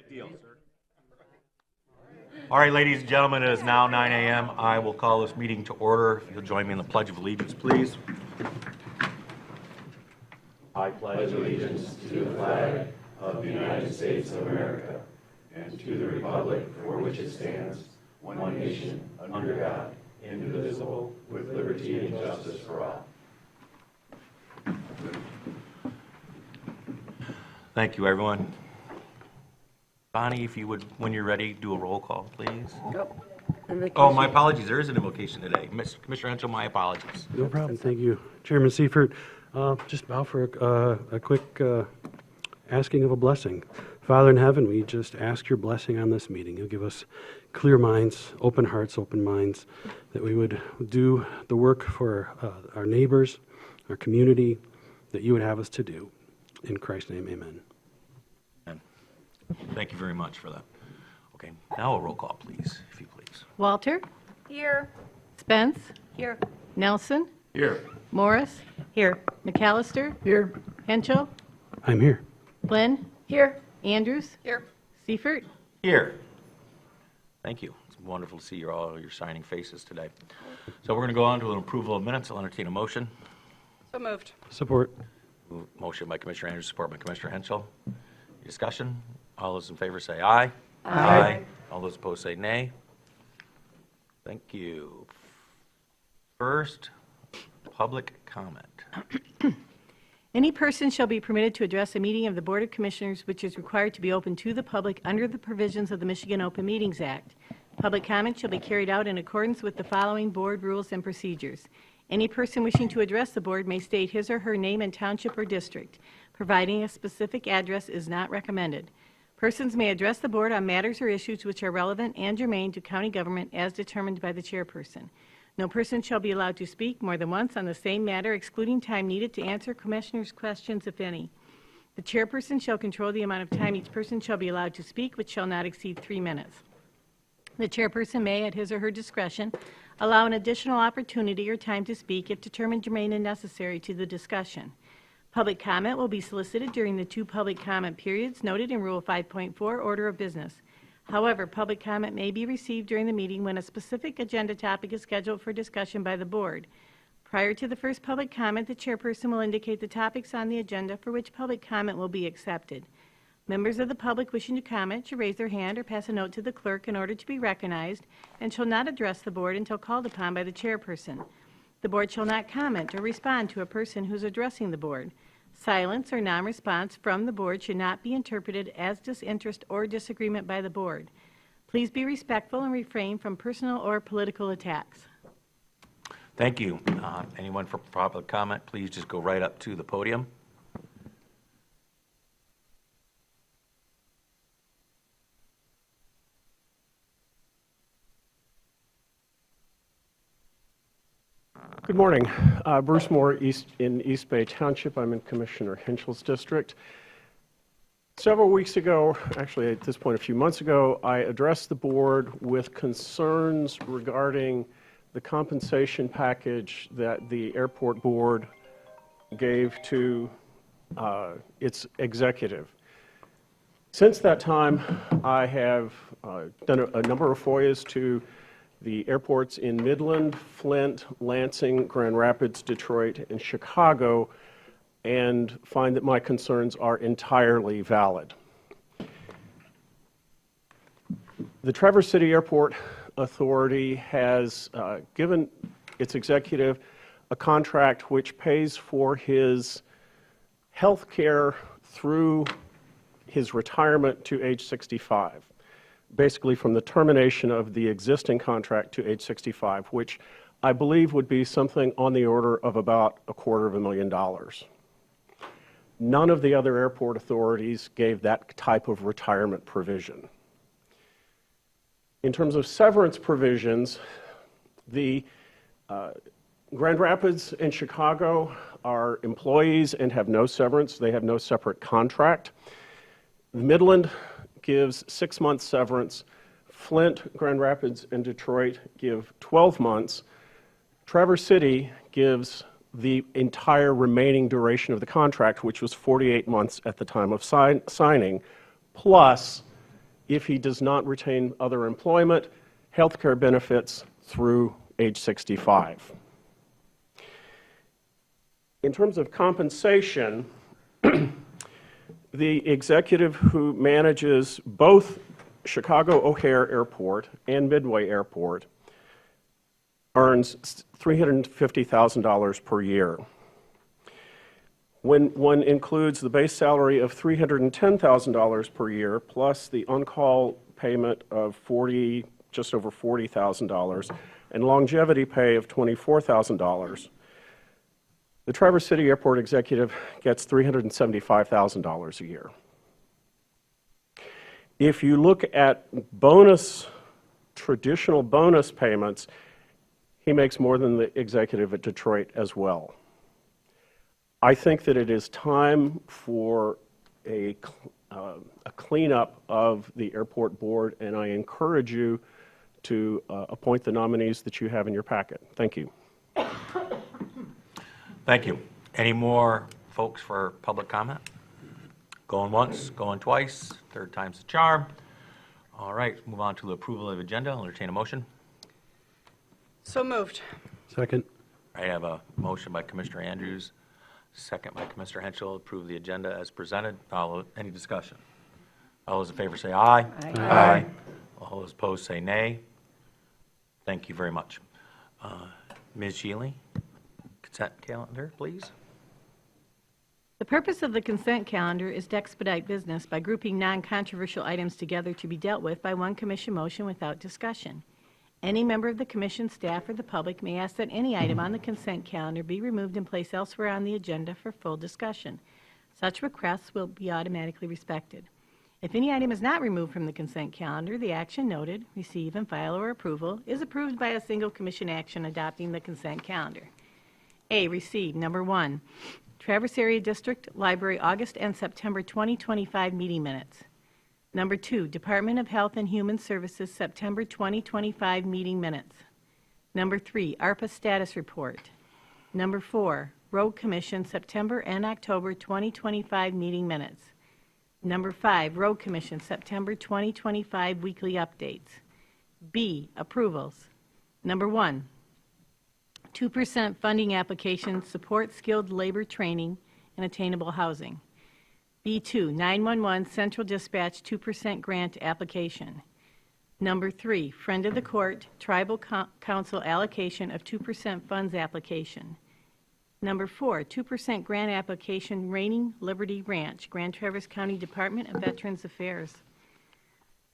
Deal, sir. All right, ladies and gentlemen, it is now 9 a.m. I will call this meeting to order. If you'll join me in the Pledge of Allegiance, please. I pledge allegiance to the flag of the United States of America and to the republic for which it stands, one nation, under God, indivisible, with liberty and justice for all. Thank you, everyone. Bonnie, if you would, when you're ready, do a roll call, please. Oh, my apologies. There is an invocation today. Commissioner Henschel, my apologies. No problem. Thank you, Chairman Seifert. Just bow for a quick asking of a blessing. Father in heaven, we just ask your blessing on this meeting. You'll give us clear minds, open hearts, open minds, that we would do the work for our neighbors, our community, that you would have us to do. In Christ's name, amen. Amen. Thank you very much for that. Okay, now a roll call, please, if you please. Walter? Here. Spence? Here. Nelson? Here. Morris? Here. McAllister? Here. Henschel? I'm here. Flynn? Here. Andrews? Here. Seifert? Here. Thank you. It's wonderful to see all your shining faces today. So we're going to go on to an approval of minutes. I'll entertain a motion. So moved. Support. Motion by Commissioner Andrews, support by Commissioner Henschel. Discussion? All those in favor say aye. Aye. All those opposed say nay. Thank you. First, public comment. Any person shall be permitted to address a meeting of the Board of Commissioners which is required to be open to the public under the provisions of the Michigan Open Meetings Act. Public comment shall be carried out in accordance with the following board rules and procedures. Any person wishing to address the board may state his or her name and township or district. Providing a specific address is not recommended. Persons may address the board on matters or issues which are relevant and germane to county government as determined by the chairperson. No person shall be allowed to speak more than once on the same matter, excluding time needed to answer commissioners' questions, if any. The chairperson shall control the amount of time each person shall be allowed to speak, which shall not exceed 3 minutes. The chairperson may, at his or her discretion, allow an additional opportunity or time to speak if determined germane and necessary to the discussion. Public comment will be solicited during the 2 public comment periods noted in Rule 5.4, Order of Business. However, public comment may be received during the meeting when a specific agenda topic is scheduled for discussion by the board. Prior to the first public comment, the chairperson will indicate the topics on the agenda for which public comment will be accepted. Members of the public wishing to comment should raise their hand or pass a note to the clerk in order to be recognized and shall not address the board until called upon by the chairperson. The board shall not comment or respond to a person who is addressing the board. Silence or non-response from the board should not be interpreted as disinterest or disagreement by the board. Please be respectful and refrain from personal or political attacks. Thank you. Anyone for public comment, please just go right up to the podium. Good morning. Bruce Moore, in East Bay Township. I'm in Commissioner Henschel's district. Several weeks ago, actually at this point a few months ago, I addressed the board with concerns regarding the compensation package that the airport board gave to its executive. Since that time, I have done a number of FOIAs to the airports in Midland, Flint, Lansing, Grand Rapids, Detroit, and Chicago, and find that my concerns are entirely valid. The Traverse City Airport Authority has given its executive a contract which pays for his health care through his retirement to age 65. Basically from the termination of the existing contract to age 65, which I believe would be something on the order of about $250,000. None of the other airport authorities gave that type of retirement provision. In terms of severance provisions, the Grand Rapids and Chicago are employees and have no severance. They have no separate contract. Midland gives 6 months severance. Flint, Grand Rapids, and Detroit give 12 months. Traverse City gives the entire remaining duration of the contract, which was 48 months at the time of signing, plus if he does not retain other employment, health care benefits through age 65. In terms of compensation, the executive who manages both Chicago O'Hare Airport and Midway Airport earns $350,000 per year. When one includes the base salary of $310,000 per year, plus the on-call payment of just over $40,000, and longevity pay of $24,000, the Traverse City Airport executive gets $375,000 a year. If you look at traditional bonus payments, he makes more than the executive at Detroit as well. I think that it is time for a cleanup of the airport board, and I encourage you to appoint the nominees that you have in your packet. Thank you. Thank you. Any more folks for public comment? Going once, going twice, third time's the charm. All right, move on to the approval of the agenda. I'll entertain a motion. So moved. Second. I have a motion by Commissioner Andrews, second by Commissioner Henschel, approve the agenda as presented. Any discussion? All those in favor say aye. Aye. All those opposed say nay. Thank you very much. Ms. Shealy, consent calendar, please. The purpose of the consent calendar is to expedite business by grouping non-controversial items together to be dealt with by one commission motion without discussion. Any member of the commission, staff, or the public may ask that any item on the consent calendar be removed and placed elsewhere on the agenda for full discussion. Such requests will be automatically respected. If any item is not removed from the consent calendar, the action noted, receive and file or approval, is approved by a single commission action adopting the consent calendar. A, receive. Number 1, Traverse Area District Library August and September 2025 meeting minutes. Number 2, Department of Health and Human Services September 2025 meeting minutes. Number 3, ARPA status report. Number 4, Road Commission September and October 2025 meeting minutes. Number 5, Road Commission September 2025 weekly updates. B, approvals. Number 1, 2% funding application support skilled labor training and attainable housing. B2, 911 Central Dispatch 2% grant application. Number 3, Friend of the Court Tribal Council allocation of 2% funds application. Number 4, 2% grant application Reigning Liberty Ranch, Grand Traverse County Department of Veterans Affairs.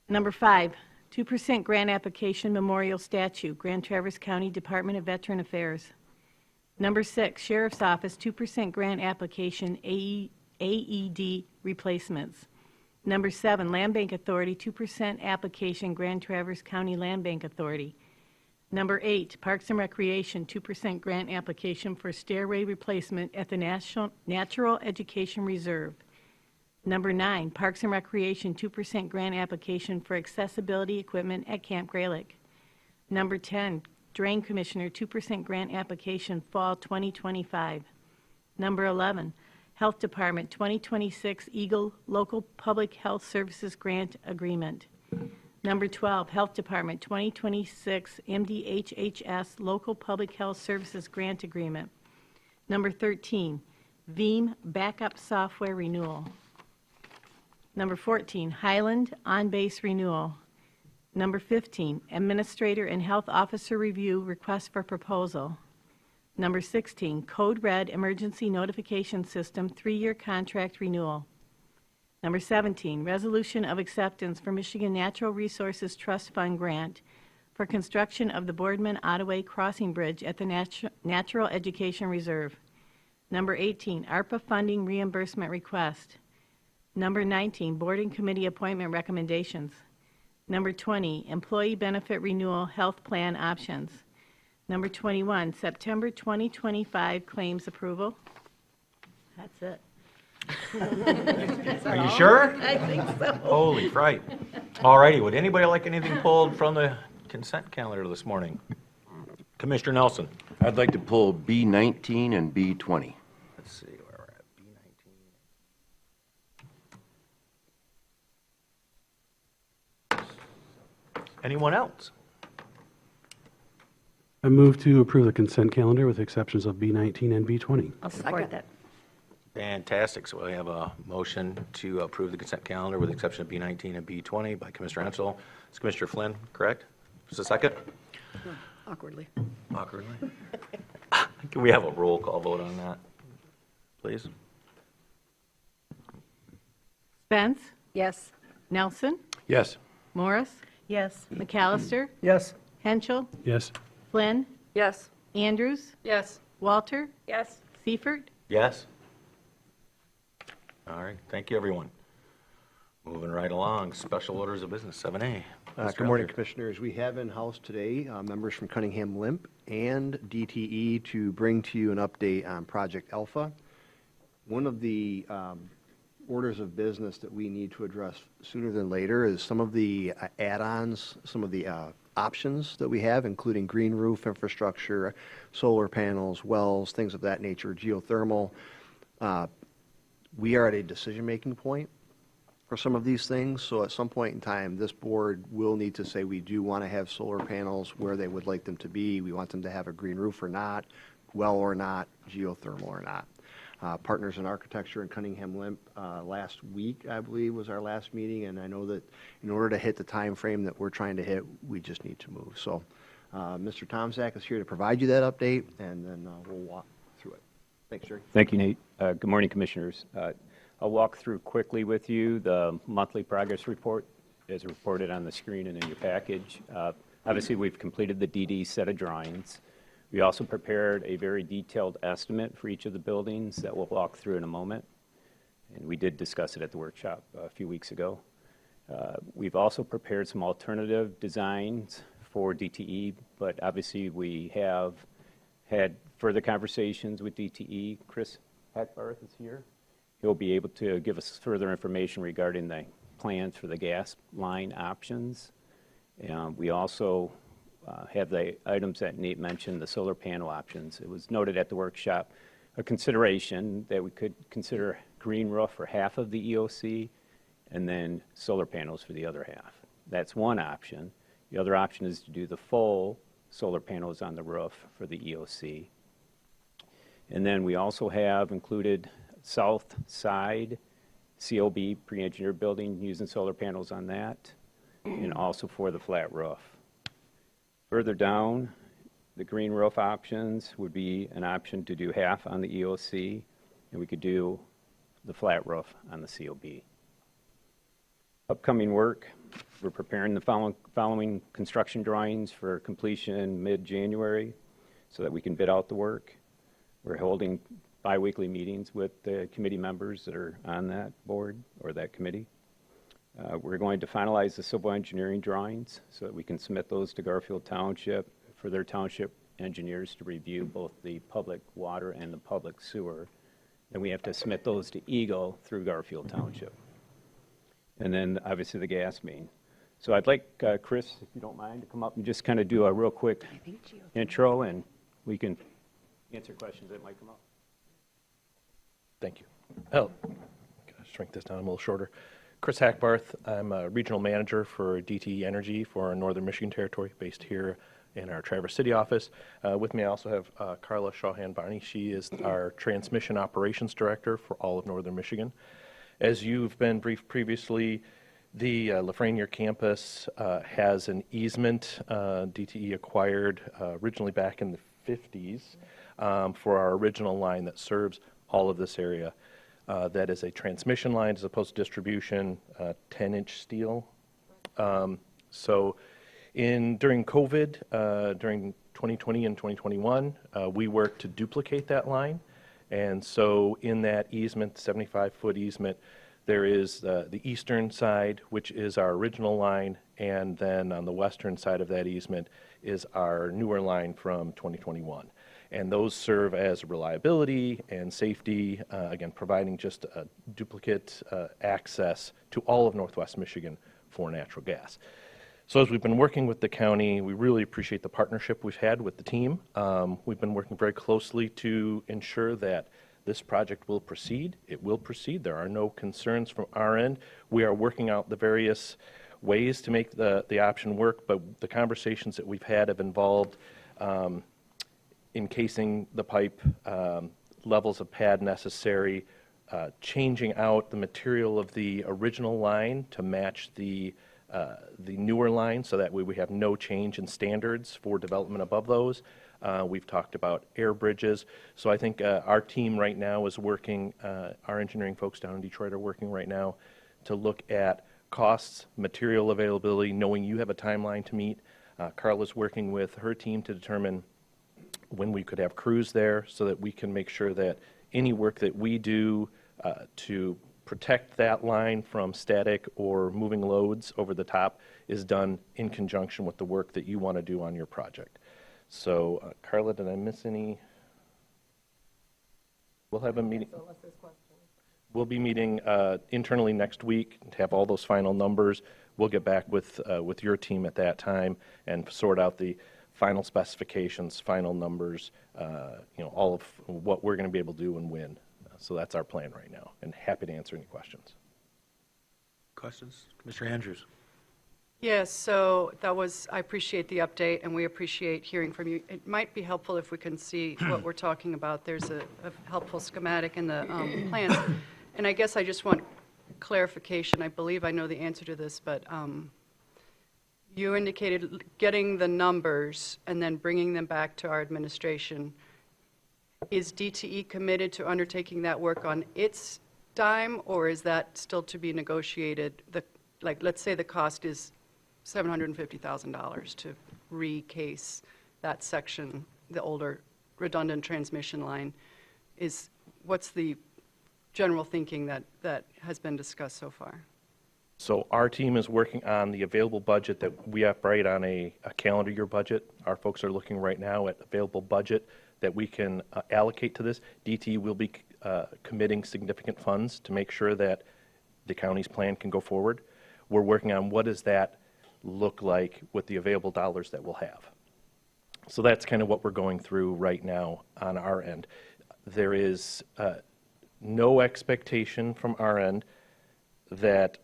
Number 5, 2% grant application Memorial Statue, Grand Traverse County Department of Veteran Affairs. Number 6, Sheriff's Office 2% grant application AED replacements. Number 7, Land Bank Authority 2% application Grand Traverse County Land Bank Authority. Number 8, Parks and Recreation 2% grant application for stairway replacement at the Natural Education Reserve. Number 9, Parks and Recreation 2% grant application for accessibility equipment at Camp Graylick. Number 10, Drain Commissioner 2% grant application Fall 2025. Number 11, Health Department 2026 Eagle Local Public Health Services Grant Agreement. Number 12, Health Department 2026 MDHHS Local Public Health Services Grant Agreement. Number 13, Veeam Backup Software Renewal. Number 14, Highland On-Base Renewal. Number 15, Administrator and Health Officer Review Request for Proposal. Number 16, Code Red Emergency Notification System 3-year contract renewal. Number 17, Resolution of Acceptance for Michigan Natural Resources Trust Fund Grant for construction of the Boardman-Ottaway Crossing Bridge at the Natural Education Reserve. Number 18, ARPA Funding Reimbursement Request. Number 19, Board and Committee Appointment Recommendations. Number 20, Employee Benefit Renewal Health Plan Options. Number 21, September 2025 Claims Approval. That's it. Are you sure? I think so. Holy fright. All righty, would anybody like anything pulled from the consent calendar this morning? Commissioner Nelson. I'd like to pull B19 and B20. Let's see where we're at. B19. Anyone else? I move to approve the consent calendar with exceptions of B19 and B20. I'll support that. Fantastic. So we have a motion to approve the consent calendar with the exception of B19 and B20 by Commissioner Hensel. It's Commissioner Flynn, correct? Is it a second? Awkwardly. Awkwardly. Can we have a roll call vote on that, please? Spence, Yes. Nelson, Yes. Morris, Yes. McAllister, Yes. Henschel, Yes. Flynn, Yes. Andrews, Yes. Walter, Yes. Seifert. Yes. All right, thank you, everyone. Moving right along, special orders of business, 7A. Mr. Good morning, Elder. Commissioners. We have in-house today members from Cunningham Limp and DTE to bring to you an update on Project Alpha. One of the orders of business that we need to address sooner than later is some of the add-ons, some of the options that we have, including green roof infrastructure, solar panels, wells, things of that nature, geothermal. We are at a decision-making point for some of these things, so at some point in time, this board will need to say we do want to have solar panels where they would like them to be. We want them to have a green roof or not, well or not, geothermal or not. Partners in Architecture and Cunningham Limp last week, I believe, was our last meeting, and I know that in order to hit the time frame that we're trying to hit, we just need to move. So Mr. Tomzak is here to provide you that update, and then we'll walk through it. Thanks, Jerry. Thank you, Nate. Good morning, Commissioners. I'll walk through quickly with you the monthly progress report as reported on the screen and in your package. Obviously, we've completed the DD set of drawings. We also prepared a very detailed estimate for each of the buildings that we'll walk through in a moment. And we did discuss it at the workshop a few weeks ago. We've also prepared some alternative designs for DTE, but obviously we have had further conversations with DTE. Chris Hackbarth is here. He'll be able to give us further information regarding the plans for the gas line options. We also have the items that Nate mentioned, the solar panel options. It was noted at the workshop, a consideration that we could consider green roof for half of the EOC and then solar panels for the other half. That's one option. The other option is to do the full solar panels on the roof for the EOC. And then we also have included south side COB pre-engineered building using solar panels on that, and also for the flat roof. Further down, the green roof options would be an option to do half on the EOC, and we could do the flat roof on the COB. Upcoming work, we're preparing the following construction drawings for completion mid-January so that we can bid out the work. We're holding bi-weekly meetings with the committee members that are on that board or that committee. We're going to finalize the civil engineering drawings so that we can submit those to Garfield Township for their township engineers to review both the public water and the public sewer. Then we have to submit those to Eagle through Garfield Township. And then obviously the gas main. So I'd like Chris, if you don't mind, to come up and just kind of do a real quick intro, and we can answer questions that might come up. Thank you. Oh, gotta shrink this down a little shorter. Chris Hackbarth. I'm a regional manager for DTE Energy for our Northern Michigan territory, based here in our Traverse City office. With me, I also have Carla Shawhan-Barney. She is our transmission operations director for all of Northern Michigan. As you've been briefed previously, the Lafreniere campus has an easement DTE acquired originally back in the 50s for our original line that serves all of this area. That is a transmission line as opposed to distribution, 10-inch steel. So during COVID, during 2020 and 2021, we worked to duplicate that line. And so in that easement, 75-foot easement, there is the eastern side, which is our original line, and then on the western side of that easement is our newer line from 2021. And those serve as reliability and safety, again, providing just a duplicate access to all of Northwest Michigan for natural gas. So as we've been working with the county, we really appreciate the partnership we've had with the team. We've been working very closely to ensure that this project will proceed. It will proceed. There are no concerns from our end. We are working out the various ways to make the option work, but the conversations that we've had have involved encasing the pipe, levels of pad necessary, changing out the material of the original line to match the newer line, so that way we have no change in standards for development above those. We've talked about air bridges. So I think our team right now is working, our engineering folks down in Detroit are working right now to look at costs, material availability, knowing you have a timeline to meet. Carla's working with her team to determine when we could have crews there so that we can make sure that any work that we do to protect that line from static or moving loads over the top is done in conjunction with the work that you want to do on your project. So, Carla, did I miss any? We'll have a meeting. We'll be meeting internally next week to have all those final numbers. We'll get back with your team at that time and sort out the final specifications, final numbers, all of what we're going to be able to do and when. So that's our plan right now, and happy to answer any questions. Questions? Commissioner Andrews? Yes, so I appreciate the update, and we appreciate hearing from you. It might be helpful if we can see what we're talking about. There's a helpful schematic in the plans. And I guess I just want clarification. I believe I know the answer to this, but you indicated getting the numbers and then bringing them back to our administration. Is DTE committed to undertaking that work on its dime, or is that still to be negotiated? Let's say the cost is $750,000 to recase that section, the older redundant transmission line. What's the general thinking that has been discussed so far? So our team is working on the available budget that we operate on a calendar year budget. Our folks are looking right now at available budget that we can allocate to this. DTE will be committing significant funds to make sure that the county's plan can go forward. We're working on what does that look like with the available dollars that we'll have. So that's kind of what we're going through right now on our end. There is no expectation from our end that,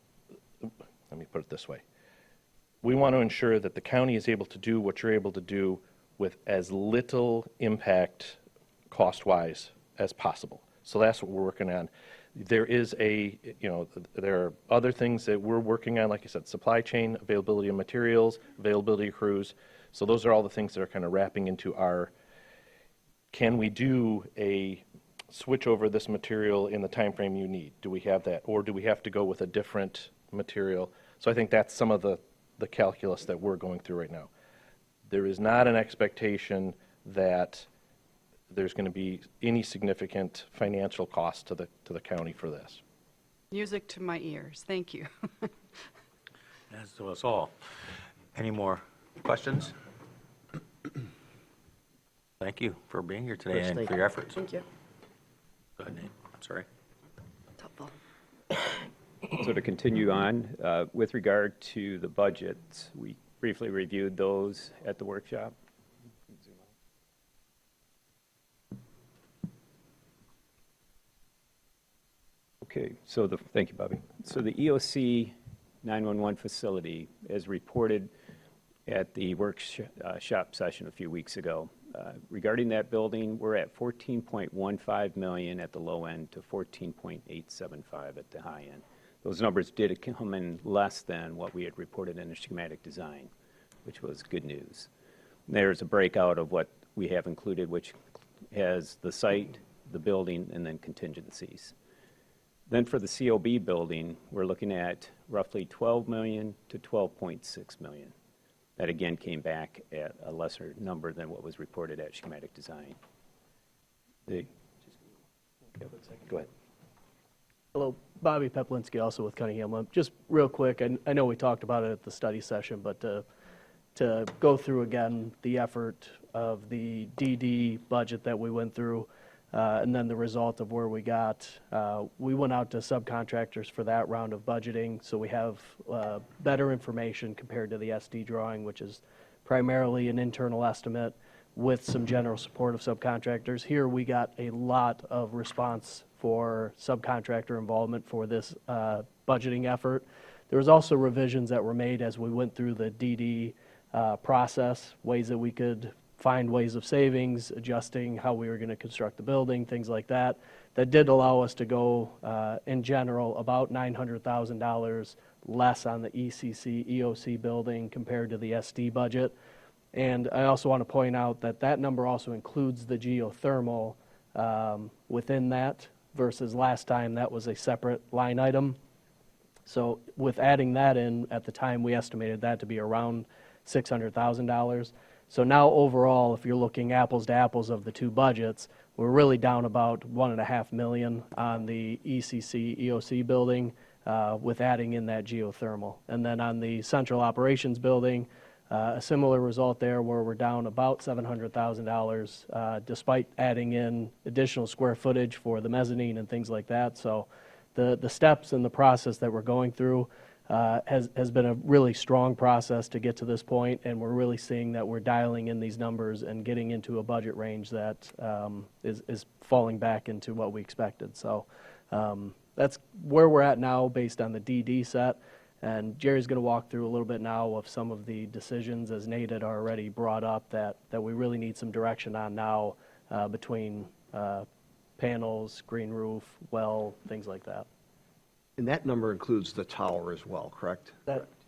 let me put it this way, we want to ensure that the county is able to do what you're able to do with as little impact cost-wise as possible. So that's what we're working on. There is there are other things that we're working on, like I said, supply chain, availability of materials, availability of crews. So those are all the things that are kind of wrapping into our, can we do a switch over this material in the time frame you need? Do we have that? Or do we have to go with a different material? So I think that's some of the calculus that we're going through right now. There is not an expectation that there's going to be any significant financial cost to the county for this. Music to my ears. Thank you. As to us all. Any more questions? Thank you for being here today Chris, and thank for your efforts. Thank you. Go ahead, Nate. I'm sorry. Helpful. So to continue on, with regard to the budgets, we briefly reviewed those at the workshop. Okay, so thank you, Bobby. So the EOC 911 facility, as reported at the workshop session a few weeks ago, regarding that building, we're at $14.15 million at the low end to $14.875 at the high end. Those numbers did come in less than what we had reported in the schematic design, which was good news. There's a breakout of what we have included, which has the site, the building, and then contingencies. Then for the COB building, we're looking at roughly $12 million to $12.6 million. That again came back at a lesser number than what was reported at schematic design. Go ahead. Hello, Bobby Peplinski, also with Cunningham. Just real quick, I know we talked about it at the study session, but to go through again the effort of the DD budget that we went through, and then the result of where we got. We went out to subcontractors for that round of budgeting, so we have better information compared to the SD drawing, which is primarily an internal estimate with some general support of subcontractors. Here we got a lot of response for subcontractor involvement for this budgeting effort. There was also revisions that were made as we went through the DD process, ways that we could find ways of savings, adjusting how we were going to construct the building, things like that. That did allow us to go, in general, about $900,000 less on the ECC, EOC building compared to the SD budget. And I also want to point out that that number also includes the geothermal within that, versus last time that was a separate line item. So with adding that in, at the time, we estimated that to be around $600,000. So now overall, if you're looking apples to apples of the two budgets, we're really down about $1.5 million on the ECC, EOC building with adding in that geothermal. And then on the central operations building, a similar result there where we're down about $700,000 despite adding in additional square footage for the mezzanine and things like that. So the steps and the process that we're going through has been a really strong process to get to this point, and we're really seeing that we're dialing in these numbers and getting into a budget range that is falling back into what we expected. So that's where we're at now based on the DD set. And Jerry's going to walk through a little bit now of some of the decisions, as Nate had already brought up, that we really need some direction on now between panels, green roof, well, things like that. And that number includes the tower as well, correct?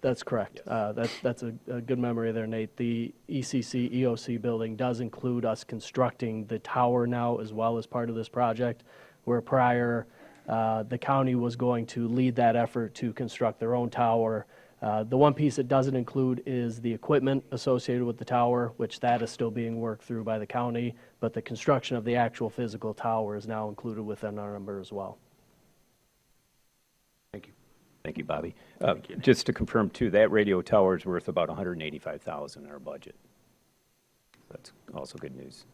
That's correct. That's a good memory there, Nate. The ECC, EOC building does include us constructing the tower now as well as part of this project, where prior the county was going to lead that effort to construct their own tower. The one piece it doesn't include is the equipment associated with the tower, which that is still being worked through by the county, but the construction of the actual physical tower is now included within our number as well. Thank you, Bobby. Just to confirm, too, that radio tower is worth about $185,000 in our budget. That's also good news.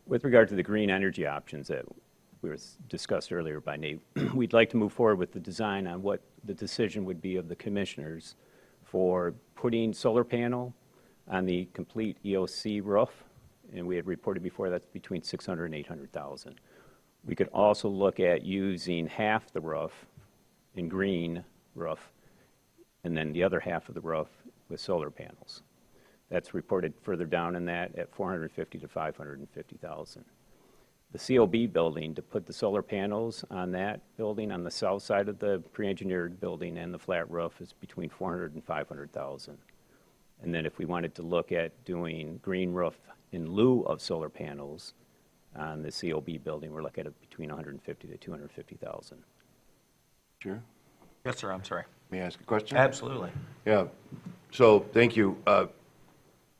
With regard to the green energy options that we were discussed earlier by Nate, we'd like to move forward with the design on what the decision would be of the commissioners for putting solar panel on the complete EOC roof, and we had reported before that's between $600,000 and $800,000. We could also look at using half the roof in green roof, and then the other half of the roof with solar panels. That's reported further down in that at $450,000 to $550,000. The COB building, to put the solar panels on that building on the south side of the pre-engineered building and the flat roof, is between $400,000 and $500,000. And then if we wanted to look at doing green roof in lieu of solar panels on the COB building, we're looking at between $150,000 to $250,000. Sure. Yes, sir, I'm sorry. May I ask a question? Absolutely. Yeah. So, thank you.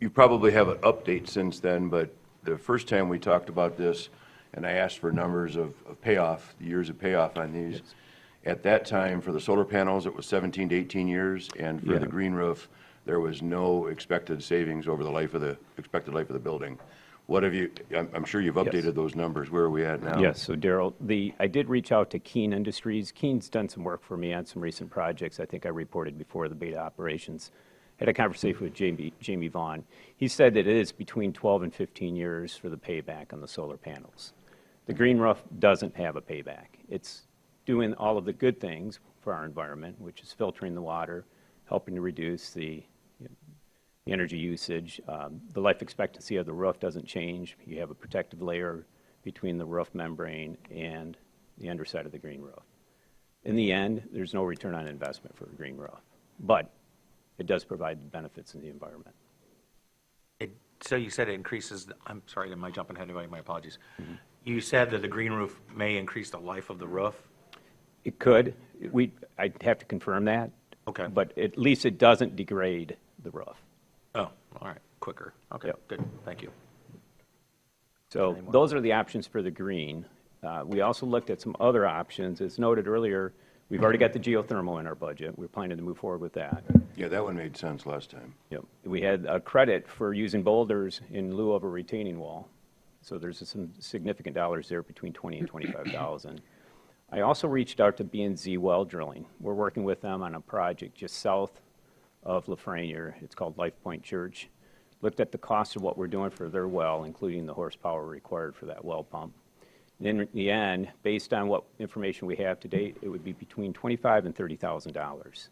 You probably have an update since then, but the first time we talked about this, and I asked for numbers of payoff, the years of payoff on these. Yes. At that time, for the solar panels, it was 17 to 18 years, and for Yeah. the green roof, there was no expected savings over the expected life of the building. What have you, I'm sure you've updated those numbers. Where are we at now? Yes, so Daryl, I did reach out to Keene Industries. Keene's done some work for me on some recent projects. I think I reported before the beta operations. Had a conversation with Jamie Vaughn. He said that it is between 12 and 15 years for the payback on the solar panels. The green roof doesn't have a payback. It's doing all of the good things for our environment, which is filtering the water, helping to reduce the energy usage. The life expectancy of the roof doesn't change. You have a protective layer between the roof membrane and the underside of the green roof. In the end, there's no return on investment for a green roof, but it does provide benefits in the environment. So you said it increases, I'm sorry, am I jumping ahead of anybody? My apologies. You said that the green roof may increase the life of the roof? It could. I'd have to confirm that. Okay. But at least it doesn't degrade the roof. Oh, all right, quicker. Okay, Yep. good, thank you. So Any more? those are the options for the green. We also looked at some other options. As noted earlier, we've already got the geothermal in our budget. We're planning to move forward with that. Yeah, that one made sense last time. Yep. We had a credit for using boulders in lieu of a retaining wall. So there's some significant dollars there, between $20,000 and $25,000. I also reached out to B&Z Well Drilling. We're working with them on a project just south of Lafreniere. It's called Life Point Church. Looked at the cost of what we're doing for their well, including the horsepower required for that well pump. And in the end, based on what information we have to date, it would be between $25,000 and $30,000.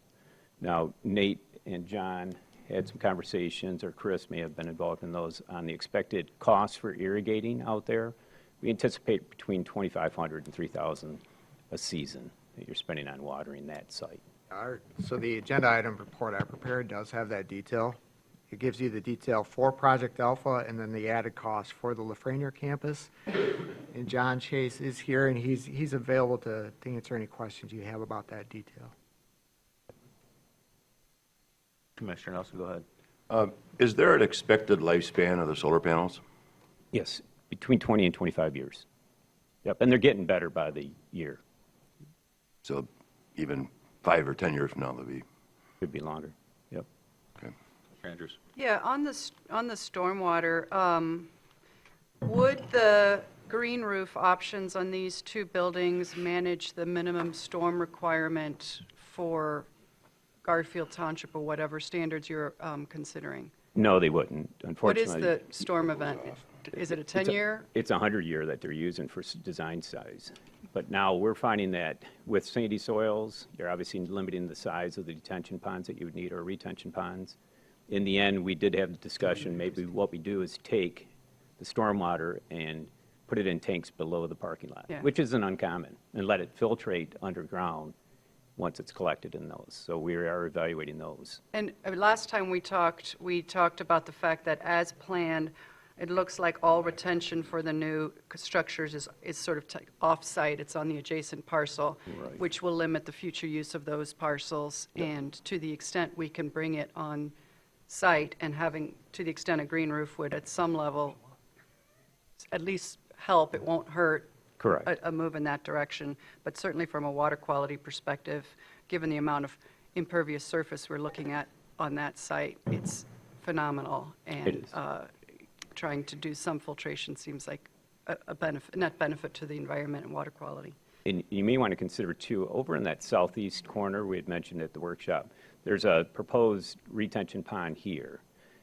Now, Nate and John had some conversations, or Chris may have been involved in those, on the expected costs for irrigating out there. We anticipate between $2,500 and $3,000 a season that you're spending on watering that site. So the agenda item report I prepared does have that detail. It gives you the detail for Project Alpha and then the added cost for the Lafreniere campus. And John Chase is here, and he's available to answer any questions you have about that detail. Commissioner Nelson, go ahead. Is there an expected lifespan of the solar panels? Yes, between 20 and 25 years. Yep, and they're getting better by the year. So even 5 or 10 years from now, they'll be, Could be longer. Yep. okay. Andrews. Yeah, on the stormwater, would the green roof options on these two buildings manage the minimum storm requirement for Garfield Township or whatever standards you're considering? No, they wouldn't, What unfortunately. is the storm event? Is it a 10-year? It's a 100-year that they're using for design size. But now we're finding that with sandy soils, you're obviously limiting the size of the detention ponds that you would need, or retention ponds. In the end, we did have the discussion, maybe what we do is take the stormwater and put it in tanks below the parking lot, Yeah. which isn't uncommon, and let it filtrate underground once it's collected in those. So we are evaluating those. And last time we talked about the fact that as planned, it looks like all retention for the new structures is sort of off-site. It's on the adjacent parcel, Right. which will limit the future use of those parcels. And to the extent we can bring it on site, and to the extent a green roof would at some level at least help, it won't hurt Correct. a move in that direction. But certainly from a water quality perspective, given the amount of impervious surface we're looking at on that site, it's phenomenal. And It is. trying to do some filtration seems like a net benefit to the environment and water quality. And you may want to consider too, over in that southeast corner, we had mentioned at the workshop, there's a proposed retention pond here.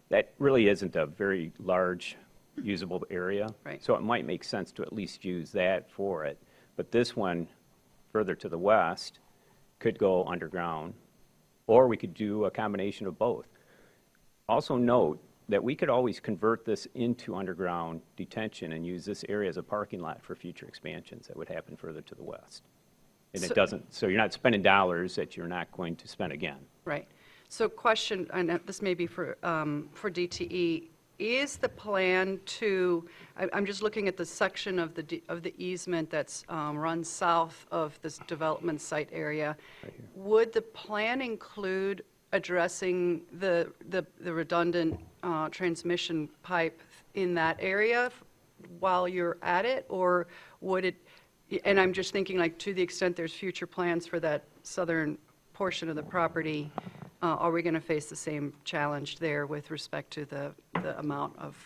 That really isn't a very large usable area. Right. So it might make sense to at least use that for it. But this one, further to the west, could go underground, or we could do a combination of both. Also note that we could always convert this into underground detention and use this area as a parking lot for future expansions that would happen further to the west. And it doesn't, so you're not spending dollars that you're not going to spend again. Right. So question, and this may be for DTE, is the plan to, I'm just looking at the section of the easement that's runs south of this development site area. Would the plan include addressing the redundant transmission pipe in that area while you're at it? Or would it, and I'm just thinking, like, to the extent there's future plans for that southern portion of the property, are we going to face the same challenge there with respect to the amount of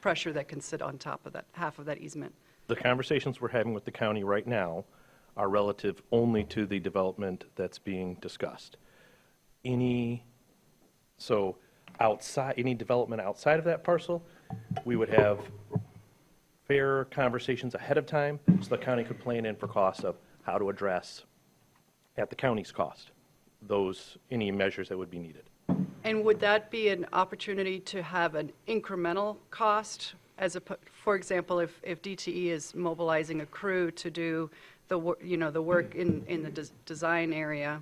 pressure that can sit on top of that, half of that easement? The conversations we're having with the county right now are relative only to the development that's being discussed. Any development outside of that parcel, we would have fair conversations ahead of time, so the county could plan in for costs of how to address, at the county's cost, any measures that would be needed. And would that be an opportunity to have an incremental cost? For example, if DTE is mobilizing a crew to do the work in the design area,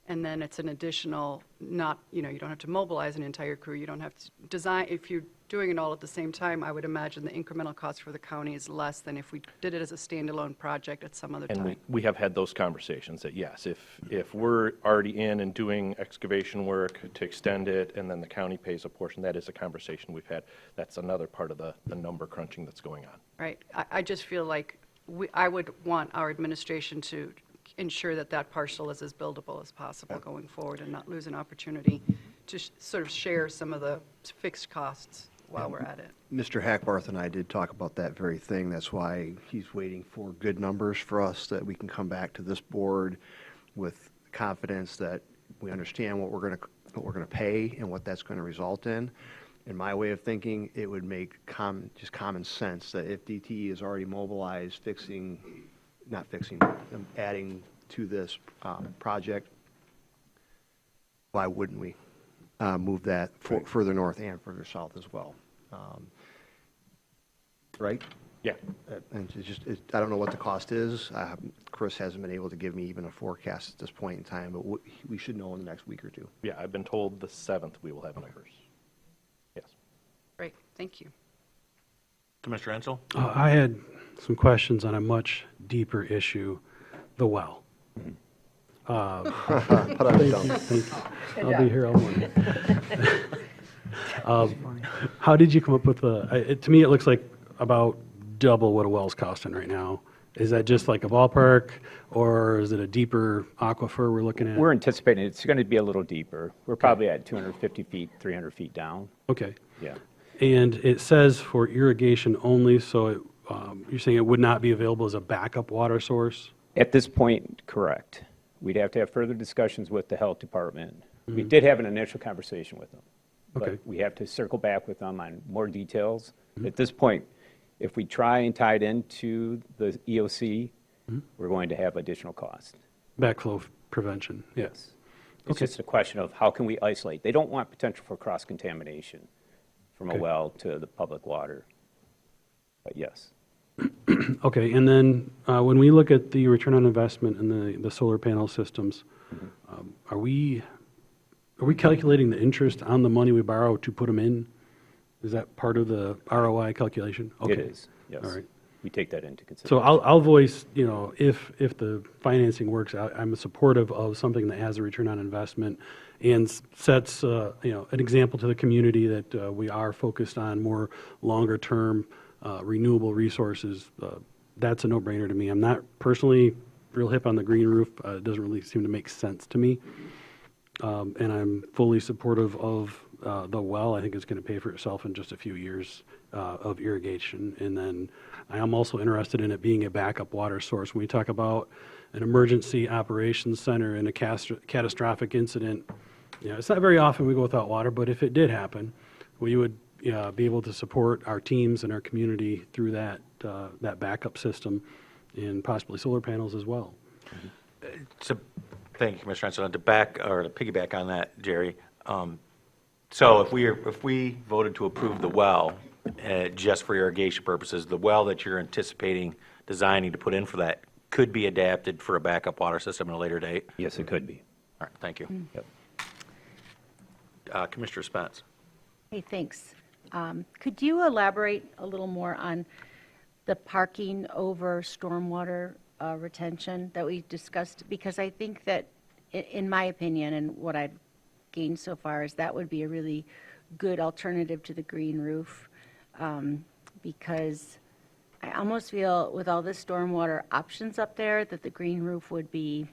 and then it's an additional, you don't have to mobilize an entire crew, you don't have to design, if you're doing it all at the same time, I would imagine the incremental cost for the county is less than if we did it as a standalone project at some other time. And we have had those conversations that, yes, if we're already in and doing excavation work to extend it, and then the county pays a portion, that is a conversation we've had. That's another part of the number crunching that's going on. Right. I just feel like I would want our administration to ensure that parcel is as buildable as possible going forward and not lose an opportunity to sort of share some of the fixed costs while we're at it. Mr. Hackbarth and I did talk about that very thing. That's why he's waiting for good numbers for us, that we can come back to this board with confidence that we understand what we're going to pay and what that's going to result in. In my way of thinking, it would make just common sense that if DTE is already mobilized, adding to this project, why wouldn't we move that further north and further south as well? Right? Yeah. And it's just, I don't know what the cost is. Chris hasn't been able to give me even a forecast at this point in time, but we should know in the next week or two. Yeah, I've been told the 7th we will have numbers. Yes. Great, thank you. Commissioner Ensel? I had some questions on a much deeper issue, the well. But I'm done. Thank you. I'll be here all morning. How did you come up with to me, it looks like about double what a well's costing right now. Is that just like a ballpark, or is it a deeper aquifer we're looking at? We're anticipating it's going to be a little deeper. We're probably at 250 feet, 300 feet down. Okay. Yeah. And it says for irrigation only, so you're saying it would not be available as a backup water source? At this point, correct. We'd have to have further discussions with the health department. We did have an initial conversation with them. Okay. But we have to circle back with them on more details. At this point, if we try and tie it into the EOC, we're going to have additional cost. Backflow prevention, yes. It's just a question of how can we isolate. They don't want potential for cross-contamination from a Okay. well to the public water. But yes. Okay, and then when we look at the return on investment in the solar panel systems, are we calculating the interest on the money we borrow to put them in? Is that part of the ROI calculation? Okay. It is, yes. All right. We take that into So consideration. I'll voice, if the financing works out, I'm supportive of something that has a return on investment and sets, an example to the community that we are focused on more longer-term renewable resources. That's a no-brainer to me. I'm not personally real hip on the green roof. It doesn't really seem to make sense to me. And I'm fully supportive of the well. I think it's going to pay for itself in just a few years of irrigation. And then I am also interested in it being a backup water source. When we talk about an emergency operations center and a catastrophic incident, it's not very often we go without water, but if it did happen, we would be able to support our teams and our community through that backup system and possibly solar panels as well. So, thank you, Commissioner Ensel. To piggyback on that, Jerry, so if we voted to approve the well, just for irrigation purposes, the well that you're anticipating designing to put in for that could be adapted for a backup water system at a later date? Yes, it could be. All right, thank you. Yep. Commissioner Spence? Hey, thanks. Could you elaborate a little more on the parking over stormwater retention that we discussed? Because I think that, in my opinion, and what I've gained so far, is that would be a really good alternative to the green roof. Because I almost feel with all the stormwater options up there that the green roof would be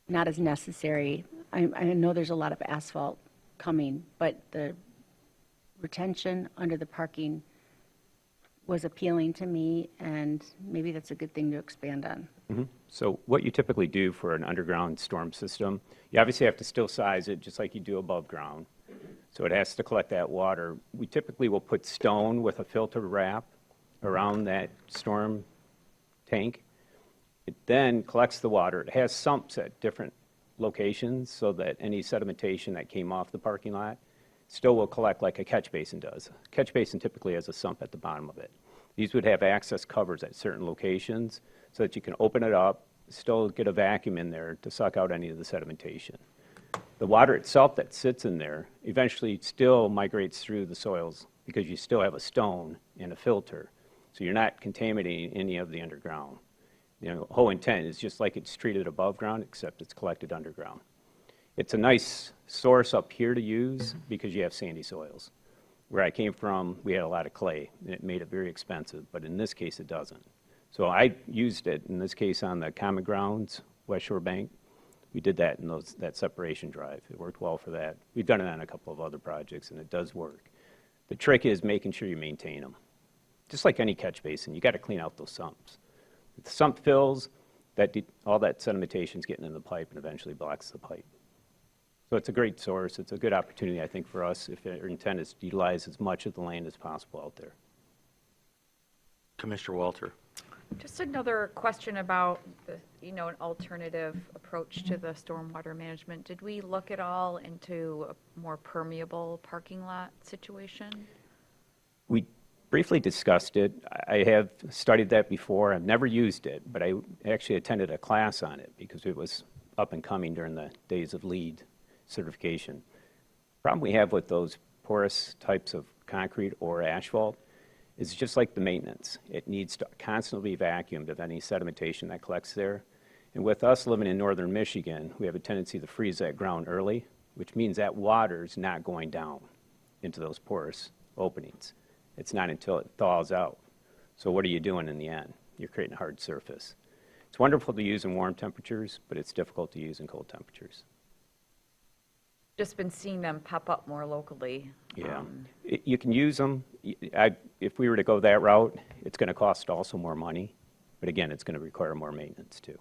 not as necessary. I know there's a lot of asphalt coming, but the retention under the parking was appealing to me, and maybe that's a good thing to expand on. So what you typically do for an underground storm system, you obviously have to still size it just like you do above ground. So it has to collect that water. We typically will put stone with a filter wrap around that storm tank. It then collects the water. It has sumps at different locations so that any sedimentation that came off the parking lot still will collect like a catch basin does. A catch basin typically has a sump at the bottom of it. These would have access covers at certain locations so that you can open it up, still get a vacuum in there to suck out any of the sedimentation. The water itself that sits in there eventually still migrates through the soils because you still have a stone and a filter. So you're not contaminating any of the underground. The whole intent is just like it's treated above ground, except it's collected underground. It's a nice source up here to use because you have sandy soils. Where I came from, we had a lot of clay, and it made it very expensive, but in this case, it doesn't. So I used it, in this case, on the Common Grounds, West Shore Bank. We did that in that separation drive. It worked well for that. We've done it on a couple of other projects, and it does work. The trick is making sure you maintain them. Just like any catch basin, you got to clean out those sumps. If the sump fills, all that sedimentation's getting in the pipe and eventually blocks the pipe. So it's a great source. It's a good opportunity, I think, for us if our intent is to utilize as much of the land as possible out there. Commissioner Walter? Just another question about an alternative approach to the stormwater management. Did we look at all into a more permeable parking lot situation? We briefly discussed it. I have studied that before. I've never used it, but I actually attended a class on it because it was up and coming during the days of LEED certification. Problem we have with those porous types of concrete or asphalt is just like the maintenance. It needs to constantly be vacuumed of any sedimentation that collects there. And with us living in northern Michigan, we have a tendency to freeze that ground early, which means that water's not going down into those porous openings. It's not until it thaws out. So what are you doing in the end? You're creating a hard surface. It's wonderful to use in warm temperatures, but it's difficult to use in cold temperatures. Just been seeing them pop up more locally. Yeah, you can use them. If we were to go that route, it's going to cost also more money, but again, it's going to require more maintenance too.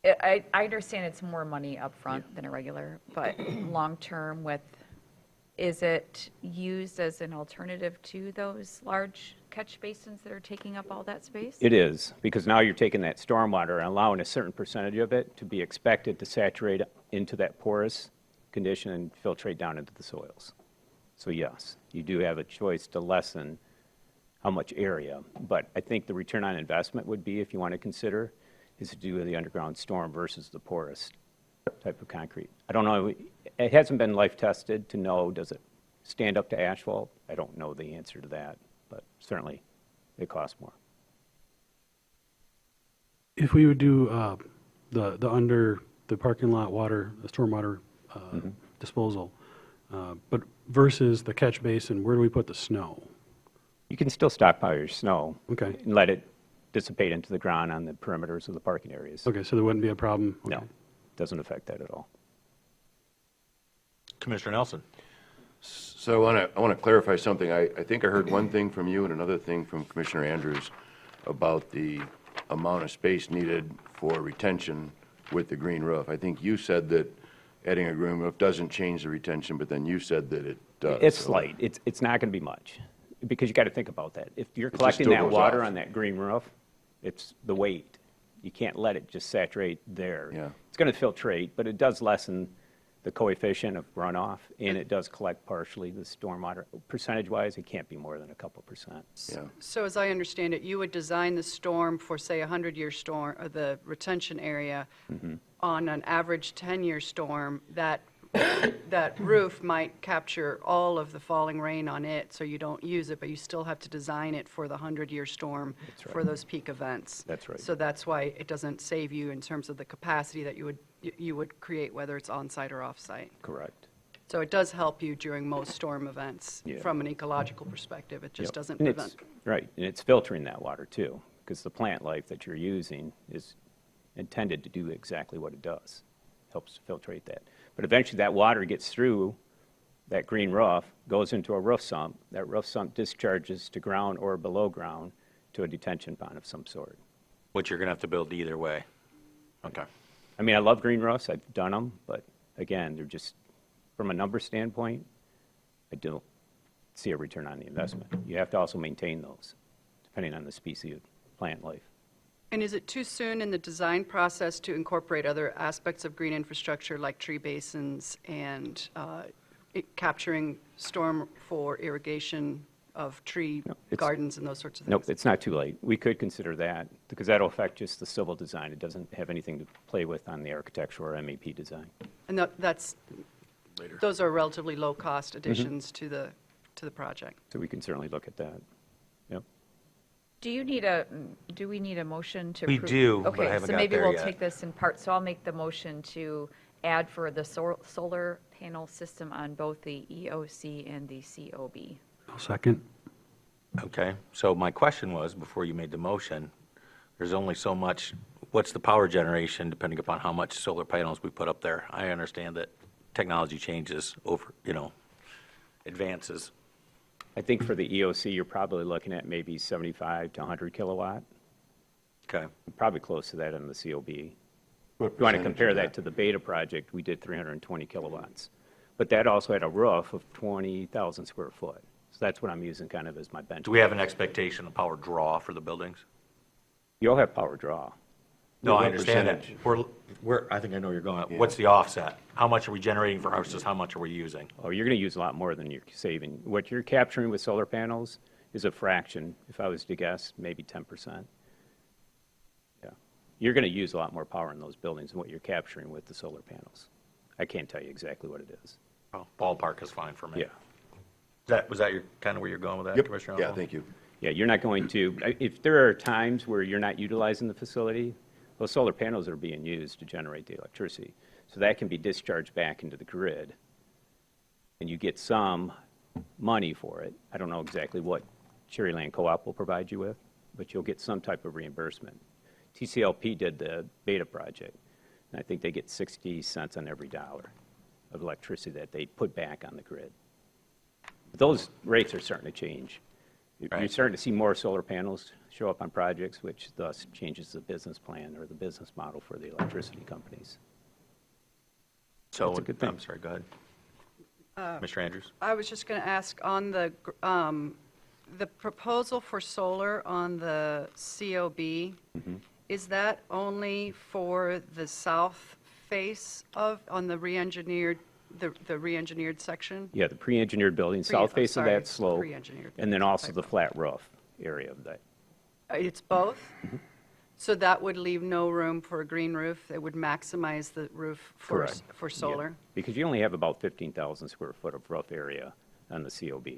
I understand it's more money upfront than a regular, but long-term is it used as an alternative to those large catch basins that are taking up all that space? It is, because now you're taking that stormwater and allowing a certain percentage of it to be expected to saturate into that porous condition and filtrate down into the soils. So yes, you do have a choice to lessen how much area, but I think the return on investment would be, if you want to consider, is to do the underground storm versus the porous type of concrete. I don't know, it hasn't been life tested to know, does it stand up to asphalt? I don't know the answer to that, but certainly it costs more. If we would do the under the parking lot water, the stormwater disposal, but versus the catch basin, where do we put the snow? You can still stockpile your snow. Okay. And let it dissipate into the ground on the perimeters of the parking areas. Okay, so there wouldn't be a problem? Okay. No, doesn't affect that at all. Commissioner Nelson? So I want to clarify something. I think I heard one thing from you and another thing from Commissioner Andrews about the amount of space needed for retention with the green roof. I think you said that adding a green roof doesn't change the retention, but then you said that it does. It's So- slight. It's not going to be much, because you got to think about that. If you're just collecting still that goes water off. on that green roof, it's the weight. You can't let it just saturate there. Yeah. It's going to filtrate, but it does lessen the coefficient of runoff, and it does collect partially the stormwater. Percentage-wise, it can't be more than a couple percent. Yeah. So as I understand it, you would design the storm for, say, a 100-year storm, or the retention area, on an average 10-year storm, that roof might capture all of the falling rain on it, so you don't use it, but you still have to design it for the 100-year storm for those peak events. That's right. So that's why it doesn't save you in terms of the capacity that you would create, whether it's on-site or off-site. Correct. So it does help you during most storm events Yeah. from an ecological perspective. It just Yep. doesn't And prevent. Right, and it's filtering that water too, because the plant life that you're using is intended to do exactly what it does. Helps filtrate that. But eventually that water gets through that green roof, goes into a roof sump. That roof sump discharges to ground or below ground to a detention pond of some sort. Which you're going to have to build either way. Okay. I mean, I love green roofs, I've done them, but again, they're just, from a number standpoint, I don't see a return on the investment. You have to also maintain those, depending on the species of plant life. And is it too soon in the design process to incorporate other aspects of green infrastructure like tree basins and capturing storm for irrigation of tree gardens and those sorts of things? Nope, it's not too late. We could consider that, because that'll affect just the civil design. It doesn't have anything to play with on the architectural or MEP design. And those are relatively low-cost additions to the project. So we can certainly look at that. Yep. Do we need a motion to We approve? do, but I Okay, haven't so got maybe there we'll yet. take this in part. So I'll make the motion to add for the solar panel system on both the EOC and the COB. I'll second. Okay, so my question was, before you made the motion, there's only so much, what's the power generation depending upon how much solar panels we put up there? I understand that technology changes over, advances. I think for the EOC, you're probably looking at maybe 75 to 100 kilowatt. Okay. Probably close to that on the COB. What If you want to percentage compare of that to the Beta project, we did 320 kilowatts. But that also had a roof of 20,000 square foot. So that's what I'm using kind of as my benchmark. Do we have an expectation of power draw for the buildings? You'll have power draw. No, I What understand that. percentage? I think I know where you're going. What's the offset? How much are we generating for versus how much are we using? Oh, you're going to use a lot more than you're saving. What you're capturing with solar panels is a fraction, if I was to guess, maybe 10%. Yeah. You're going to use a lot more power in those buildings than what you're capturing with the solar panels. I can't tell you exactly what it is. Oh, ballpark is fine for me. Yeah. Was that your, kind of where you're going with that, Yep. Commissioner? Yeah, Oswald? thank you. Yeah, you're not going to, if there are times where you're not utilizing the facility, those solar panels are being used to generate the electricity. So that can be discharged back into the grid, and you get some money for it. I don't know exactly what Cherryland Co-op will provide you with, but you'll get some type of reimbursement. TCLP did the beta project, and I think they get 60 cents on every dollar of electricity that they put back on the grid. But those rates are starting to change. You're Right. starting to see more solar panels show up on projects, which thus changes the business plan or the business model for the electricity companies. So, That's a good thing. I'm sorry, go ahead. Mr. Andrews? I was just going to ask on the proposal for solar on the COB, is that only for the south face on the re-engineered, the re-engineered section? Yeah, the pre-engineered building, south face of sorry, that slope, pre-engineered. and then also the flat roof area of that. It's both? So that would leave no room for a green roof? It would maximize the roof for Correct. for Yeah, solar? because you only have about 15,000 square foot of roof area on the COB.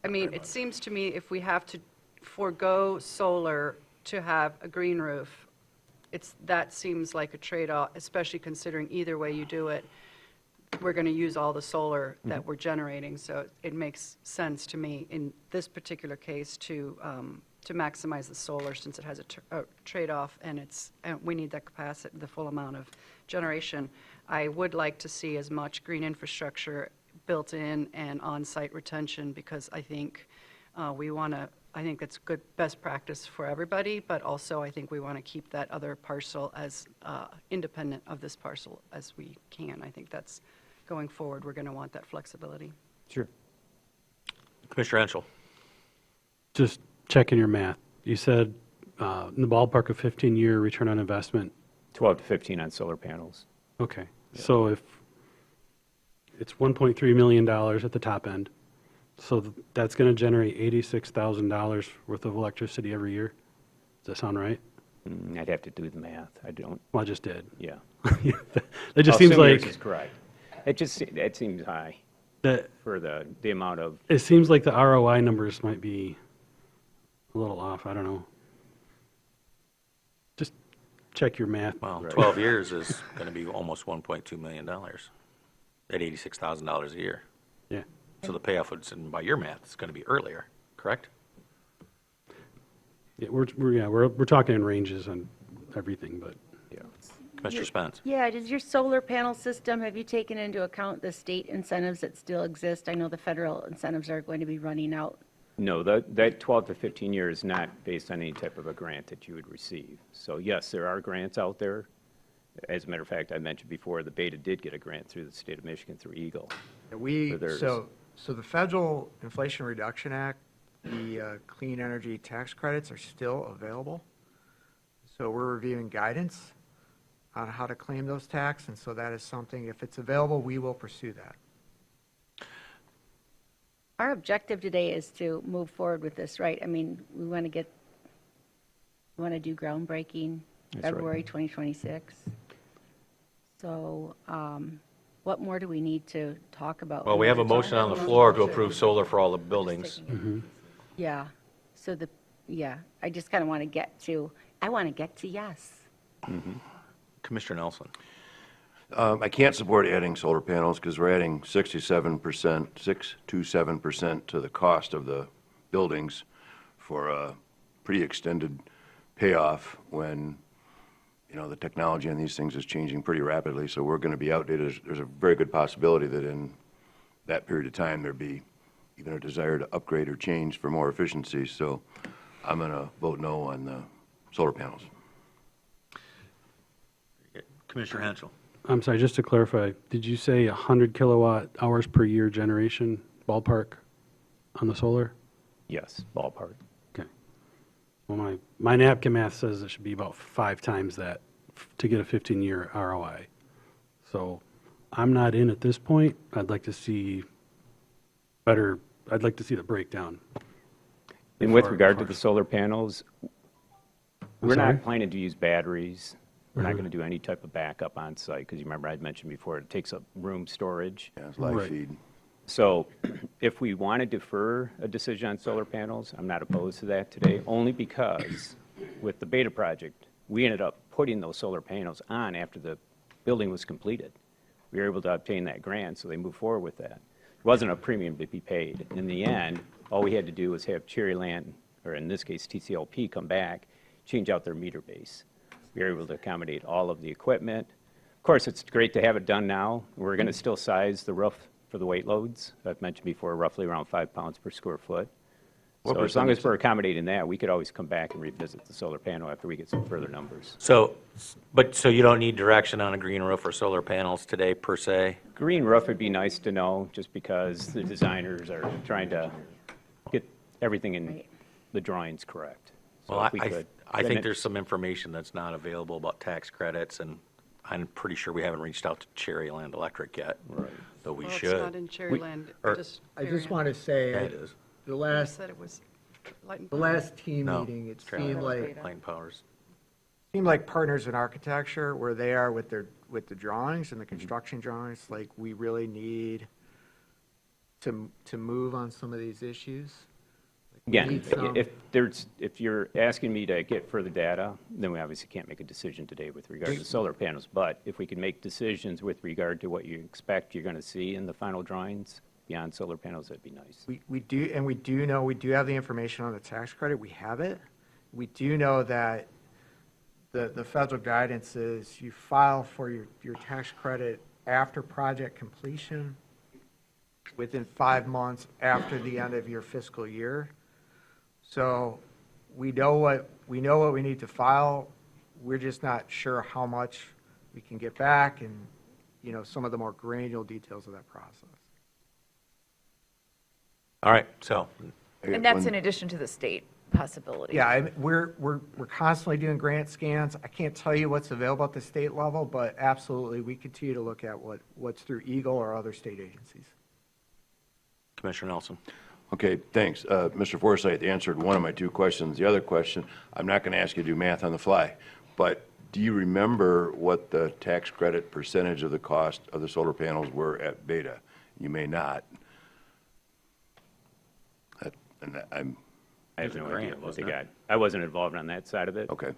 I mean, it seems to me if we have to forego solar to have a green roof, that seems like a trade-off, especially considering either way you do it, we're going to use all the solar that we're generating. So it makes sense to me in this particular case to maximize the solar since it has a trade-off and we need that capacity, the full amount of generation. I would like to see as much green infrastructure built in and on-site retention because I think I think it's good, best practice for everybody, but also I think we want to keep that other parcel as independent of this parcel as we can. I think that's, going forward, we're going to want that flexibility. Sure. Commissioner Henschel? Just checking your math. You said in the ballpark of 15-year return on investment. 12 to 15 on solar panels. Okay. So if it's $1.3 million at the top end, so that's going to generate $86,000 worth of electricity every year. Does that sound right? I'd have to do the math. I don't. Well, I just did. Yeah. It just I'll seems assume yours like is correct. That seems high that. for the amount of. It seems like the ROI numbers might be a little off. I don't know. Just check your math. Well, 12 years is going to be almost $1.2 million at $86,000 a year. Yeah. So the payoff would, by your math, is going to be earlier, correct? Yeah, we're talking in ranges on everything, but Yeah. Commissioner Spence? Yeah, does your solar panel system, have you taken into account the state incentives that still exist? I know the federal incentives are going to be running out. No, that 12 to 15 year is not based on any type of a grant that you would receive. So yes, there are grants out there. As a matter of fact, I mentioned before, the Beta did get a grant through the state of Michigan through Eagle. for theirs. So the Federal Inflation Reduction Act, the clean energy tax credits are still available. So we're reviewing guidance on how to claim those tax, and so that is something, if it's available, we will pursue that. Our objective today is to move forward with this, right? I mean, we want to do groundbreaking That's right. February 2026. So what more do we need to talk about? Well, we have a motion on the floor to approve solar for all the buildings. Yeah, so I just kind of want to get to yes. Commissioner Nelson? I can't support adding solar panels because we're adding 6 to 7% to the cost of the buildings for a pretty extended payoff when, the technology on these things is changing pretty rapidly. So we're going to be outdated. There's a very good possibility that in that period of time, there'd be even a desire to upgrade or change for more efficiency. So I'm going to vote no on the solar panels. Commissioner Henschel? I'm sorry, just to clarify, did you say 100 kilowatt hours per year generation ballpark on the solar? Yes, ballpark. Okay. Well, my napkin math says it should be about 5 times that to get a 15-year ROI. So I'm not in at this point. I'd like to see the breakdown. And with before- regard to before- the solar panels, we're sorry? not planning to use batteries. We're not Mhm. going to do any type of backup on site, because you remember I'd mentioned before, it takes up room storage. Yeah, it's live Right. feed. So if we want to defer a decision on solar panels, I'm not opposed to that today, only because with the beta project, we ended up putting those solar panels on after the building was completed. We were able to obtain that grant, so they moved forward with that. It wasn't a premium to be paid. In the end, all we had to do was have Cherryland, or in this case TCLP, come back, change out their meter base. We were able to accommodate all of the equipment. Of course, it's great to have it done now. We're going to still size the roof for the weight loads. I've mentioned before, roughly around 5 pounds per square foot. What So as long as percentage- we're accommodating that, we could always come back and revisit the solar panel after we get some further numbers. So you don't need direction on a green roof or solar panels today, per se? Green roof would be nice to know, just because the designers are trying to get everything in the drawings correct. So Well, if we could, I then think it- there's some information that's not available about tax credits, and I'm pretty sure we haven't reached out to Cherryland Electric yet. Right. But we Well, should. it's not in Cherryland, or- just I just Darien. want to say, Yeah, it is. the You last, said it was Light and the Power. last team No, meeting, it it's Cherryland seemed like, Light Powers. Partners in Architecture, where they are with the drawings and the construction drawings, like, we really need to move on some of these issues. Like, we Again, need some- if you're asking me to get further data, then we obviously can't make a decision today with regard to solar panels. But if we can make decisions with regard to what you expect you're going to see in the final drawings beyond solar panels, that'd be nice. We do know, we do have the information on the tax credit, we have it. We do know that the federal guidance is you file for your tax credit after project completion, within 5 months after the end of your fiscal year. So we know what we need to file, we're just not sure how much we can get back and, some of the more granular details of that process. All right, so, And that's in addition to the state possibility. Yeah, we're constantly doing grant scans. I can't tell you what's available at the state level, but absolutely, we continue to look at what's through Eagle or other state agencies. Commissioner Nelson. Okay, thanks. Mr. Forsythe answered one of my 2 questions. The other question, I'm not going to ask you to do math on the fly, but do you remember what the tax credit percentage of the cost of the solar panels were at Beta? You may not. And I have no grant, idea what they wasn't it? got. I wasn't involved on that side of it. okay.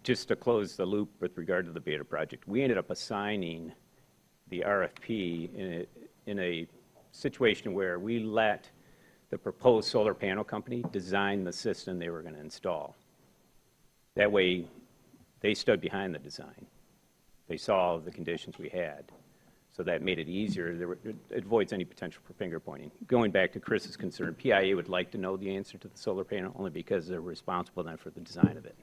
Just to close the loop with regard to the beta project, we ended up assigning the RFP in a situation where we let the proposed solar panel company design the system they were going to install. That way, they stood behind the design. They saw the conditions we had. So that made it easier. It avoids any potential for finger pointing. Going back to Chris's concern, PIA would like to know the answer to the solar panel only because they're responsible then for the design of it.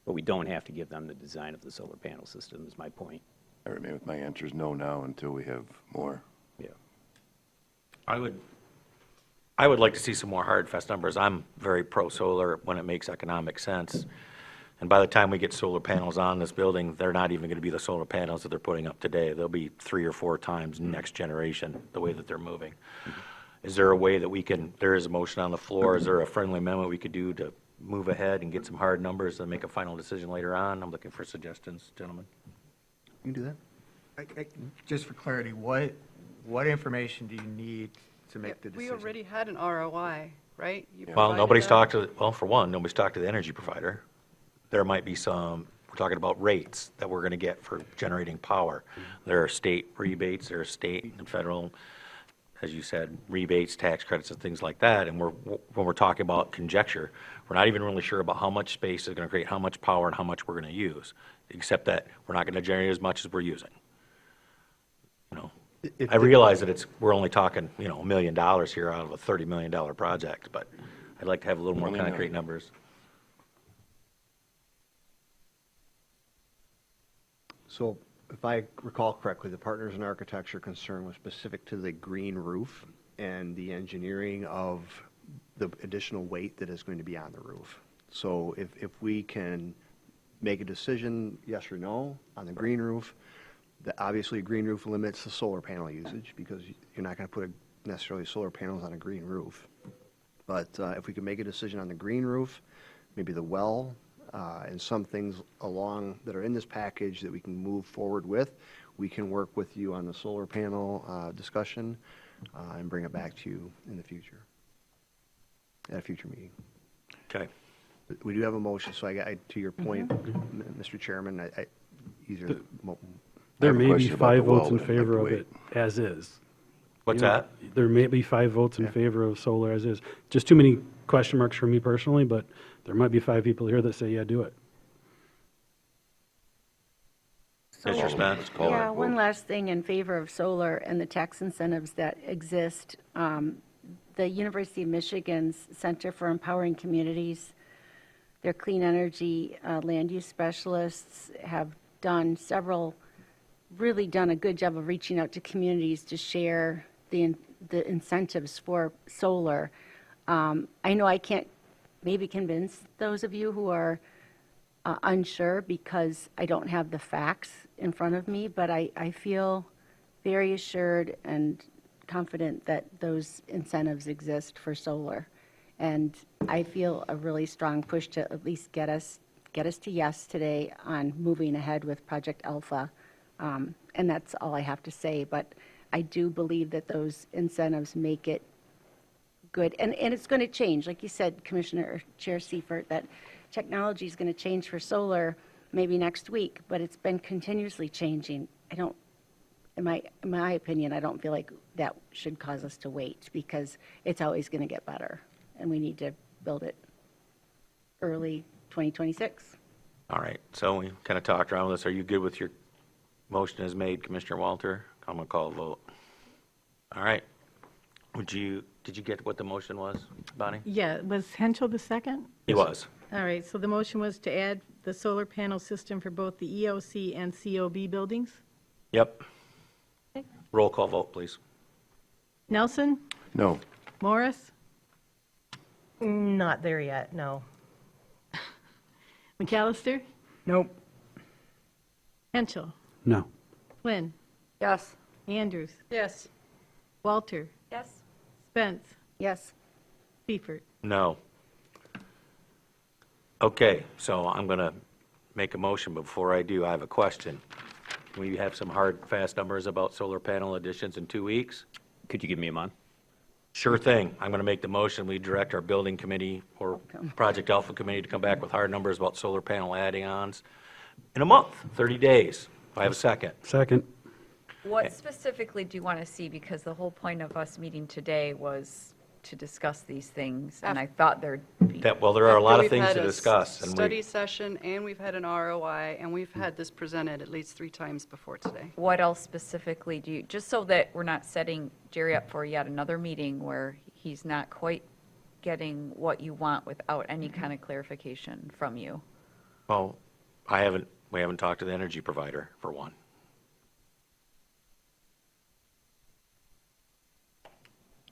But we don't have to give them the design of the solar panel system, is my point. I remain with my answer is no now until we have more. Yeah. I would like to see some more hard, fast numbers. I'm very pro-solar when it makes economic sense. And by the time we get solar panels on this building, they're not even going to be the solar panels that they're putting up today. They'll be 3 or 4 times next generation, the way that they're moving. Is there a way that we can, there is a motion on the floor, is there a friendly amendment we could do to move ahead and get some hard numbers and make a final decision later on? I'm looking for suggestions, gentlemen. You can do that. Just for clarity, what information do you need to make the We decision? already had an ROI, right? You Well, provided nobody's that? talked to, well, for one, nobody's talked to the energy provider. There might be some, we're talking about rates that we're going to get for generating power. There are state rebates, there are state and federal, as you said, rebates, tax credits, and things like that. And when we're talking about conjecture, we're not even really sure about how much space is going to create how much power and how much we're going to use, except that we're not going to generate as much as we're using. I realize that we're only talking, $1 million here out of a $30 million project, but I'd like to have a little more $1 million. concrete numbers. So if I recall correctly, the Partners in Architecture concern was specific to the green roof and the engineering of the additional weight that is going to be on the roof. So if we can make a decision, yes or no, on the green roof, obviously a green roof limits the solar panel usage because you're not going to put necessarily solar panels on a green roof. But if we can make a decision on the green roof, maybe the well, and some things along that are in this package that we can move forward with, we can work with you on the solar panel discussion and bring it back to you in the future, at a future meeting. Okay. We do have a motion, so to your point, Mr. Chairman, There may be question about 5 the well, votes in but I'd like favor to of wait. it as is. What's You know, that? There may be 5 votes in favor of solar as is. Just too many question marks for me personally, but there might be 5 people here that say, yeah, do it. Mr. Spence? Yeah, one last thing in favor of solar and the tax incentives that exist. The University of Michigan's Center for Empowering Communities, their clean energy land use specialists have really done a good job of reaching out to communities to share the incentives for solar. I know I can't maybe convince those of you who are unsure because I don't have the facts in front of me, but I feel very assured and confident that those incentives exist for solar. And I feel a really strong push to at least get us to yes today on moving ahead with Project Alpha. And that's all I have to say. But I do believe that those incentives make it good. And it's going to change. Like you said, Commissioner Chair Seifert, that technology is going to change for solar maybe next week, but it's been continuously changing. In my opinion, I don't feel like that should cause us to wait because it's always going to get better. And we need to build it early 2026. All right, so we kind of talked around with this. Are you good with your motion as made, Commissioner Walter? I'm going to call a vote. All right. Did you get what the motion was, Bonnie? Yeah, was Henschel the second? He was. All right, so the motion was to add the solar panel system for both the EOC and COB buildings? Yep. Roll call vote, please. Nelson? No. Morris? Not there yet, no. McAllister? Nope. Henschel? No. Flynn? Yes. Andrews? Yes. Walter? Yes? Spence? Yes. Seifert? No. Okay, so I'm going to make a motion. Before I do, I have a question. Can we have some hard, fast numbers about solar panel additions in 2 weeks? Could you give me a month? Sure thing. I'm going to make the motion. We direct our building committee or Project Alpha committee to come back with hard numbers about solar panel adding-ons in a month, 30 days. I have a second. Second. What specifically do you want to see? Because the whole point of us meeting today was to discuss these things, and I thought there'd be. Well, there are a lot of After we've things had to a discuss. and we- Study session, and we've had an ROI, and we've had this presented at least 3 times before today. What else specifically do you, just so that we're not setting Jerry up for yet another meeting where he's not quite getting what you want without any kind of clarification from you? Well, we haven't talked to the energy provider, for one.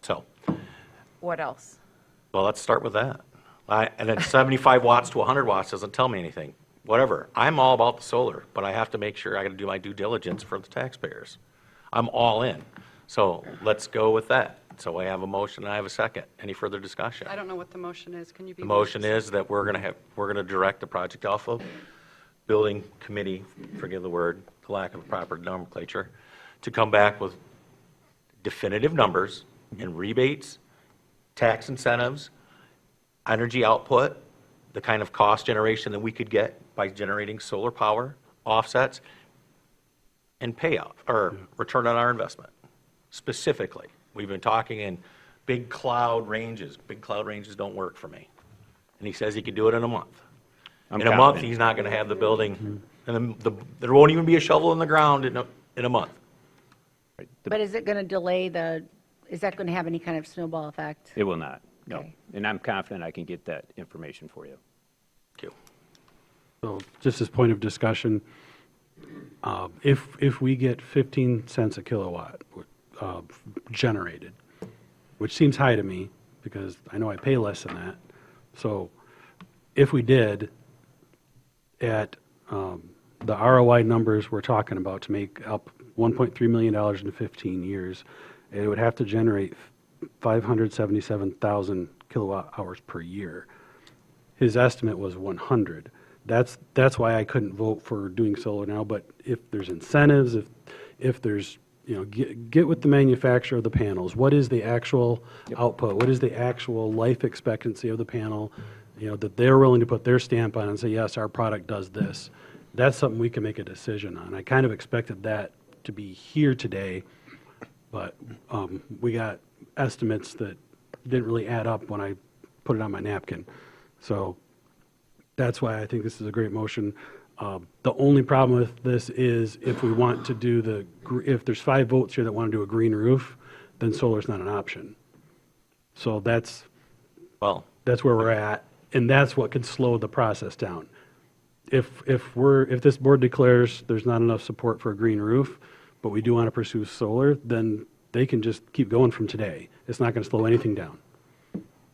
So, What else? well, let's start with that. And then 75 watts to 100 watts doesn't tell me anything. Whatever. I'm all about the solar, but I have to make sure I got to do my due diligence for the taxpayers. I'm all in. So let's go with that. So I have a motion and I have a second. Any further discussion? I don't know what the motion is. Can you be The more motion specific? is that we're going to direct the Project Alpha Building Committee, forgive the word, the lack of proper nomenclature, to come back with definitive numbers and rebates, tax incentives, energy output, the kind of cost generation that we could get by generating solar power, offsets, and payoff, or return on our investment, specifically. We've been talking in big cloud ranges. Big cloud ranges don't work for me. And he says he could do it in a month. I'm In a month, confident. he's not going to have the building, and there won't even be a shovel in the ground in a month. But is it going to delay is that going to have any kind of snowball effect? It will not, no. Okay. And I'm confident I can get that information for you. Thank you. So just as point of discussion, if we get 15 cents a kilowatt generated, which seems high to me because I know I pay less than that. So if we did, at the ROI numbers we're talking about to make up $1.3 million in 15 years, it would have to generate 577,000 kilowatt hours per year. His estimate was 100. That's why I couldn't vote for doing solar now, but if there's incentives, if there's, get with the manufacturer of the panels. What is the actual output? What is the actual life expectancy of the panel? That they're willing to put their stamp on and say, yes, our product does this. That's something we can make a decision on. I kind of expected that to be here today, but we got estimates that didn't really add up when I put it on my napkin. So that's why I think this is a great motion. The only problem with this is if we want to do if there's 5 votes here that want to do a green roof, then solar's not an option. So that's where we're at, and that's what could slow the process down. If this board declares there's not enough support for a green roof, but we do want to pursue solar, then they can just keep going from today. It's not going to slow anything down.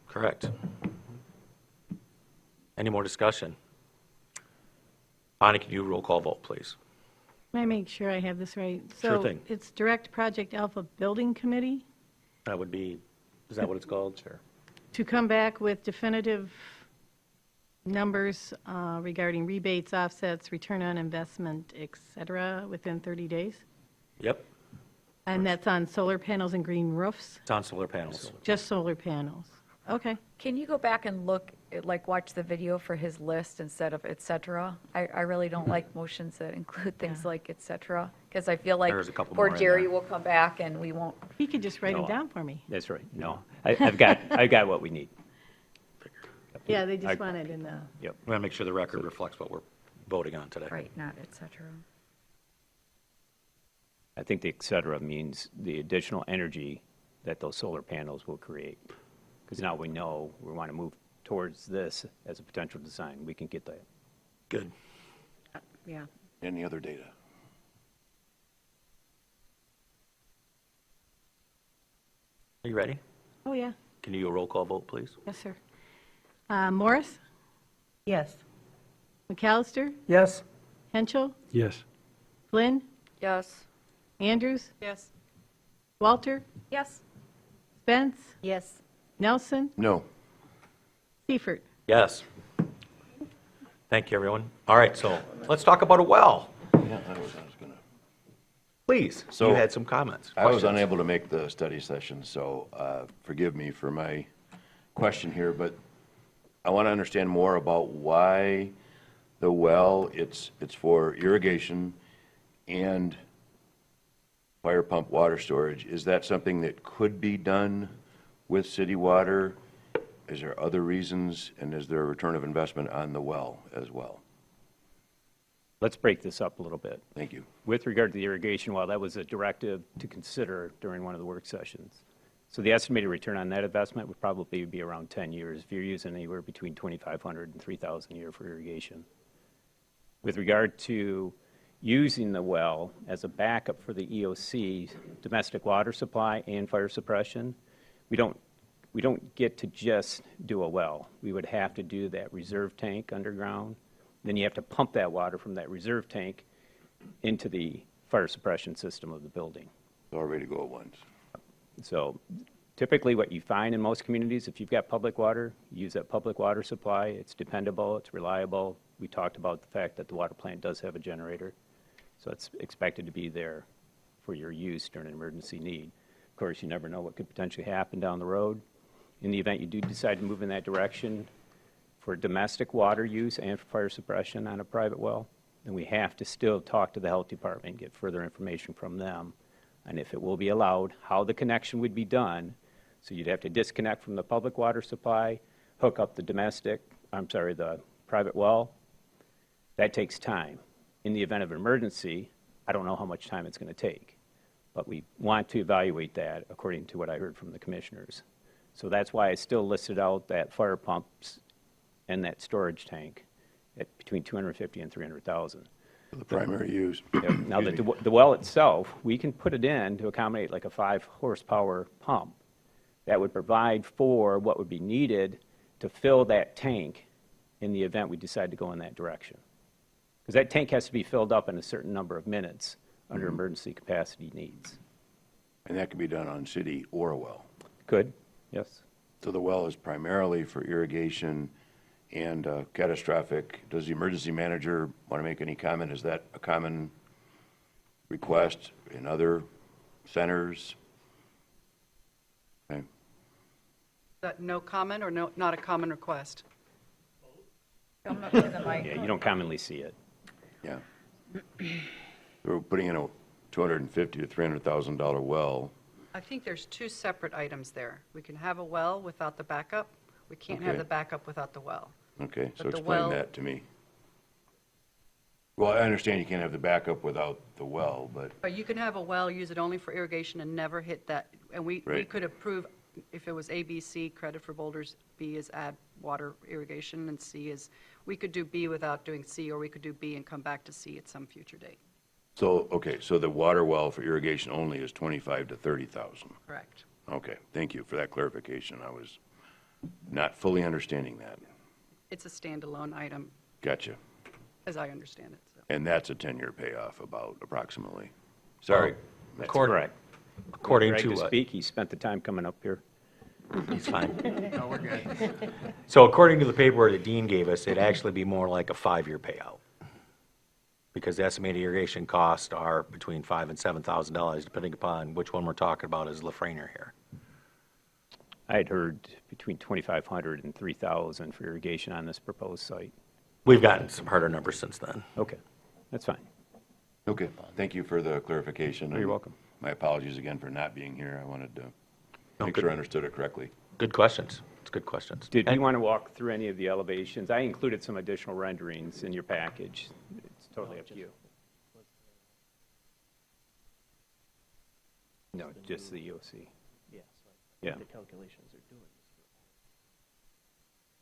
Correct. Any more discussion? Bonnie, can you roll call vote, please? Can I make sure I have this right? Sure thing. So it's Direct Project Alpha Building Committee That would be, is that what it's called? Sure. to come back with definitive numbers regarding rebates, offsets, return on investment, et cetera, within 30 days? Yep, And that's on solar panels and green roofs? it's on solar panels. Just solar panels? Okay. Can you go back and look, watch the video for his list instead of et cetera? I really don't like motions that include things like et cetera, because I feel like There's a couple poor more in Jerry there. will come back and we won't. He could just write No. them down for me. That's right. No, I've got what we need. Yeah, they just I- want it in the, Yep. We want to make sure the record reflects what we're voting on today. Right, not et cetera. I think the et cetera means the additional energy that those solar panels will create. Because now we know we want to move towards this as a potential design. We can get that. Good. Yeah. Any other data? Are you ready? oh, yeah, Can you do a roll call vote, please? yes, sir. Morris? Yes. McAllister? Yes. Henschel? Yes. Flynn? Yes. Andrews? Yes. Walter? Yes. Spence? Yes. Nelson? No. Seifert? Yes. Thank you, everyone. All right, so let's talk about a well. Yeah, I was gonna. Please, So, you had some comments. I was questions. unable to make the study session, so forgive me for my question here, but I want to understand more about why the well, it's for irrigation and fire pump water storage. Is that something that could be done with city water? Is there other reasons, and is there a return of investment on the well as well? Let's break this up a little bit. Thank you. With regard to the irrigation well, that was a directive to consider during one of the work sessions. So the estimated return on that investment would probably be around 10 years if you're using anywhere between $2,500 and $3,000 a year for irrigation. With regard to using the well as a backup for the EOC, domestic water supply and fire suppression, we don't get to just do a well. We would have to do that reserve tank underground. Then you have to pump that water from that reserve tank into the fire suppression system of the building. It's all ready to go at once. So typically what you find in most communities, if you've got public water, you use that public water supply. It's dependable, it's reliable. We talked about the fact that the water plant does have a generator, so it's expected to be there for your use during an emergency need. Of course, you never know what could potentially happen down the road. In the event you do decide to move in that direction for domestic water use and for fire suppression on a private well, then we have to still talk to the health department and get further information from them. And if it will be allowed, how the connection would be done. So you'd have to disconnect from the public water supply, hook up the the private well. That takes time. In the event of an emergency, I don't know how much time it's going to take. But we want to evaluate that according to what I heard from the commissioners. So that's why I still listed out that fire pumps and that storage tank at between $250,000 and $300,000. For the primary use. Yep. Now, Excuse me. the well itself, we can put it in to accommodate like a 5-horsepower pump that would provide for what would be needed to fill that tank in the event we decide to go in that direction. Because that tank has to be filled up in a certain number of minutes under emergency capacity needs. And that can be done on city or a well. Could, yes. So the well is primarily for irrigation and catastrophic. Does the emergency manager want to make any comment? Is that a common request in other centers? Okay. That no comment or no, not a common request? Come up to the mic. Yeah, you don't commonly see it. Yeah. We're putting in a $250,000 to $300,000 well. I think there's two separate items there. We can have a well without the backup. We can't have Okay. the backup without the well. Okay, so But the explain well- that to me. Well, I understand you can't have the backup without the well, but, But you can have a well, use it only for irrigation and never hit that. And we Right. could approve, if it was A, B, C, credit for boulders, B is add water irrigation, and C is, we could do B without doing C, or we could do B and come back to C at some future date. so, okay, so the water well for irrigation only is 25 to 30,000. Correct. Okay, thank you for that clarification. I was not fully understanding that. It's a standalone item, Gotcha. as I understand it. So. And that's a 10-year payoff about approximately. Sorry. That's Accord- correct. According Greg to, to speak, he spent the time coming up here. he's fine. No, we're good. So according to the paperwork that Dean gave us, it'd actually be more like a 5-year payout. Because the estimated irrigation costs are between $5,000 and $7,000, depending upon which one we're talking about as Lafreniere here. I had heard between $2,500 and $3,000 for irrigation on this proposed site. We've gotten some harder numbers since then. Okay, that's fine. Okay, thank you for the clarification. You're welcome. My apologies again for not being here. I wanted to No, make good. sure I understood it correctly. Good questions. It's good questions. Did And- you want to walk through any of the elevations? I included some additional renderings in your package. It's totally up to you. No, just the EOC. Yeah, Yeah. the calculations are doing.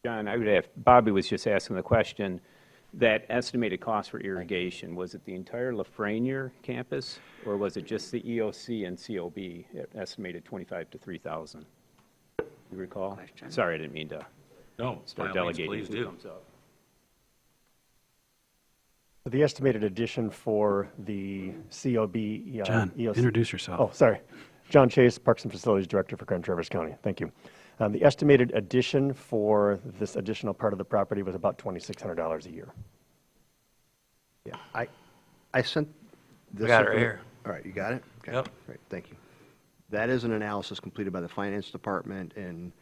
John, I would have, Bobby was just asking the question, that estimated cost for irrigation, was it the entire Lafreniere campus, or was it just the EOC and COB estimated 25 to 3,000? You recall? Question. Sorry, I didn't mean to No, start by all means, delegating please who do. comes up. The estimated addition for the COB John, EOC. introduce yourself. Oh, sorry. John Chase, Parks and Facilities Director for Grand Traverse County. Thank you. The estimated addition for this additional part of the property was about $2,600 a year. Yeah, I sent this. We got it right informa- here. All right, you got it? Okay, Yep. Great, thank you. That is an analysis completed by the Finance Department, and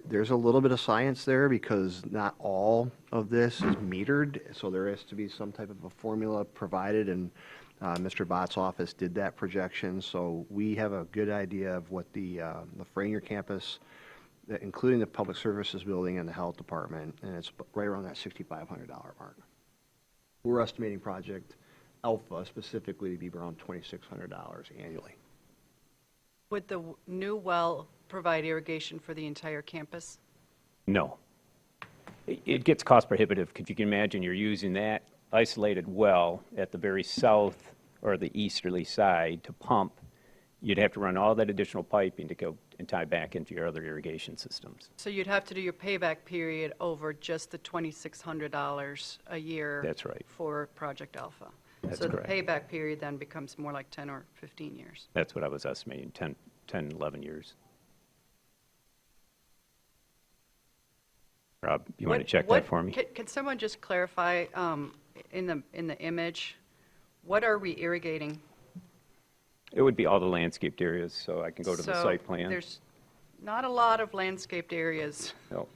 there's a little bit of science there because not all of this is metered, so there has to be some type of a formula provided, and Mr. Bott's office did that projection, so we have a good idea of what the Lafreniere campus, including the Public Services Building and the Health Department, and it's right around that $6,500 mark. We're estimating Project Alpha specifically to be around $2,600 annually. Would the new well provide irrigation for the entire campus? No. It gets cost prohibitive, because you can imagine you're using that isolated well at the very south or the easterly side to pump. You'd have to run all that additional piping to go and tie back into your other irrigation systems. So you'd have to do your payback period over just the $2,600 a year. That's right. For Project Alpha. That's So correct. the payback period then becomes more like 10 or 15 years. That's what I was estimating, 10, 11 years. Rob, you want to check that for me? Can someone just clarify, in the image, what are we irrigating? It would be all the landscaped areas, so I can go to the So site plan. There's not a lot of landscaped areas. No.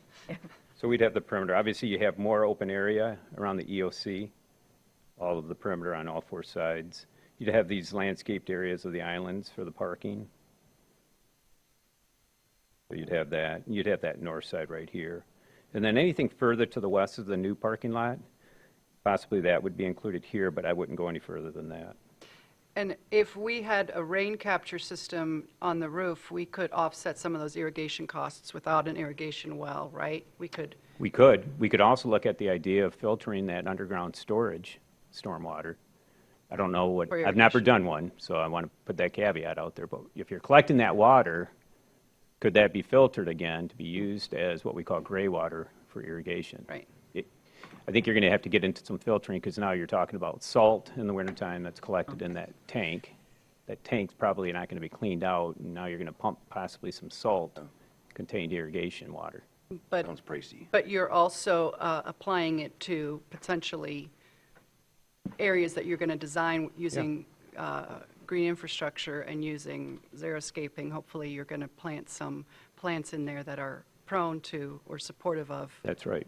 So we'd have the perimeter. Obviously, you have more open area around the EOC, all of the perimeter on all four sides. You'd have these landscaped areas of the islands for the parking. So you'd have that. You'd have that north side right here. And then anything further to the west of the new parking lot, possibly that would be included here, but I wouldn't go any further than that. And if we had a rain capture system on the roof, we could offset some of those irrigation costs without an irrigation well, right? We could. We could. We could also look at the idea of filtering that underground storage, stormwater. I don't know what, For I've never irrigation. done one, so I want to put that caveat out there. But if you're collecting that water, could that be filtered again to be used as what we call gray water for irrigation. Right. I think you're going to have to get into some filtering, because now you're talking about salt in the wintertime that's collected in that tank. That tank's probably not going to be cleaned out, and now you're going to pump possibly some salt-contained irrigation water. But, Sounds pricey. but you're also applying it to potentially areas that you're going to design using green infrastructure and using xeriscaping. Hopefully, you're going to plant some plants in there that are prone to or supportive of That's right.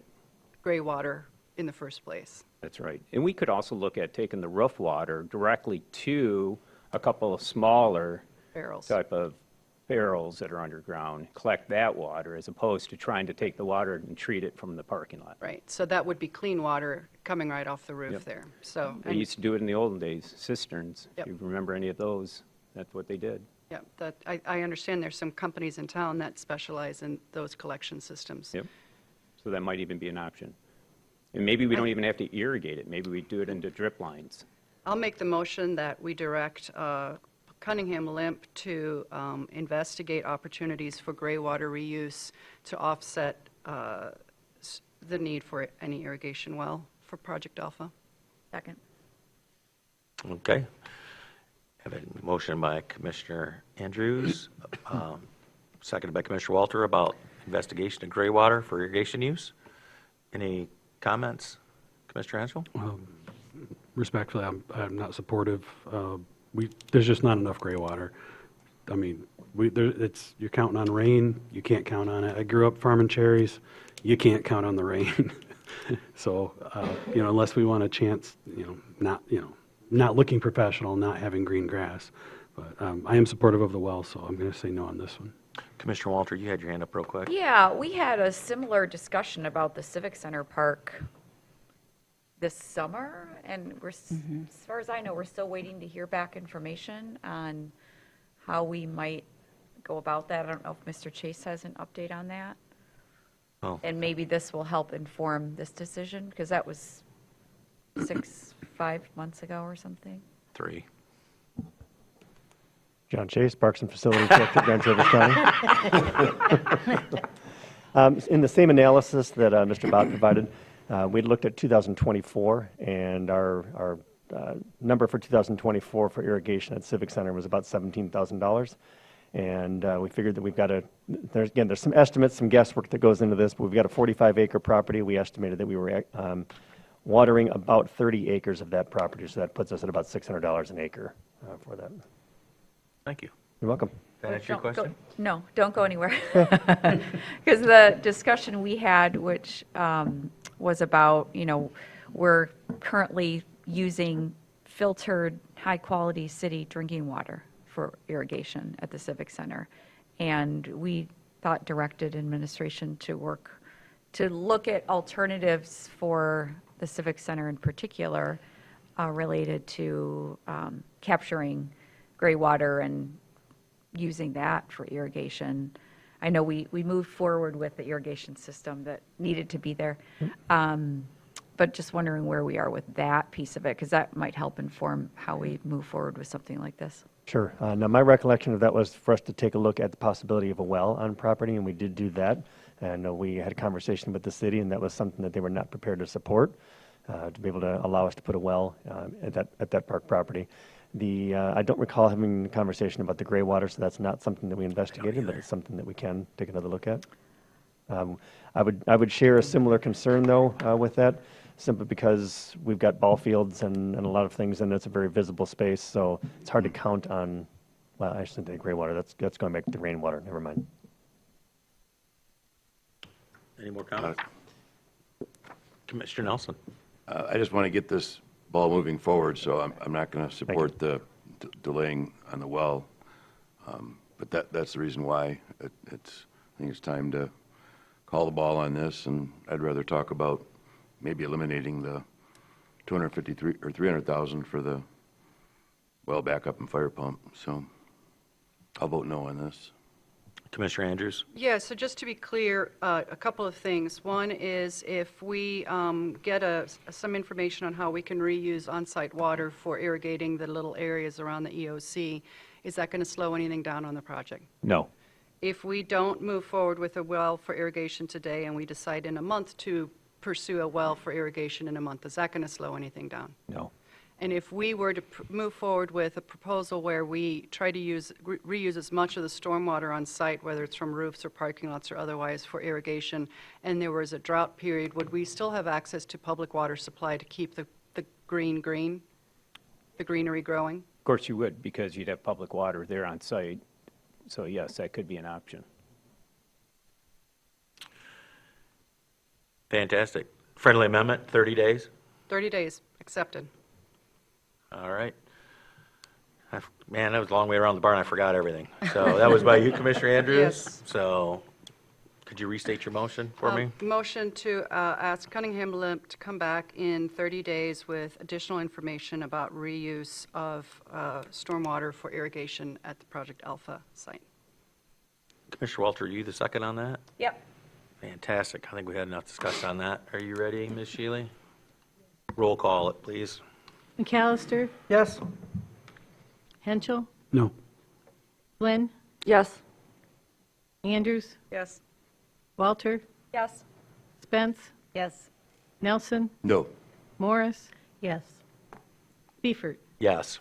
gray water in the first place. That's right. And we could also look at taking the roof water directly to a couple of smaller Barrels. type of barrels that are underground, collect that water, as opposed to trying to take the water and treat it from the parking lot. Right, so that would be clean water coming right off the roof Yep. there. So, They and- used to do it in the olden days, cisterns. Yep. If you remember any of those, that's what they did. yeah, that, I understand there's some companies in town that specialize in those collection systems. Yep. So that might even be an option. And maybe we don't even have to irrigate it. Maybe we do it into drip lines. I'll make the motion that we direct Cunningham Limp to investigate opportunities for gray water reuse to offset the need for any irrigation well for Project Alpha. Second. Okay. Have a motion by Commissioner Andrews, seconded by Commissioner Walter about investigation of gray water for irrigation use. Any comments, Commissioner Henschel? Respectfully, I'm not supportive. There's just not enough gray water. I mean, you're counting on rain, you can't count on it. I grew up farming cherries, you can't count on the rain. So, unless we want a chance, not looking professional, not having green grass. But I am supportive of the well, so I'm going to say no on this one. Commissioner Walter, you had your hand up real quick. Yeah, we had a similar discussion about the Civic Center Park this summer, and as far as I know, we're still waiting to hear back information on how we might go about that. I don't know if Mr. Chase has an update on that. Oh. And maybe this will help inform this decision, because that was 5 months ago or something. 3. John Chase, Parks and Facilities Director, Grand Traverse County. In the same analysis that Mr. Bott provided, we looked at 2024, and our number for 2024 for irrigation at Civic Center was about $17,000. And we figured that we've got there's some estimates, some guesswork that goes into this, but we've got a 45-acre property. We estimated that we were watering about 30 acres of that property, so that puts us at about $600 an acre for that. Thank you. You're welcome. That answer your Don't go- question? No, don't go anywhere. Because the discussion we had, which was about, we're currently using filtered, high-quality city drinking water for irrigation at the Civic Center. And we thought directed administration to look at alternatives for the Civic Center in particular, related to capturing gray water and using that for irrigation. I know we moved forward with the irrigation system that needed to be there, but just wondering where we are with that piece of it, because that might help inform how we move forward with something like this. Sure. Now, my recollection of that was for us to take a look at the possibility of a well on property, and we did do that. And we had a conversation with the city, and that was something that they were not prepared to support, to be able to allow us to put a well at that park property. I don't recall having a conversation about the gray water, so that's not something that we investigated, but it's something that we can take another look at. I would share a similar concern, though, with that, simply because we've got ball fields and a lot of things, and it's a very visible space, so it's hard to count on, well, I shouldn't say gray water, that's going back to the rainwater, never mind. Any more comments? Commissioner Nelson? I just want to get this ball moving forward, so I'm not going to support the delaying on the well. But that's the reason why I think it's time to call the ball on this, and I'd rather talk about maybe eliminating the $253 or $300,000 for the well backup and fire pump. So I'll vote no on this. Commissioner Andrews? Yeah, so just to be clear, a couple of things. One is if we get some information on how we can reuse on-site water for irrigating the little areas around the EOC, is that going to slow anything down on the project? No. If we don't move forward with a well for irrigation today and we decide in a month to pursue a well for irrigation in a month, is that going to slow anything down? No. And if we were to move forward with a proposal where we try to reuse as much of the stormwater on site, whether it's from roofs or parking lots or otherwise for irrigation, and there was a drought period, would we still have access to public water supply to keep the greenery growing? Of course you would, because you'd have public water there on site. So yes, that could be an option. Fantastic. Friendly amendment, 30 days? 30 days, accepted. All right. Man, that was a long way around the barn. I forgot everything. So that was by you, Commissioner Andrews? Yes. So could you restate your motion for me? Motion to ask Cunningham Limp to come back in 30 days with additional information about reuse of stormwater for irrigation at the Project Alpha site. Commissioner Walter, are you the second on that? Yep. Fantastic. I think we had enough discussion on that. Are you ready, Ms. Shealy? Roll call it, please. McAllister? Yes. Henschel? No. Flynn? Yes. Andrews? Yes. Walter? Yes. Spence? Yes. Nelson? No. Morris? Yes. Seifert? Yes.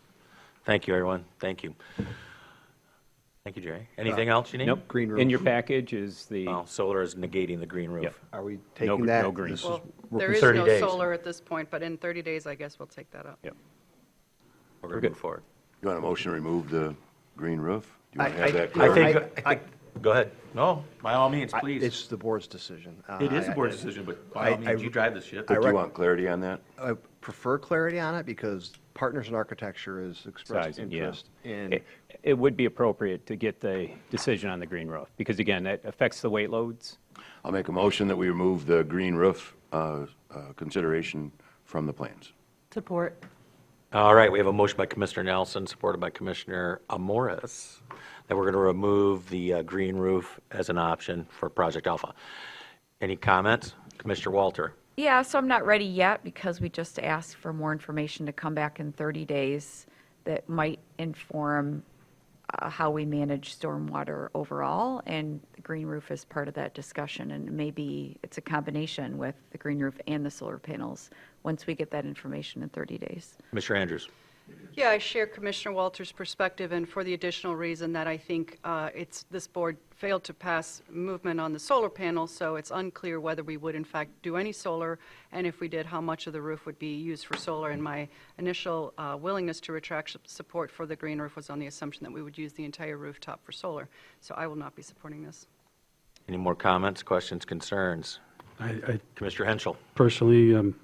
Thank you, everyone. Thank you. Thank you, Jerry. Anything else you need? Nope. Green roof. In your package is the, Well, solar is negating the green roof. Yep. Are we No taking gr- that? no green. This is- Well, we're there is 30 no days. solar at this point, but in 30 days, I guess we'll take that up. yep. We're going to move forward. You want a motion to remove the green roof? Do you want to have that I clear? think, go ahead. No, by all means, please. It's the board's decision. It is a I- board decision, but by all I- means, you drive this ship. But do you want clarity on that? I prefer clarity on it because Partners in Architecture has expressed Sizing, yeah. interest in, It would be appropriate to get the decision on the green roof, because again, that affects the weight loads. I'll make a motion that we remove the green roof consideration from the plans. Support. All right, we have a motion by Commissioner Nelson, supported by Commissioner Morris, that we're going to remove the green roof as an option for Project Alpha. Any comments? Commissioner Walter? Yeah, so I'm not ready yet because we just asked for more information to come back in 30 days that might inform how we manage stormwater overall, and the green roof is part of that discussion, and maybe it's a combination with the green roof and the solar panels once we get that information in 30 days. Commissioner Andrews? Yeah, I share Commissioner Walter's perspective, and for the additional reason that I think this board failed to pass movement on the solar panels, so it's unclear whether we would in fact do any solar, and if we did, how much of the roof would be used for solar. And my initial willingness to retract support for the green roof was on the assumption that we would use the entire rooftop for solar. So I will not be supporting this. Any more comments, questions, concerns? I Commissioner Henschel? personally,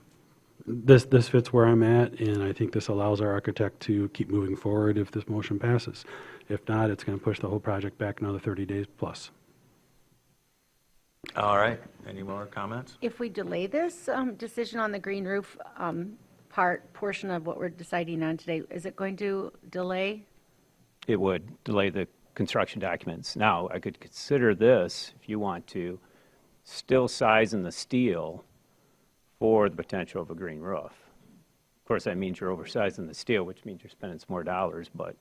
this fits where I'm at, and I think this allows our architect to keep moving forward if this motion passes. If not, it's going to push the whole project back another 30 days plus. All right, any more comments? If we delay this decision on the green roof portion of what we're deciding on today, is it going to delay? It would delay the construction documents. Now, I could consider this, if you want to, still size in the steel for the potential of a green roof. Of course, that means you're oversizing the steel, which means you're spending some more dollars, but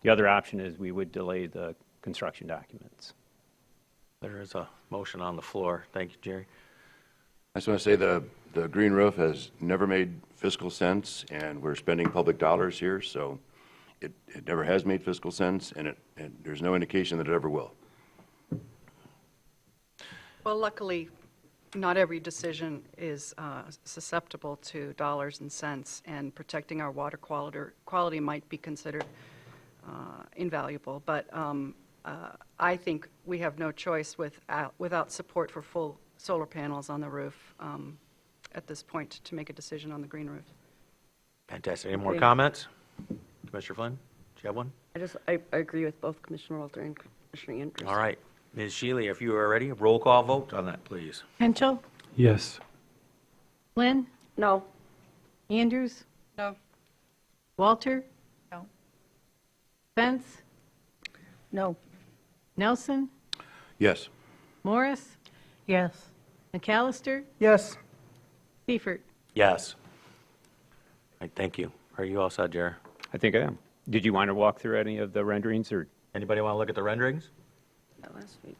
the other option is we would delay the construction documents. There is a motion on the floor. Thank you, Jerry. I just want to say the green roof has never made fiscal sense, and we're spending public dollars here, so it never has made fiscal sense, and there's no indication that it ever will. Well, luckily, not every decision is susceptible to dollars and cents, and protecting our water quality might be considered invaluable. But I think we have no choice without support for full solar panels on the roof at this point to make a decision on the green roof. Fantastic. Any more Okay. comments? Commissioner Flynn, do you have one? I agree with both Commissioner Walter and Commissioner Andrews. All right. Ms. Shealy, if you are ready, roll call vote on that, please. Henschel? Yes. Flynn? No. Andrews? No. Walter? No. Spence? No. Nelson? Yes. Morris? Yes. McAllister? Yes. Seifert? Yes. All right, thank you. Are you all set, Jerry? I think I am. Did you want to walk through any of the renderings, or? Anybody want to look at the renderings? that last week.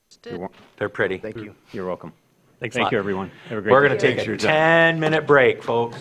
Just did. They're pretty. Thank you. You're welcome. Thanks a Thank lot. you, everyone. Have a great We're day. going to take Thanks for a your time. 10-minute break, folks.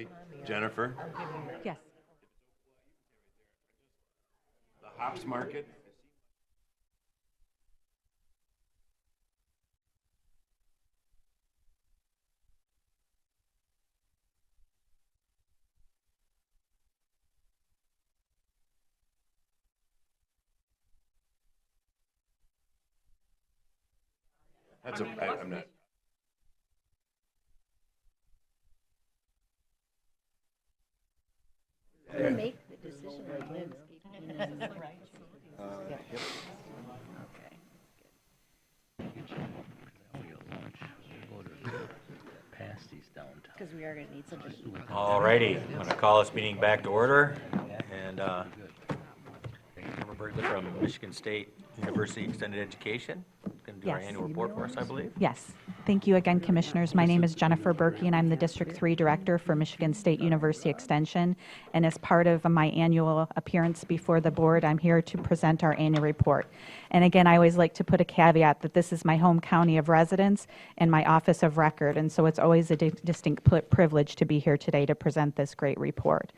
Hey, Jennifer, Yes. the hops market. I'm not. You make the decision on landscaping. Because we are going to need something to eat. All righty, I'm going to call this meeting back to order, and Deborah Bergley from Michigan State University Extended Education, going to do our Yes. annual report for us, I believe. Yes. Thank you again, Commissioners. My name is Jennifer Berkey, and I'm the District 3 Director for Michigan State University Extension. And as part of my annual appearance before the board, I'm here to present our annual report. And again, I always like to put a caveat that this is my home county of residence and my office of record. And so it's always a distinct privilege to be here today to present this great report.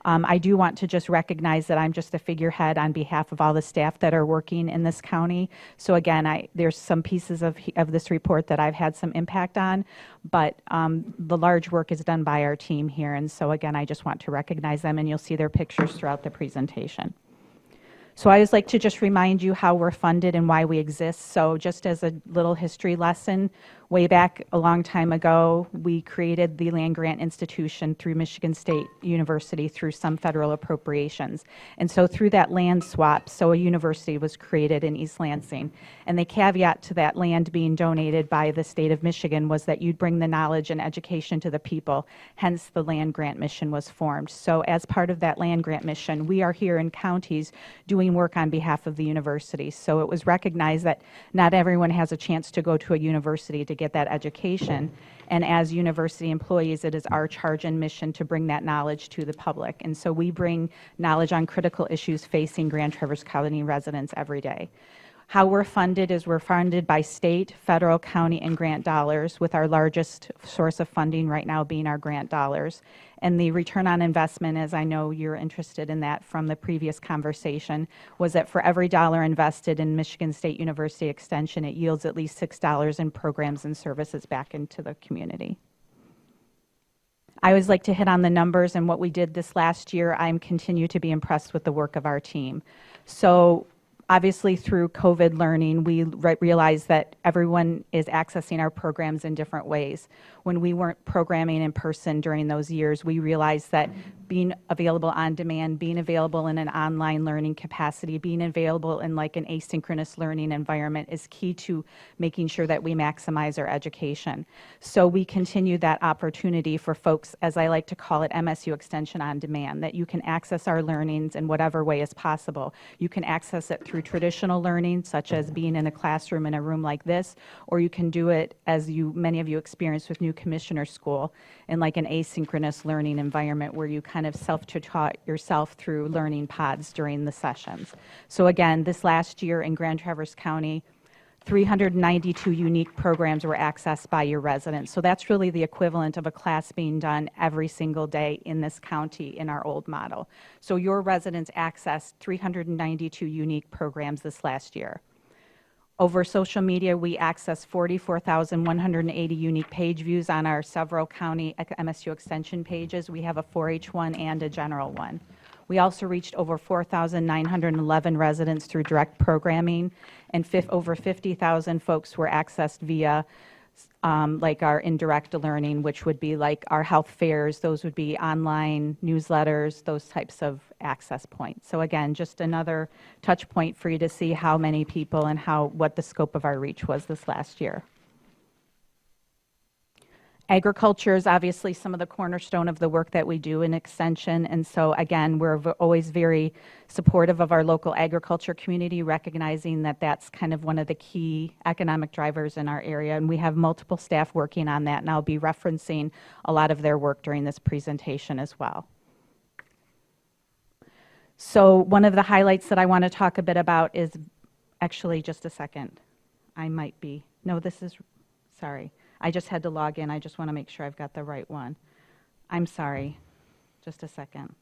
I do want to just recognize that I'm just a figurehead on behalf of all the staff that are working in this county. So again, there's some pieces of this report that I've had some impact on, but the large work is done by our team here. And so again, I just want to recognize them, and you'll see their pictures throughout the presentation. So I always like to just remind you how we're funded and why we exist. So just as a little history lesson, way back a long time ago, we created the land grant institution through Michigan State University through some federal appropriations. And so through that land swap, so a university was created in East Lansing. And the caveat to that land being donated by the state of Michigan was that you'd bring the knowledge and education to the people. Hence, the land grant mission was formed. So as part of that land grant mission, we are here in counties doing work on behalf of the university. So it was recognized that not everyone has a chance to go to a university to get that education. And as university employees, it is our charge and mission to bring that knowledge to the public. And so we bring knowledge on critical issues facing Grand Traverse County residents every day. How we're funded is we're funded by state, federal, county, and grant dollars, with our largest source of funding right now being our grant dollars. And the return on investment, as I know you're interested in that from the previous conversation, was that for every dollar invested in Michigan State University Extension, it yields at least $6 in programs and services back into the community. I always like to hit on the numbers and what we did this last year. I continue to be impressed with the work of our team. So obviously, through COVID learning, we realized that everyone is accessing our programs in different ways. When we weren't programming in person during those years, we realized that being available on demand, being available in an online learning capacity, being available in like an asynchronous learning environment is key to making sure that we maximize our education. So we continue that opportunity for folks, as I like to call it, MSU Extension on Demand, that you can access our learnings in whatever way is possible. You can access it through traditional learning, such as being in a classroom in a room like this, or you can do it, as many of you experienced with New Commissioner School, in like an asynchronous learning environment where you kind of self-taught yourself through learning pods during the sessions. So again, this last year in Grand Traverse County, 392 unique programs were accessed by your residents. So that's really the equivalent of a class being done every single day in this county in our old model. So your residents accessed 392 unique programs this last year. Over social media, we accessed 44,180 unique page views on our several county MSU Extension pages. We have a 4-H one and a general one. We also reached over 4,911 residents through direct programming, and over 50,000 folks were accessed via like our indirect learning, which would be like our health fairs. Those would be online newsletters, those types of access points. So again, just another touch point for you to see how many people and what the scope of our reach was this last year. Agriculture is obviously some of the cornerstone of the work that we do in Extension. And so again, we're always very supportive of our local agriculture community, recognizing that that's kind of one of the key economic drivers in our area. And we have multiple staff working on that, and I'll be referencing a lot of their work during this presentation as well. So one of the highlights that I want to talk a bit about is, actually, just a second. Sorry. I just had to log in. I just want to make sure I've got the right one. I'm sorry. Just a second.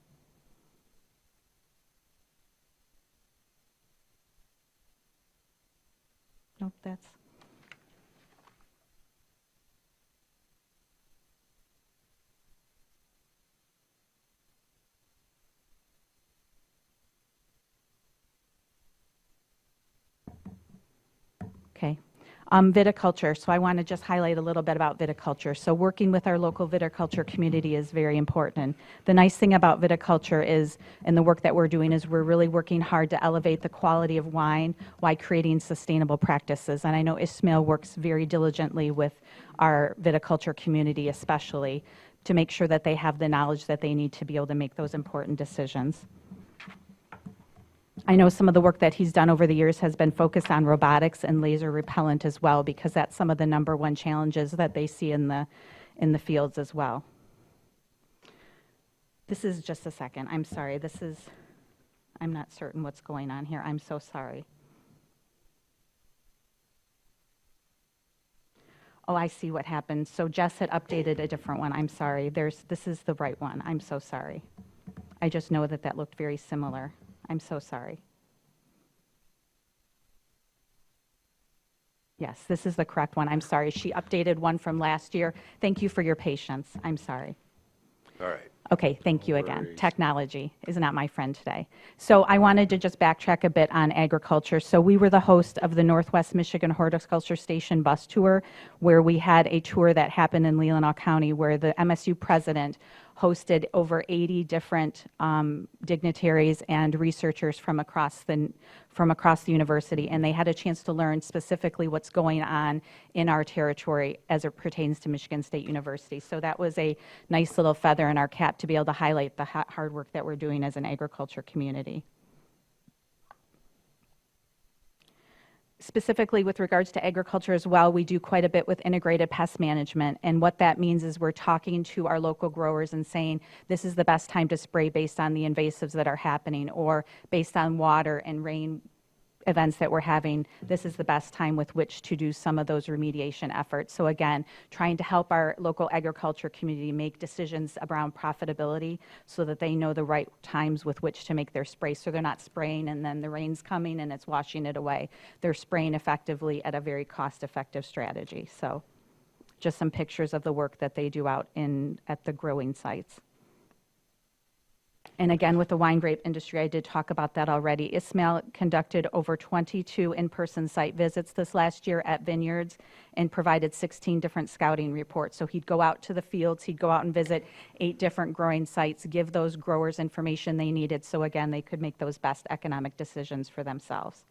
Nope, that's... Okay. Viticulture. So I want to just highlight a little bit about viticulture. So working with our local viticulture community is very important. The nice thing about viticulture is, and the work that we're doing, is we're really working hard to elevate the quality of wine while creating sustainable practices. And I know Ismail works very diligently with our viticulture community, especially, to make sure that they have the knowledge that they need to be able to make those important decisions. I know some of the work that he's done over the years has been focused on robotics and laser repellent as well, because that's some of the #1 challenges that they see in the fields as well. This is just a second. I'm sorry. I'm not certain what's going on here. I'm so sorry. Oh, I see what happened. So Jess had updated a different one. I'm sorry. This is the right one. I'm so sorry. I just know that looked very similar. I'm so sorry. Yes, this is the correct one. I'm sorry. She updated one from last year. Thank you for your patience. I'm sorry. All right. Okay, thank you No again. worries. Technology is not my friend today. So I wanted to just backtrack a bit on agriculture. So we were the host of the Northwest Michigan Horticulture Station bus tour, where we had a tour that happened in Leelanau County, where the MSU president hosted over 80 different dignitaries and researchers from across the university, and they had a chance to learn specifically what's going on in our territory as it pertains to Michigan State University. So that was a nice little feather in our cap to be able to highlight the hard work that we're doing as an agriculture community. Specifically with regards to agriculture as well, we do quite a bit with integrated pest management. And what that means is we're talking to our local growers and saying, this is the best time to spray based on the invasives that are happening, or based on water and rain events that we're having, this is the best time with which to do some of those remediation efforts. So again, trying to help our local agriculture community make decisions around profitability so that they know the right times with which to make their spray, so they're not spraying and then the rain's coming and it's washing it away. They're spraying effectively at a very cost-effective strategy. So just some pictures of the work that they do out at the growing sites. And again, with the wine grape industry, I did talk about that already. Ismail conducted over 22 in-person site visits this last year at vineyards and provided 16 different scouting reports. So he'd go out to the fields, he'd go out and visit 8 different growing sites, give those growers information they needed so again, they could make those best economic decisions for themselves.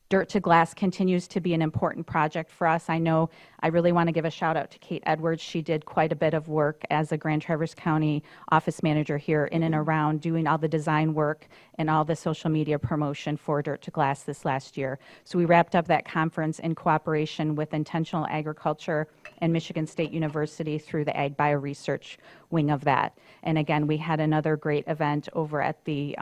Dirt to Glass continues to be an important project for us. I know I really want to give a shout out to Kate Edwards. She did quite a bit of work as a Grand Traverse County office manager here in and around doing all the design work and all the social media promotion for Dirt to Glass this last year. So we wrapped up that conference in cooperation with Intentional Agriculture and Michigan State University through the Ag Bio Research wing of that. And again, we had another great event over at the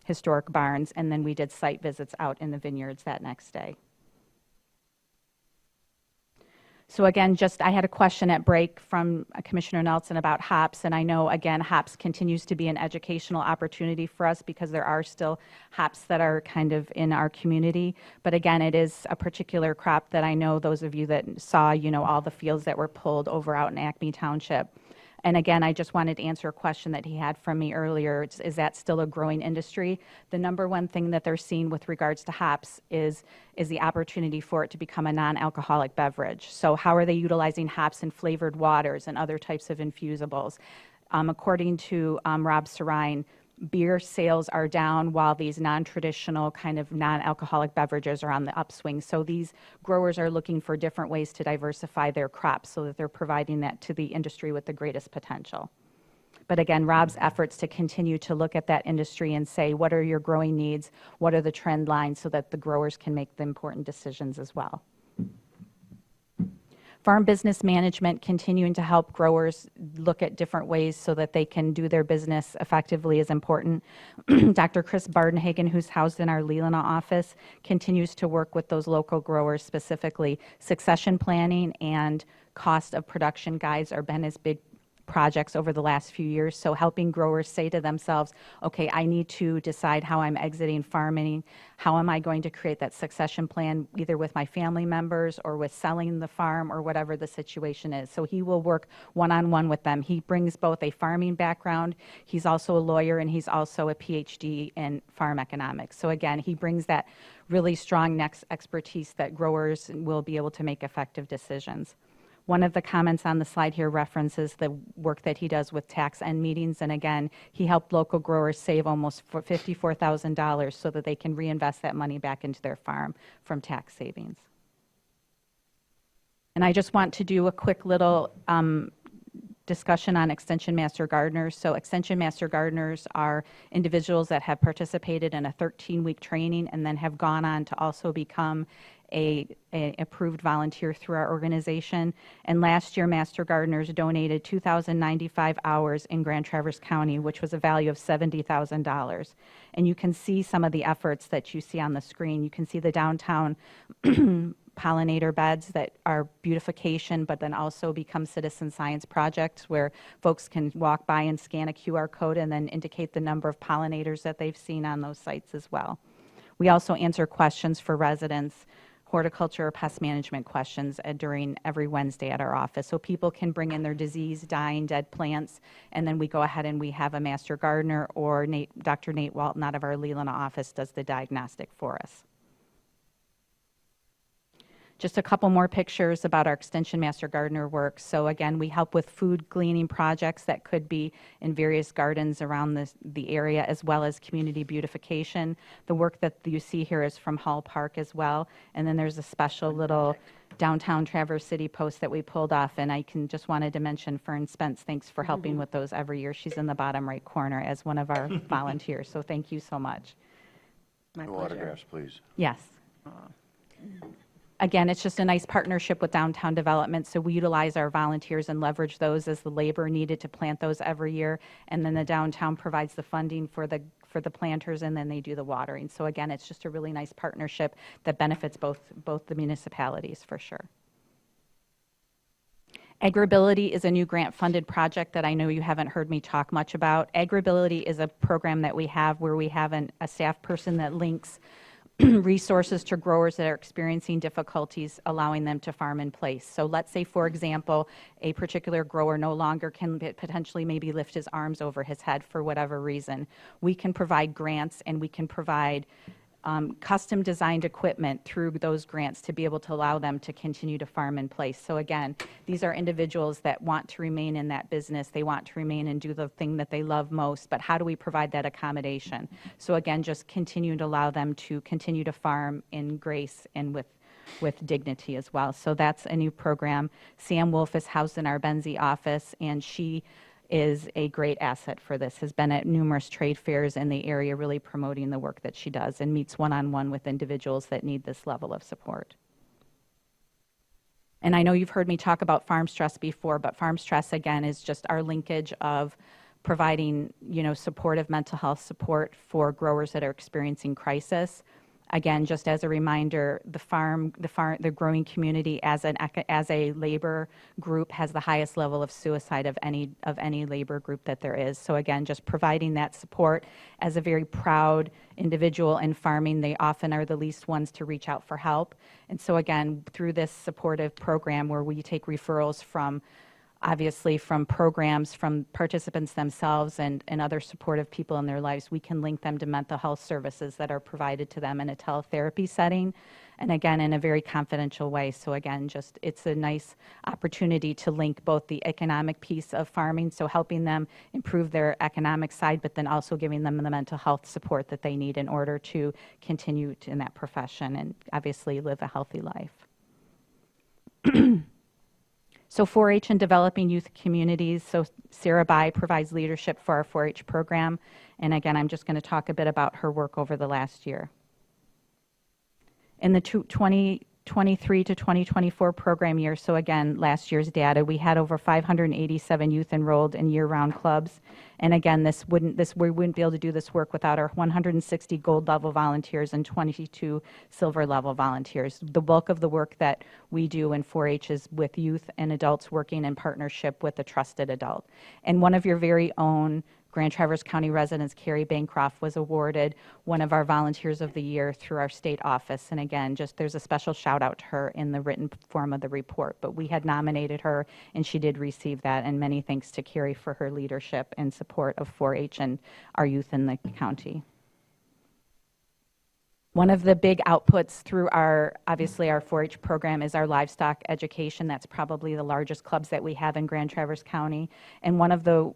historic barns, and then we did site visits out in the vineyards that next day. So again, I had a question at break from Commissioner Nelson about hops, and I know, again, hops continues to be an educational opportunity for us because there are still hops that are kind of in our community. But again, it is a particular crop that I know those of you that saw, all the fields that were pulled over out in Acme Township. And again, I just wanted to answer a question that he had from me earlier. Is that still a growing industry? The #1 thing that they're seeing with regards to hops is the opportunity for it to become a non-alcoholic beverage. So how are they utilizing hops in flavored waters and other types of infusibles? According to Rob Sarine, beer sales are down while these non-traditional kind of non-alcoholic beverages are on the upswing. So these growers are looking for different ways to diversify their crops so that they're providing that to the industry with the greatest potential. But again, Rob's efforts to continue to look at that industry and say, what are your growing needs? What are the trend lines so that the growers can make the important decisions as well. Farm business management, continuing to help growers look at different ways so that they can do their business effectively is important. Dr. Chris Bardenhagen, who's housed in our Leelanau office, continues to work with those local growers, specifically succession planning and cost of production guides are been his big projects over the last few years. So helping growers say to themselves, okay, I need to decide how I'm exiting farming. How am I going to create that succession plan, either with my family members or with selling the farm or whatever the situation is. So he will work one-on-one with them. He brings both a farming background, he's also a lawyer, and he's also a PhD in farm economics. So again, he brings that really strong next expertise that growers will be able to make effective decisions. One of the comments on the slide here references the work that he does with tax end meetings. And again, he helped local growers save almost $54,000 so that they can reinvest that money back into their farm from tax savings. And I just want to do a quick little discussion on Extension Master Gardeners. So Extension Master Gardeners are individuals that have participated in a 13-week training and then have gone on to also become a approved volunteer through our organization. And last year, Master Gardeners donated 2,095 hours in Grand Traverse County, which was a value of $70,000. And you can see some of the efforts that you see on the screen. You can see the downtown pollinator beds that are beautification, but then also become citizen science projects where folks can walk by and scan a QR code and then indicate the number of pollinators that they've seen on those sites as well. We also answer questions for residents, horticulture or pest management questions during every Wednesday at our office. So people can bring in their disease, dying, dead plants, and then we go ahead and we have a master gardener or Dr. Nate Walton out of our Leland office does the diagnostic for us. Just a couple more pictures about our Extension Master Gardener work. So again, we help with food gleaning projects that could be in various gardens around the area, as well as community beautification. The work that you see here is from Hall Park as well. And then there's a special little downtown Traverse City post that we pulled off. And I just wanted to mention Fern Spence. Thanks for helping with those every year. She's in the bottom right corner as one of our volunteers. So thank you so much. My No pleasure. autographs, please. Yes. Again, it's just a nice partnership with downtown development, so we utilize our volunteers and leverage those as the labor needed to plant those every year, and then the downtown provides the funding for the planters, and then they do the watering. So again, it's just a really nice partnership that benefits both the municipalities for sure. AgriAbility is a new grant-funded project that I know you haven't heard me talk much about. AgriAbility is a program that we have where we have a staff person that links resources to growers that are experiencing difficulties allowing them to farm in place. So let's say, for example, a particular grower no longer can potentially maybe lift his arms over his head for whatever reason. We can provide grants and we can provide custom designed equipment through those grants to be able to allow them to continue to farm in place. So again, these are individuals that want to remain in that business. They want to remain and do the thing that they love most, but how do we provide that accommodation? So again, just continue to allow them to continue to farm in grace and with dignity as well. So that's a new program. Sam Wolf is housed in our Benzie office, and she is a great asset for this, has been at numerous trade fairs in the area really promoting the work that she does and meets one-on-one with individuals that need this level of support. And I know you've heard me talk about Farm Stress before, but Farm Stress, again, is just our linkage of providing, supportive mental health support for growers that are experiencing crisis. Again, just as a reminder, the growing community as a labor group has the highest level of suicide of any labor group that there is. So again, just providing that support. As a very proud individual in farming, they often are the least ones to reach out for help. And so again, through this supportive program where we take referrals from programs, from participants themselves and other supportive people in their lives, we can link them to mental health services that are provided to them in a teletherapy setting, and again, in a very confidential way. So again, it's a nice opportunity to link both the economic piece of farming, so helping them improve their economic side, but then also giving them the mental health support that they need in order to continue in that profession and obviously live a healthy life. So 4-H and developing youth communities. So Sarah Bai provides leadership for our 4-H program. And again, I'm just going to talk a bit about her work over the last year. In the 2023 to 2024 program year, so again, last year's data, we had over 587 youth enrolled in year-round clubs. And again, we wouldn't be able to do this work without our 160 gold level volunteers and 22 silver level volunteers. The bulk of the work that we do in 4-H is with youth and adults working in partnership with a trusted adult. And one of your very own Grand Traverse County residents, Carrie Bancroft, was awarded one of our Volunteers of the Year through our state office. And again, there's a special shout out to her in the written form of the report. But we had nominated her, and she did receive that. And many thanks to Carrie for her leadership and support of 4-H and our youth in the county. One of the big outputs through obviously our 4-H program is our livestock education. That's probably the largest clubs that we have in Grand Traverse County. And one of the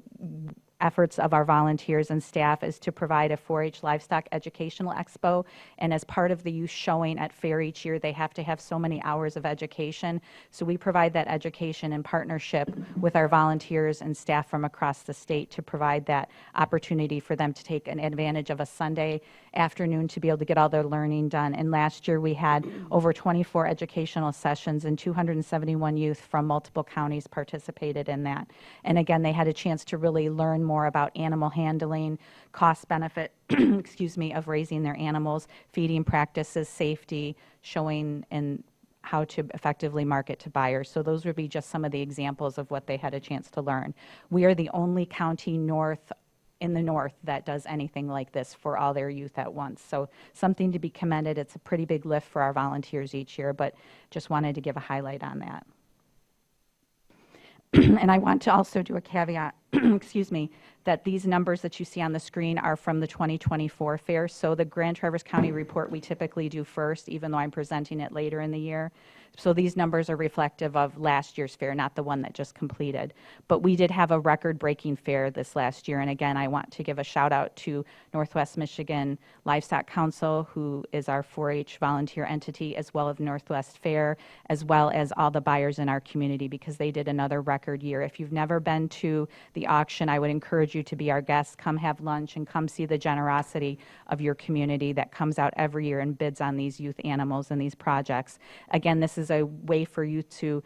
efforts of our volunteers and staff is to provide a 4-H livestock educational expo. And as part of the youth showing at fair each year, they have to have so many hours of education. So we provide that education in partnership with our volunteers and staff from across the state to provide that opportunity for them to take an advantage of a Sunday afternoon to be able to get all their learning done. And last year we had over 24 educational sessions, and 271 youth from multiple counties participated in that. And again, they had a chance to really learn more about animal handling, cost benefit, excuse me, of raising their animals, feeding practices, safety, showing and how to effectively market to buyers. So those would be just some of the examples of what they had a chance to learn. We are the only county in the north that does anything like this for all their youth at once. So something to be commended. It's a pretty big lift for our volunteers each year, but just wanted to give a highlight on that. And I want to also do a caveat, excuse me, that these numbers that you see on the screen are from the 2024 fair. So the Grand Traverse County report we typically do first, even though I'm presenting it later in the year. So these numbers are reflective of last year's fair, not the one that just completed. But we did have a record-breaking fair this last year. And again, I want to give a shout out to Northwest Michigan Livestock Council, who is our 4-H volunteer entity, as well as Northwest Fair, as well as all the buyers in our community, because they did another record year. If you've never been to the auction, I would encourage you to be our guest. Come have lunch and come see the generosity of your community that comes out every year and bids on these youth animals and these projects. Again, this is a way for you to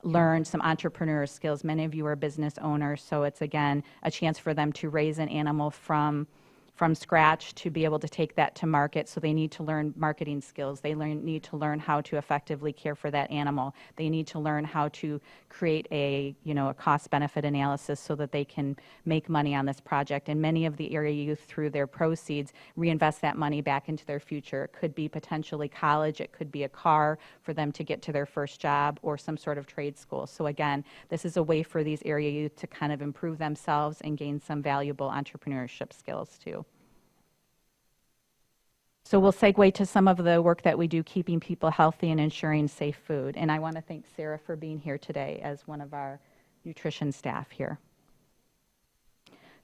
learn some entrepreneurial skills. Many of you are business owners, so it's again a chance for them to raise an animal from scratch to be able to take that to market. So they need to learn marketing skills. They need to learn how to effectively care for that animal. They need to learn how to create a cost-benefit analysis so that they can make money on this project. And many of the area youth, through their proceeds, reinvest that money back into their future. It could be potentially college. It could be a car for them to get to their first job, or some sort of trade school. So again, this is a way for these area youth to kind of improve themselves and gain some valuable entrepreneurship skills too. So we'll segue to some of the work that we do keeping people healthy and ensuring safe food. And I want to thank Sarah for being here today as one of our nutrition staff here.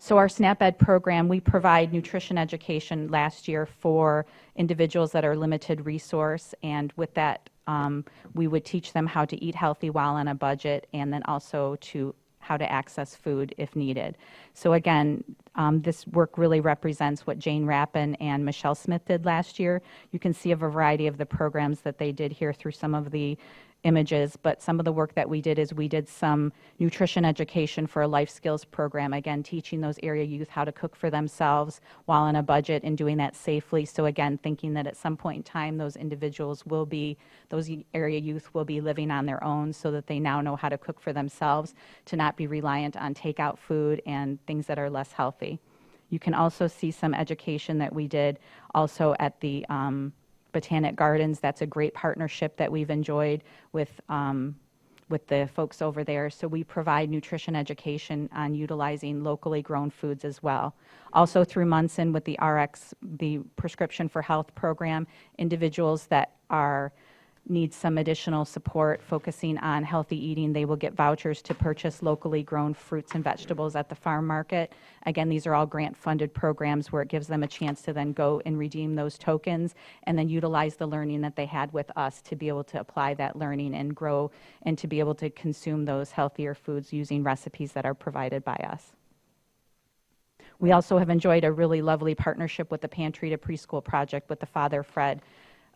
So our SNAP-Ed program, we provide nutrition education last year for individuals that are limited resource. And with that, we would teach them how to eat healthy while on a budget, and then also to how to access food if needed. So again, this work really represents what Jane Rappin and Michelle Smith did last year. You can see a variety of the programs that they did here through some of the images, but some of the work that we did is we did some nutrition education for a life skills program, again, teaching those area youth how to cook for themselves while on a budget and doing that safely. So again, thinking that at some point in time, those area youth will be living on their own, so that they now know how to cook for themselves, to not be reliant on takeout food and things that are less healthy. You can also see some education that we did also at the Botanic Gardens. That's a great partnership that we've enjoyed with the folks over there. So we provide nutrition education on utilizing locally grown foods as well. Also through Munson with the RX, the Prescription for Health program, individuals that need some additional support focusing on healthy eating, they will get vouchers to purchase locally grown fruits and vegetables at the farm market. Again, these are all grant-funded programs where it gives them a chance to then go and redeem those tokens and then utilize the learning that they had with us to be able to apply that learning and grow and to be able to consume those healthier foods using recipes that are provided by us. We also have enjoyed a really lovely partnership with the Pantry to Preschool project with the Father Fred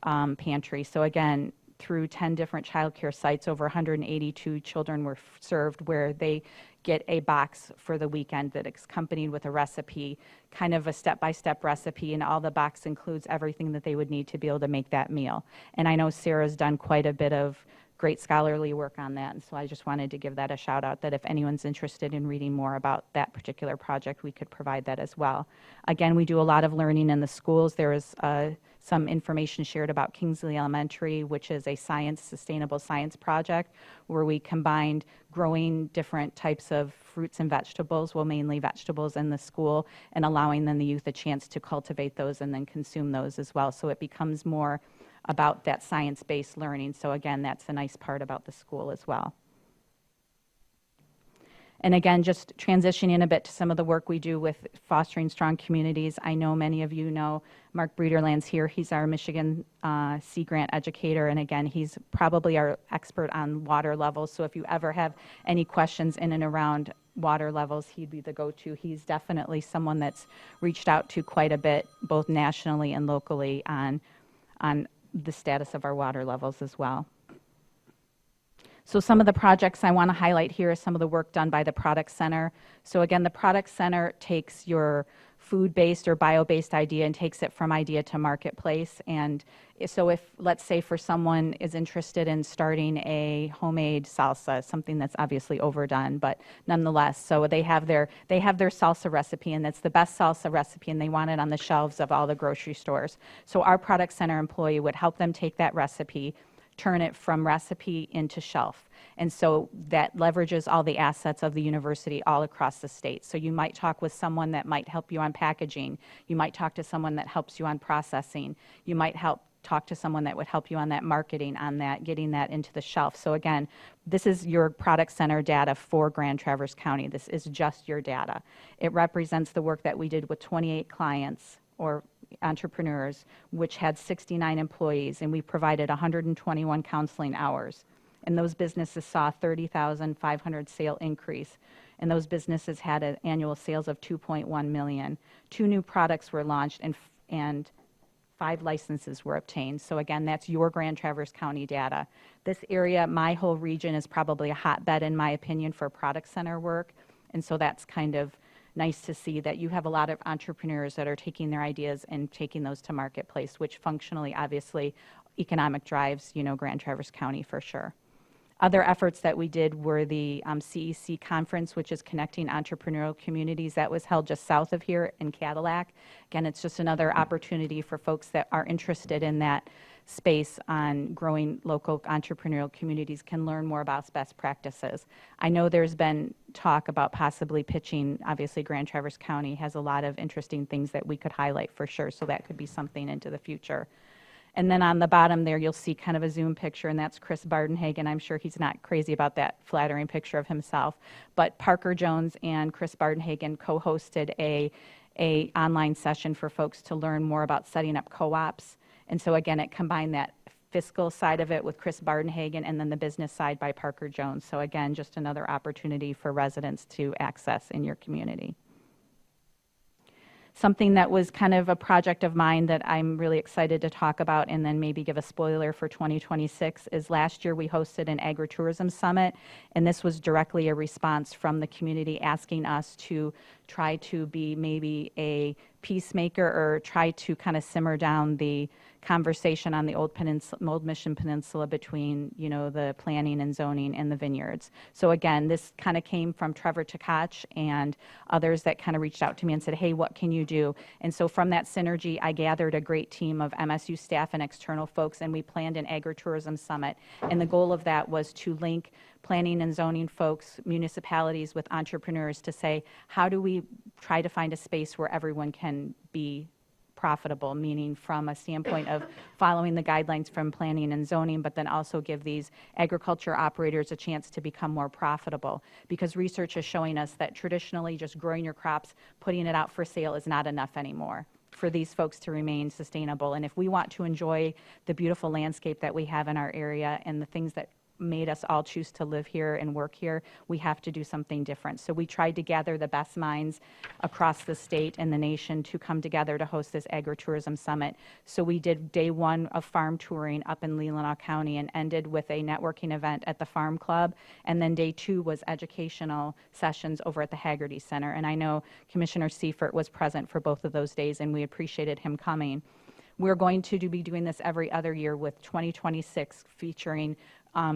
Pantry. So again, through 10 different childcare sites. Over 182 children were served, where they get a box for the weekend that is accompanied with a recipe, kind of a step-by-step recipe, and all the box includes everything that they would need to be able to make that meal. And I know Sarah's done quite a bit of great scholarly work on that, and so I just wanted to give that a shout out, that if anyone's interested in reading more about that particular project, we could provide that as well. Again, we do a lot of learning in the schools. There is some information shared about Kingsley Elementary, which is a sustainable science project, where we combined growing different types of fruits and vegetables, well, mainly vegetables, in the school, and allowing then the youth a chance to cultivate those and then consume those as well. So it becomes more about that science-based learning. So again, that's a nice part about the school as well. And again, just transitioning a bit to some of the work we do with fostering strong communities. I know many of you know Mark Breederland's here. He's our Michigan Sea Grant educator, and again, he's probably our expert on water levels. So if you ever have any questions in and around water levels, he'd be the go-to. He's definitely someone that's reached out to quite a bit, both nationally and locally, on the status of our water levels as well. So some of the projects I want to highlight here is some of the work done by the Product Center. So again, the Product Center takes your food-based or bio-based idea and takes it from idea to marketplace. And so if, let's say, for someone is interested in starting a homemade salsa, something that's obviously overdone, but nonetheless, so they have their salsa recipe, and it's the best salsa recipe, and they want it on the shelves of all the grocery stores. So our Product Center employee would help them take that recipe, turn it from recipe into shelf. And so that leverages all the assets of the university all across the state. So you might talk with someone that might help you on packaging. You might talk to someone that helps you on processing. You might talk to someone that would help you on that marketing, on that, getting that into the shelf. So again, this is your Product Center data for Grand Traverse County. This is just your data. It represents the work that we did with 28 clients or entrepreneurs, which had 69 employees, and we provided 121 counseling hours. And those businesses saw a 30,500 sale increase. And those businesses had an annual sales of $2.1 million. 2 new products were launched, and 5 licenses were obtained. So again, that's your Grand Traverse County data. This area, my whole region, is probably a hotbed, in my opinion, for Product Center work. And so that's kind of nice to see that you have a lot of entrepreneurs that are taking their ideas and taking those to marketplace, which functionally, obviously, economic drives, Grand Traverse County for sure. Other efforts that we did were the CEC conference, which is Connecting Entrepreneurial Communities. That was held just south of here in Cadillac. Again, it's just another opportunity for folks that are interested in that space on growing local entrepreneurial communities can learn more about best practices. I know there's been talk about possibly pitching. Obviously, Grand Traverse County has a lot of interesting things that we could highlight for sure, so that could be something into the future. And then on the bottom there, you'll see kind of a zoom picture, and that's Chris Bardenhagen. I'm sure he's not crazy about that flattering picture of himself. But Parker Jones and Chris Bardenhagen co-hosted a online session for folks to learn more about setting up co-ops. And so again, it combined that fiscal side of it with Chris Bardenhagen, and then the business side by Parker Jones. So again, just another opportunity for residents to access in your community. Something that was kind of a project of mine that I'm really excited to talk about, and then maybe give a spoiler for 2026, is last year we hosted an agritourism summit, and this was directly a response from the community asking us to try to be maybe a peacemaker or try to kind of simmer down the conversation on the Old Mission Peninsula between, the planning and zoning and the vineyards. So again, this kind of came from Trevor Tkach and others that kind of reached out to me and said, hey, what can you do? And so from that synergy, I gathered a great team of MSU staff and external folks, and we planned an agritourism summit. And the goal of that was to link planning and zoning folks, municipalities with entrepreneurs to say, how do we try to find a space where everyone can be profitable, meaning from a standpoint of following the guidelines from planning and zoning, but then also give these agriculture operators a chance to become more profitable. Because research is showing us that traditionally just growing your crops, putting it out for sale is not enough anymore for these folks to remain sustainable. And if we want to enjoy the beautiful landscape that we have in our area and the things that made us all choose to live here and work here, we have to do something different. So we tried to gather the best minds across the state and the nation to come together to host this agritourism summit. So we did day one of farm touring up in Leelanau County and ended with a networking event at the Farm Club. And then day two was educational sessions over at the Haggerty Center. And I know Commissioner Seifert was present for both of those days, and we appreciated him coming. We're going to be doing this every other year with 2026 featuring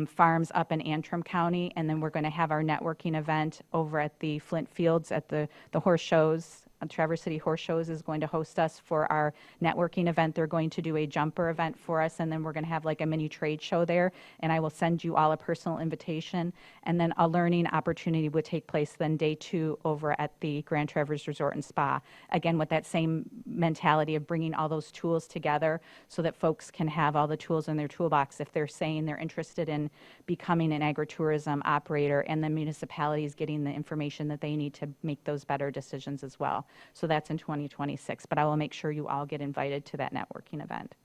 farms up in Antrim County, and then we're going to have our networking event over at the Flint Fields at the horse shows. Traverse City Horse Shows is going to host us for our networking event. They're going to do a jumper event for us, and then we're going to have like a mini trade show there, and I will send you all a personal invitation. And then a learning opportunity would take place then day two over at the Grand Traverse Resort and Spa. Again, with that same mentality of bringing all those tools together so that folks can have all the tools in their toolbox if they're saying they're interested in becoming an agritourism operator, and the municipalities getting the information that they need to make those better decisions as well. So that's in 2026, but I will make sure you all get invited to that networking event.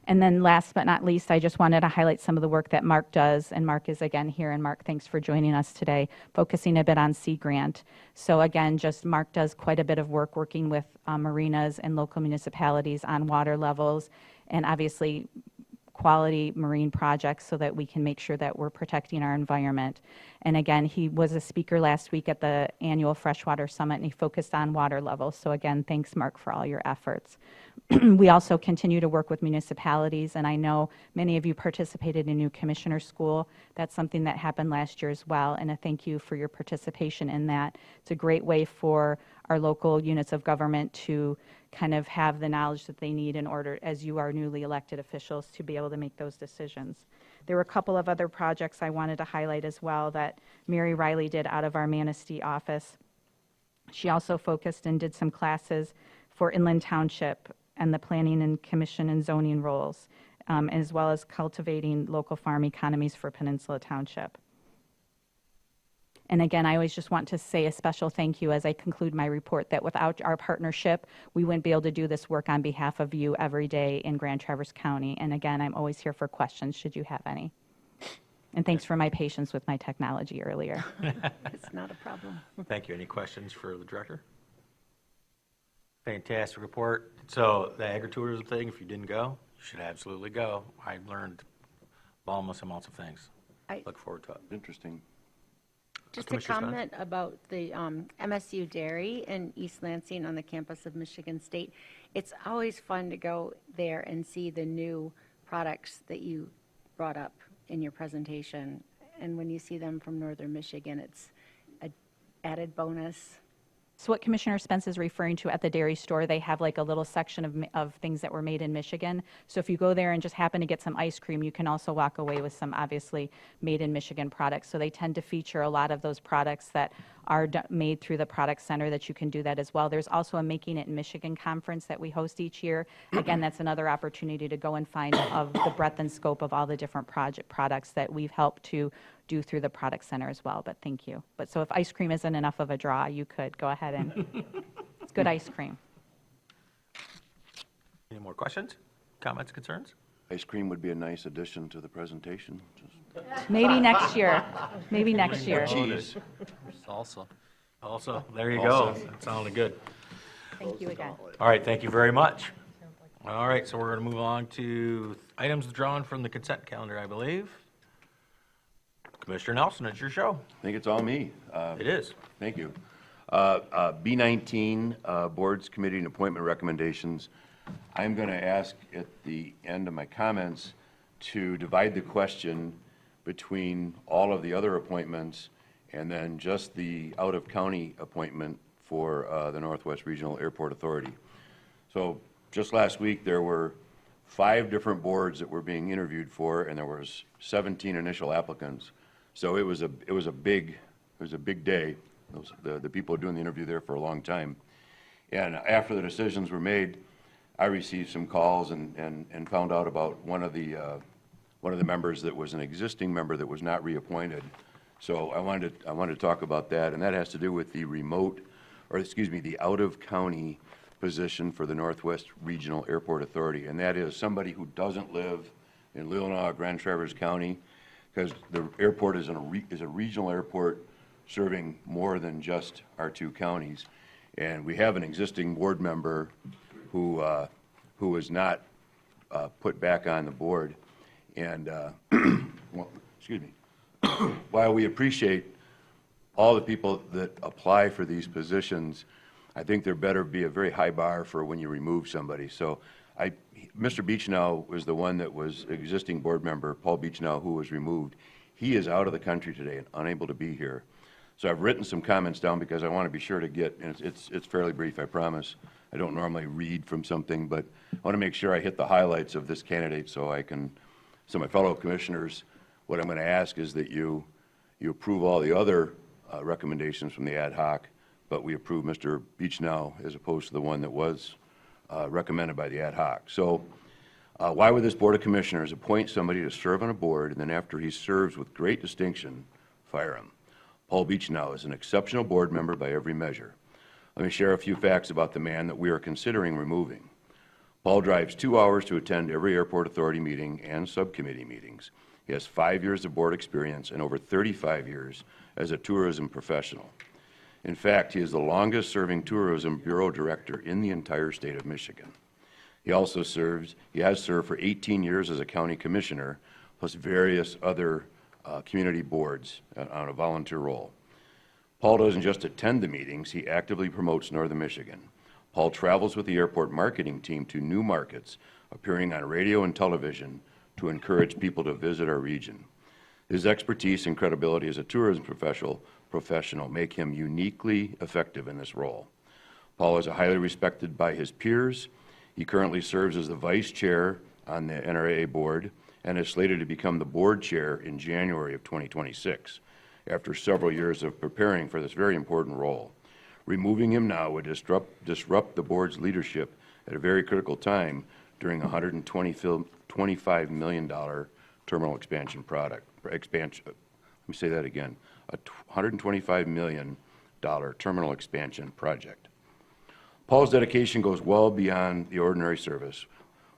And then last but not least, I just wanted to highlight some of the work that Mark does, and Mark is again here, and Mark, thanks for joining us today, focusing a bit on Sea Grant. So again, just Mark does quite a bit of work working with marinas and local municipalities on water levels, and obviously quality marine projects so that we can make sure that we're protecting our environment. And again, he was a speaker last week at the annual Freshwater Summit, and he focused on water levels. So again, thanks, Mark, for all your efforts. We also continue to work with municipalities, and I know many of you participated in New Commissioner School. That's something that happened last year as well, and a thank you for your participation in that. It's a great way for our local units of government to kind of have the knowledge that they need in order, as you are newly elected officials, to be able to make those decisions. There were a couple of other projects I wanted to highlight as well that Mary Riley did out of our Manistee office. She also focused and did some classes for Inland Township and the planning and commission and zoning roles, as well as cultivating local farm economies for Peninsula Township. And again, I always just want to say a special thank you as I conclude my report that without our partnership, we wouldn't be able to do this work on behalf of you every day in Grand Traverse County. And again, I'm always here for questions should you have any. And thanks for my patience with my technology earlier. It's not a problem. Thank you. Any questions for the director? Fantastic report. So the agritourism thing, if you didn't go, you should absolutely go. I learned almost amounts of things. Look forward to it. Interesting. Just a Commissioner Spence? comment about the MSU Dairy in East Lansing on the campus of Michigan State. It's always fun to go there and see the new products that you brought up in your presentation. And when you see them from Northern Michigan, it's an added bonus. So what Commissioner Spence is referring to at the dairy store, they have like a little section of things that were made in Michigan. So if you go there and just happen to get some ice cream, you can also walk away with some obviously made in Michigan products. So they tend to feature a lot of those products that are made through the product center that you can do that as well. There's also a Making It in Michigan conference that we host each year. Again, that's another opportunity to go and find of the breadth and scope of all the different products that we've helped to do through the product center as well, but thank you. But so if ice cream isn't enough of a draw, you could go ahead and, it's good ice cream. Any more questions, comments, concerns? Ice cream would be a nice addition to the presentation. Maybe next year, maybe next year. Cheese. Also, there you go. That sounded good. Thank you again. All right, thank you very much. All right, so we're going to move on to items drawn from the consent calendar, I believe. Commissioner Nelson, it's your show. I think it's all me. It is. Thank you. B19, Boards, Committee, and Appointment Recommendations. I'm going to ask at the end of my comments to divide the question between all of the other appointments and then just the out-of-county appointment for the Northwest Regional Airport Authority. So just last week, there were 5 different boards that were being interviewed for, and there was 17 initial applicants. So it was a big day. The people doing the interview there for a long time. And after the decisions were made, I received some calls and found out about one of the members that was an existing member that was not reappointed. So I wanted to talk about that, and that has to do with the the out-of-county position for the Northwest Regional Airport Authority, and that is somebody who doesn't live in Leelanau, Grand Traverse County, because the airport is a regional airport serving more than just our two counties. And we have an existing board member who was not put back on the board. And, well, excuse me, while we appreciate all the people that apply for these positions, I think there better be a very high bar for when you remove somebody. So Mr. Beechnow was the one that was existing board member, Paul Beechnow, who was removed. He is out of the country today and unable to be here. So I've written some comments down because I want to be sure to get, and it's fairly brief, I promise. I don't normally read from something, but I want to make sure I hit the highlights of this candidate so my fellow commissioners, what I'm going to ask is that you approve all the other recommendations from the ad hoc, but we approve Mr. Beechnow as opposed to the one that was recommended by the ad hoc. So why would this Board of Commissioners appoint somebody to serve on a board and then after he serves with great distinction, fire him? Paul Beechnow is an exceptional board member by every measure. Let me share a few facts about the man that we are considering removing. Paul drives 2 hours to attend every airport authority meeting and subcommittee meetings. He has 5 years of board experience and over 35 years as a tourism professional. In fact, he is the longest-serving tourism bureau director in the entire state of Michigan. He has served for 18 years as a county commissioner, plus various other community boards on a volunteer role. Paul doesn't just attend the meetings, he actively promotes Northern Michigan. Paul travels with the airport marketing team to new markets, appearing on radio and television to encourage people to visit our region. His expertise and credibility as a tourism professional make him uniquely effective in this role. Paul is highly respected by his peers. He currently serves as the vice chair on the NRAA board and is slated to become the board chair in January of 2026, after several years of preparing for this very important role. Removing him now would disrupt the board's leadership at a very critical time during a $125 million terminal expansion project. Let me say that again, a $125 million terminal expansion project. Paul's dedication goes well beyond the ordinary service.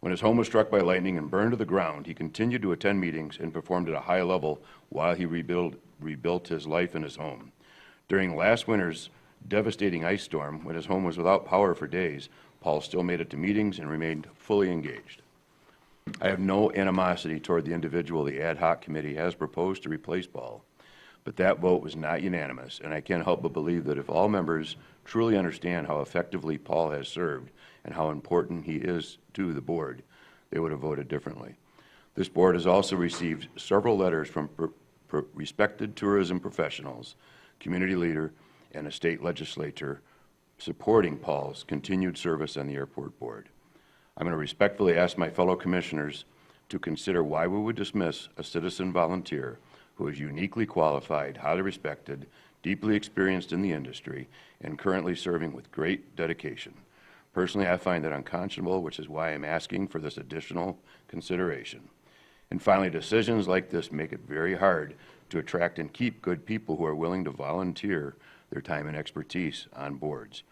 When his home was struck by lightning and burned to the ground, he continued to attend meetings and performed at a high level while he rebuilt his life in his home. During last winter's devastating ice storm, when his home was without power for days, Paul still made it to meetings and remained fully engaged. I have no animosity toward the individual the ad hoc committee has proposed to replace Paul, but that vote was not unanimous, and I can't help but believe that if all members truly understand how effectively Paul has served and how important he is to the board, they would have voted differently. This board has also received several letters from respected tourism professionals, community leader, and a state legislature supporting Paul's continued service on the airport board. I'm going to respectfully ask my fellow commissioners to consider why we would dismiss a citizen volunteer who is uniquely qualified, highly respected, deeply experienced in the industry, and currently serving with great dedication. Personally, I find that unconscionable, which is why I'm asking for this additional consideration. And finally, decisions like this make it very hard to attract and keep good people who are willing to volunteer their time and expertise on boards.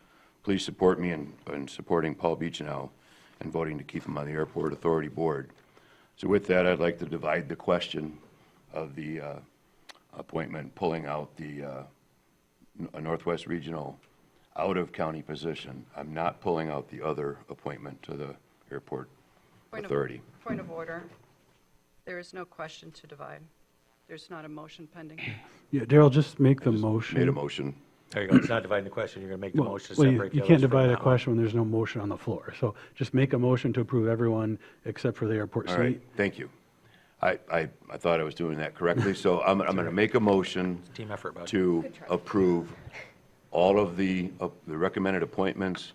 Please support me in supporting Paul Beechnow and voting to keep him on the Airport Authority Board. So with that, I'd like to divide the question of the appointment, pulling out the Northwest Regional out-of-county position. I'm not pulling out the other appointment to the Airport Authority. Point of order. There is no question to divide. There's not a motion pending. Yeah, Daryl, just make the motion. Made a motion. There you go. It's not dividing the question. You're going to make the Well, motion to well, separate the you others can't from divide a that one. question when there's no motion on the floor. So just make a motion to approve everyone except for the airport All seat. right, thank you. I thought I was doing that correctly, so I'm going to make a motion Team effort, bud. to approve all of the recommended appointments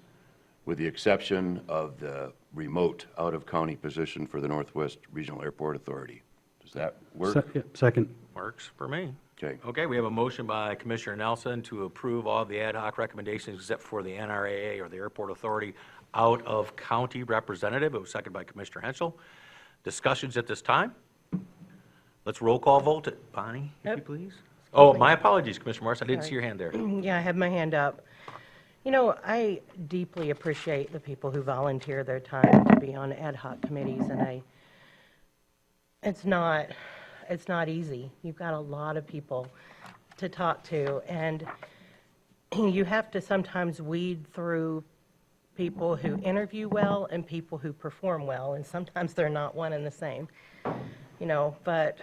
with the exception of the remote out-of-county position for the Northwest Regional Airport Authority. Does that work? Yeah, second. Works for me. Okay. Okay, we have a motion by Commissioner Nelson to approve all the ad hoc recommendations except for the NRAA or the Airport Authority out-of-county representative. It was seconded by Commissioner Henschel. Discussions at this time? Let's roll call vote it. Bonnie, if you Yep. please. Oh, my apologies, Commissioner Morris. I didn't see your hand there. Yeah, I had my hand up. You know, I deeply appreciate the people who volunteer their time to be on ad hoc committees, and it's not easy. You've got a lot of people to talk to, and you have to sometimes weed through people who interview well and people who perform well, and sometimes they're not one and the same. But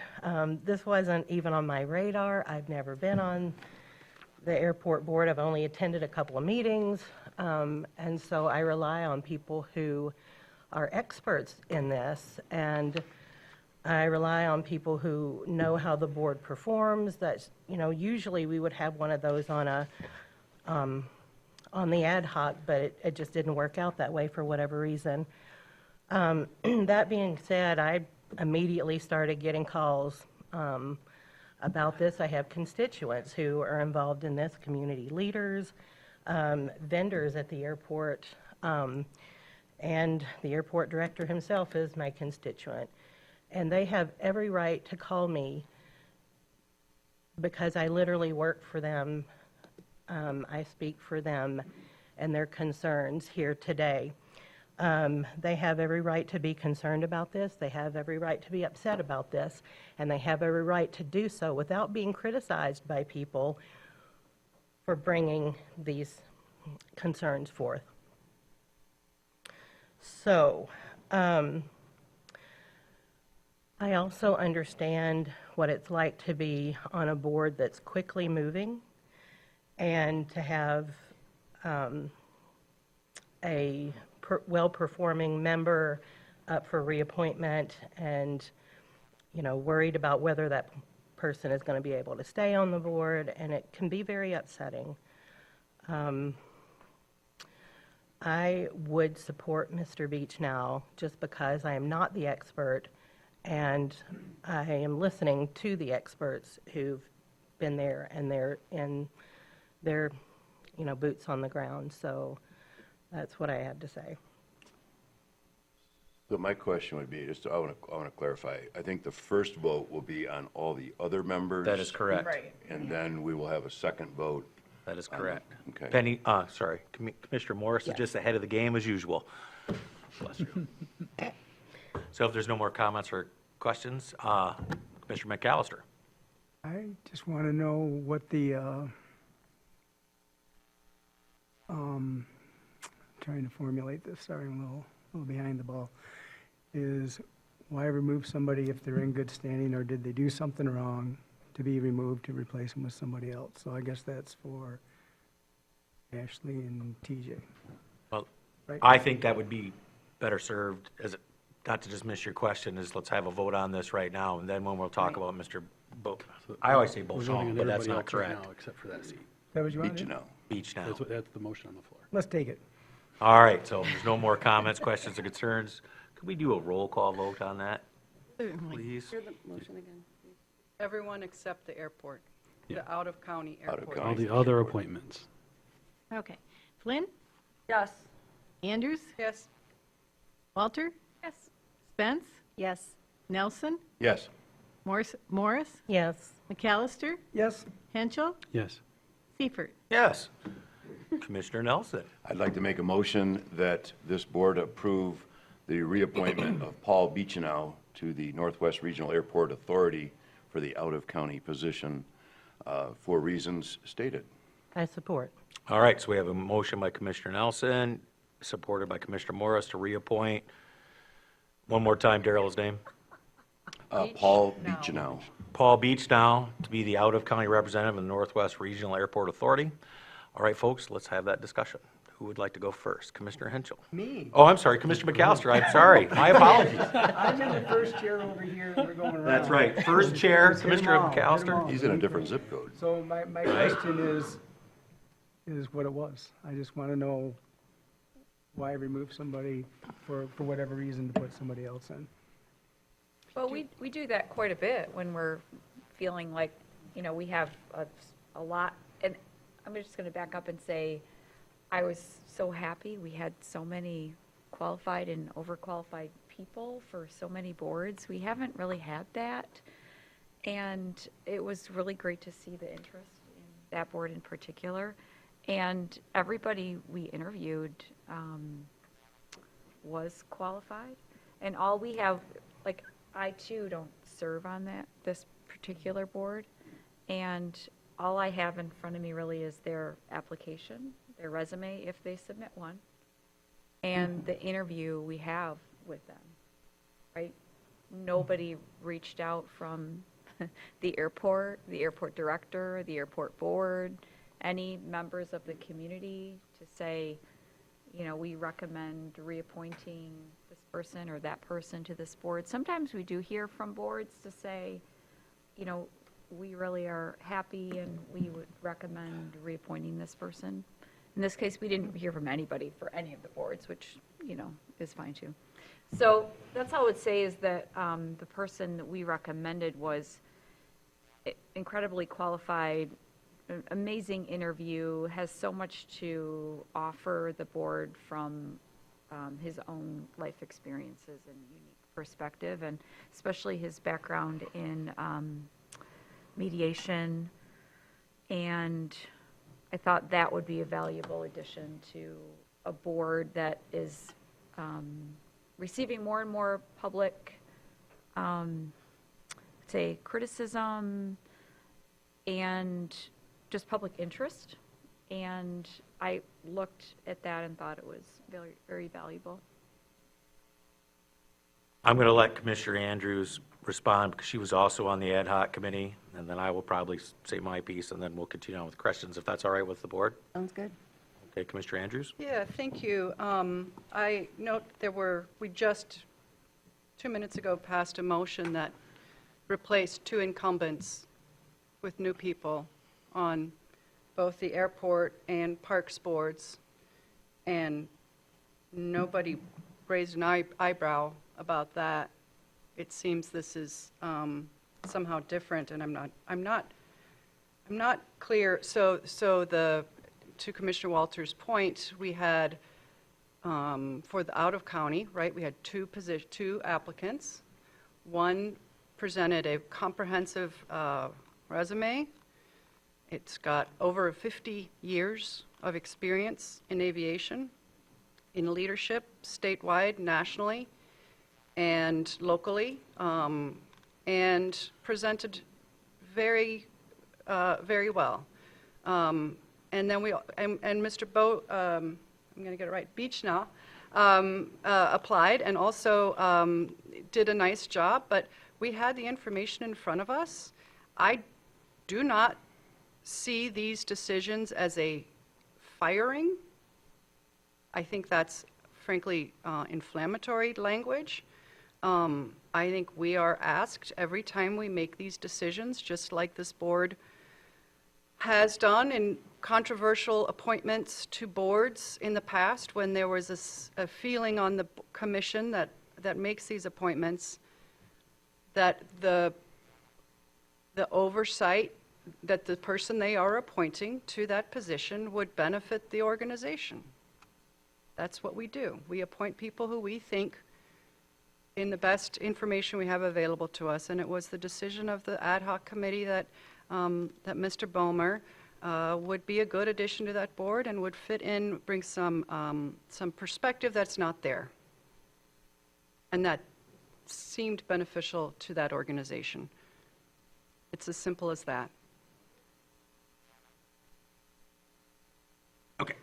this wasn't even on my radar. I've never been on the airport board. I've only attended a couple of meetings, and so I rely on people who are experts in this, and I rely on people who know how the board performs. That's, usually we would have one of those on the ad hoc, but it just didn't work out that way for whatever reason. That being said, I immediately started getting calls about this. I have constituents who are involved in this, community leaders, vendors at the airport, and the airport director himself is my constituent. And they have every right to call me because I literally work for them. I speak for them and their concerns here today. They have every right to be concerned about this. They have every right to be upset about this. And they have every right to do so without being criticized by people for bringing these concerns forth. So, I also understand what it's like to be on a board that's quickly moving and to have a well-performing member up for reappointment and, worried about whether that person is going to be able to stay on the board, and it can be very upsetting. I would support Mr. Beach now just because I am not the expert, and I am listening to the experts who've been there and they're in their, boots on the ground. So that's what I had to say. So my question would be, I want to clarify. I think the first vote will be on all the other members. That is correct. Right. And then we will have a second vote. That is correct. Okay. Penny, Commissioner Morris is just ahead of the game as usual. Bless you. So if there's no more comments or questions, Commissioner McAllister. I just want to know what the, trying to formulate this, sorry, I'm a little behind the ball, is why remove somebody if they're in good standing, or did they do something wrong to be removed to replace them with somebody else? So I guess that's for Ashley and TJ. Well, Right. I think that would be better served, not to dismiss your question, is let's have a vote on this right now, and then when we'll talk about Mr. I always say We're voting Beauchamp, on but that's everybody not else right correct. now, except for that seat. That was you Beach wanted? now. Beach now. That's the motion on the floor. Let's take it. All right, so if there's no more comments, questions, or concerns, could we do a roll call vote on that, please? Hear the motion again, please. Everyone except the airport, Yeah. the out-of-county Out of airport. county. All the other appointments. Okay. Flynn? Yes. Andrews? Yes. Walter? Yes. Spence? Yes. Nelson? Yes. Morris? Yes. McAllister? Yes. Henschel? Yes. Seifert? Yes. Commissioner Nelson. I'd like to make a motion that this board approve the reappointment of Paul Beechenow to the Northwest Regional Airport Authority for the out-of-county position for reasons stated. I support. All right, so we have a motion by Commissioner Nelson, supported by Commissioner Morris to reappoint. One more time, Daryl's name. Paul Beechenow. Paul Beach now to be the out-of-county representative of the Northwest Regional Airport Authority. All right, folks, let's have that discussion. Who would like to go first? Commissioner Henschel. Me. Oh, I'm sorry, Commissioner McAllister, I'm sorry. My apologies. I'm in the first chair over here, and we're going around. That's right. First chair, Let's hit 'em Commissioner all, hit 'em all. McAllister. He's in a different zip code. So my question is what it was. I just want to know why remove somebody for whatever reason to put somebody else in. Well, we do that quite a bit when we're feeling like, we have a lot. And I'm just going to back up and say, I was so happy we had so many qualified and overqualified people for so many boards. We haven't really had that. And it was really great to see the interest in that board in particular. And everybody we interviewed was qualified. And all we have, I too don't serve on this particular board, and all I have in front of me really is their application, their resume, if they submit one, and the interview we have with them, right? Nobody reached out from the airport director, the airport board, any members of the community to say, we recommend reappointing this person or that person to this board. Sometimes we do hear from boards to say, we really are happy and we would recommend reappointing this person. In this case, we didn't hear from anybody for any of the boards, which, is fine too. So that's all I would say is that the person that we recommended was incredibly qualified, amazing interview, has so much to offer the board from his own life experiences and unique perspective, and especially his background in mediation. And I thought that would be a valuable addition to a board that is receiving more and more public, criticism and just public interest. And I looked at that and thought it was very, very valuable. I'm going to let Commissioner Andrews respond because she was also on the ad hoc committee, and then I will probably say my piece, and then we'll continue on with questions, if that's all right with the board. Sounds good. Okay, Commissioner Andrews? Yeah, thank you. I note we just 2 minutes ago passed a motion that replaced 2 incumbents with new people on both the airport and parks boards, and nobody raised an eyebrow about that. It seems this is somehow different, and I'm not clear. So to Commissioner Walters' point, we had for the out of county, right? We had 2 applicants. One presented a comprehensive resume. It's got over 50 years of experience in aviation, in leadership, statewide, nationally, and locally, and presented very, very well. And then and Mr. I'm going to get it right, Beechna, applied and also did a nice job, but we had the information in front of us. I do not see these decisions as a firing. I think that's frankly inflammatory language. I think we are asked every time we make these decisions, just like this board has done in controversial appointments to boards in the past, when there was a feeling on the commission that makes these appointments, that the oversight that the person they are appointing to that position would benefit the organization. That's what we do. We appoint people who we think in the best information we have available to us, and it was the decision of the ad hoc committee that Mr. Bomer would be a good addition to that board and would fit in, bring some perspective that's not there, and that seemed beneficial to that organization. It's as simple as that. Okay.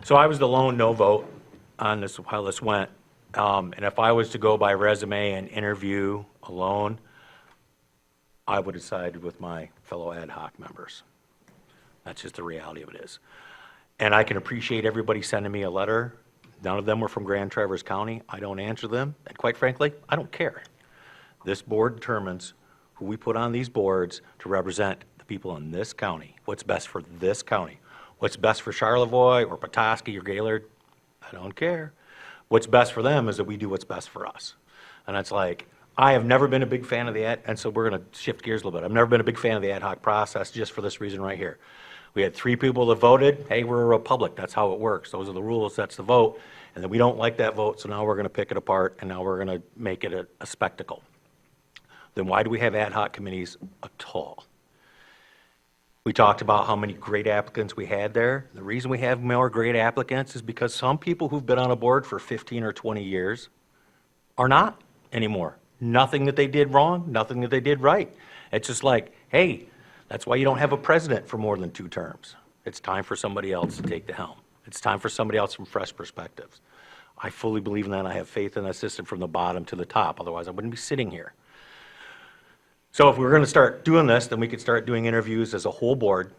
So I was the lone no vote on this, how this went. And if I was to go by resume and interview alone, I would have sided with my fellow ad hoc members. That's just the reality of it is. And I can appreciate everybody sending me a letter. None of them were from Grand Traverse County. I don't answer them. And quite frankly, I don't care. This board determines who we put on these boards to represent the people in this county, what's best for this county. What's best for Charlevoix or Petoskey or Gaylord, I don't care. What's best for them is that we do what's best for us. And it's like, I have never been a big fan of and so we're going to shift gears a little bit. I've never been a big fan of the ad hoc process just for this reason right here. We had 3 people that voted. Hey, we're a republic. That's how it works. Those are the rules. That's the vote. And then we don't like that vote, so now we're going to pick it apart, and now we're going to make it a spectacle. Then why do we have ad hoc committees at all? We talked about how many great applicants we had there. The reason we have more great applicants is because some people who've been on a board for 15 or 20 years are not anymore. Nothing that they did wrong, nothing that they did right. It's just like, hey, that's why you don't have a president for more than 2 terms. It's time for somebody else to take the helm. It's time for somebody else from fresh perspectives. I fully believe in that. I have faith in that system from the bottom to the top. Otherwise, I wouldn't be sitting here. So if we were going to start doing this, then we could start doing interviews as a whole board.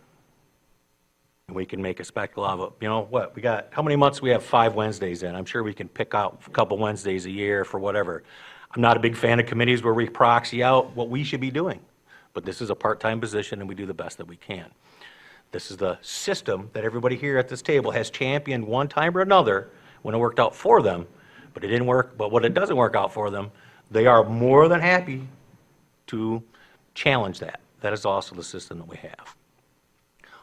And we can make a spectacle of it. You know what? We got, how many months we have 5 Wednesdays in? I'm sure we can pick out a couple Wednesdays a year for whatever. I'm not a big fan of committees where we proxy out what we should be doing. But this is a part-time position and we do the best that we can. This is the system that everybody here at this table has championed one time or another when it worked out for them, but it didn't work. But when it doesn't work out for them, they are more than happy to challenge that. That is also the system that we have.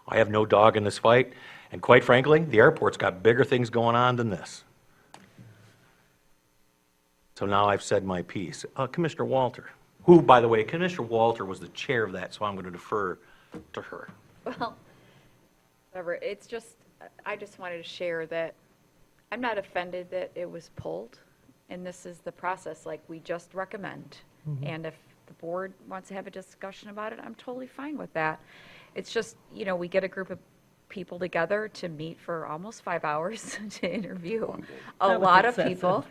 I have no dog in this fight, and quite frankly, the airport's got bigger things going on than this. So now I've said my piece. Commissioner Walter, who, by the way, Commissioner Walter was the chair of that, so I'm going to defer to her. Well, whatever, it's just, I just wanted to share that I'm not offended that it was pulled, and this is the process, like we just recommend. And if the board wants to have a discussion about it, I'm totally fine with that. It's just, you know, we get a group of people together to meet for almost 5 hours to interview a That was lot of excessive. people.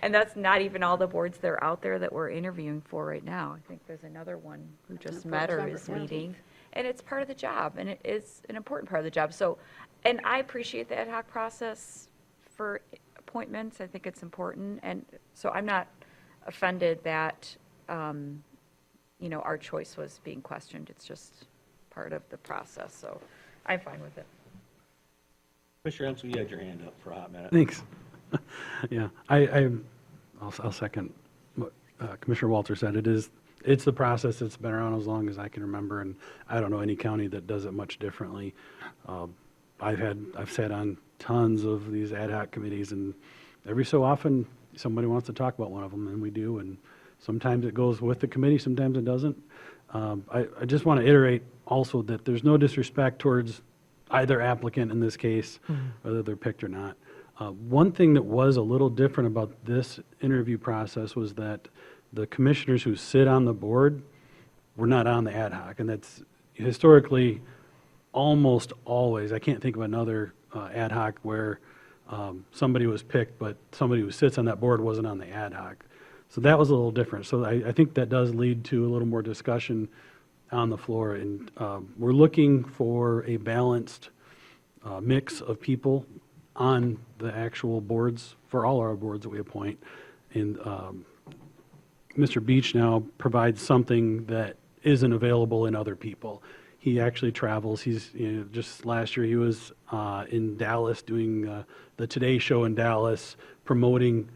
And that's not even all the boards that are out there that we're interviewing for right now. I think there's another one who just met or is meeting. And it's part of the job, and it is an important part of the job. So, and I appreciate the ad hoc process for appointments. I think it's important. And so I'm not offended that, you know, our choice was being questioned. It's just part of the process. So I'm fine with it. Commissioner Enzo, you had your hand up for a hot minute. Thanks. Yeah, I'll second what Commissioner Walter said. It's the process that's been around as long as I can remember, and I don't know any county that does it much differently. I've sat on tons of these ad hoc committees, and every so often somebody wants to talk about one of them, and we do, and sometimes it goes with the committee, sometimes it doesn't. I just want to iterate also that there's no disrespect towards either applicant in this case, whether they're picked or not. One thing that was a little different about this interview process was that the commissioners who sit on the board were not on the ad hoc, and that's historically almost always, I can't think of another ad hoc where somebody was picked, but somebody who sits on that board wasn't on the ad hoc. So that was a little different. So I think that does lead to a little more discussion on the floor, and we're looking for a balanced mix of people on the actual boards, for all our boards that we appoint. And Mr. Beach now provides something that isn't available in other people. He actually travels. He's, you know, just last year he was in Dallas doing the Today Show in Dallas, promoting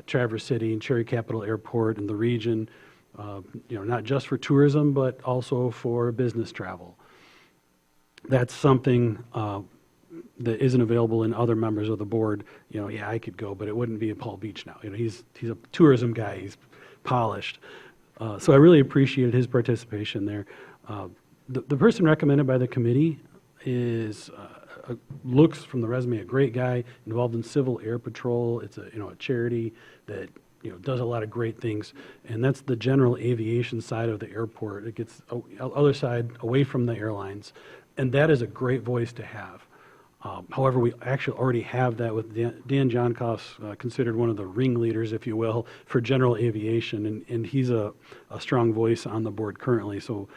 Traverse City and Cherry Capital Airport and the region, you know, not just for tourism, but also for business travel. That's something that isn't available in other members of the board. You know, yeah, I could go, but it wouldn't be a Paul Beach now. You know, he's a tourism guy. He's polished. So I really appreciated his participation there. The person recommended by the committee is looks from the resume a great guy, involved in Civil Air Patrol. It's a charity that does a lot of great things, and that's the general aviation side of the airport. It gets other side away from the airlines, and that is a great voice to have. However, we actually already have that with Dan Johnkoff's considered one of the ringleaders, if you will, for general aviation, and he's a strong voice on the board currently. So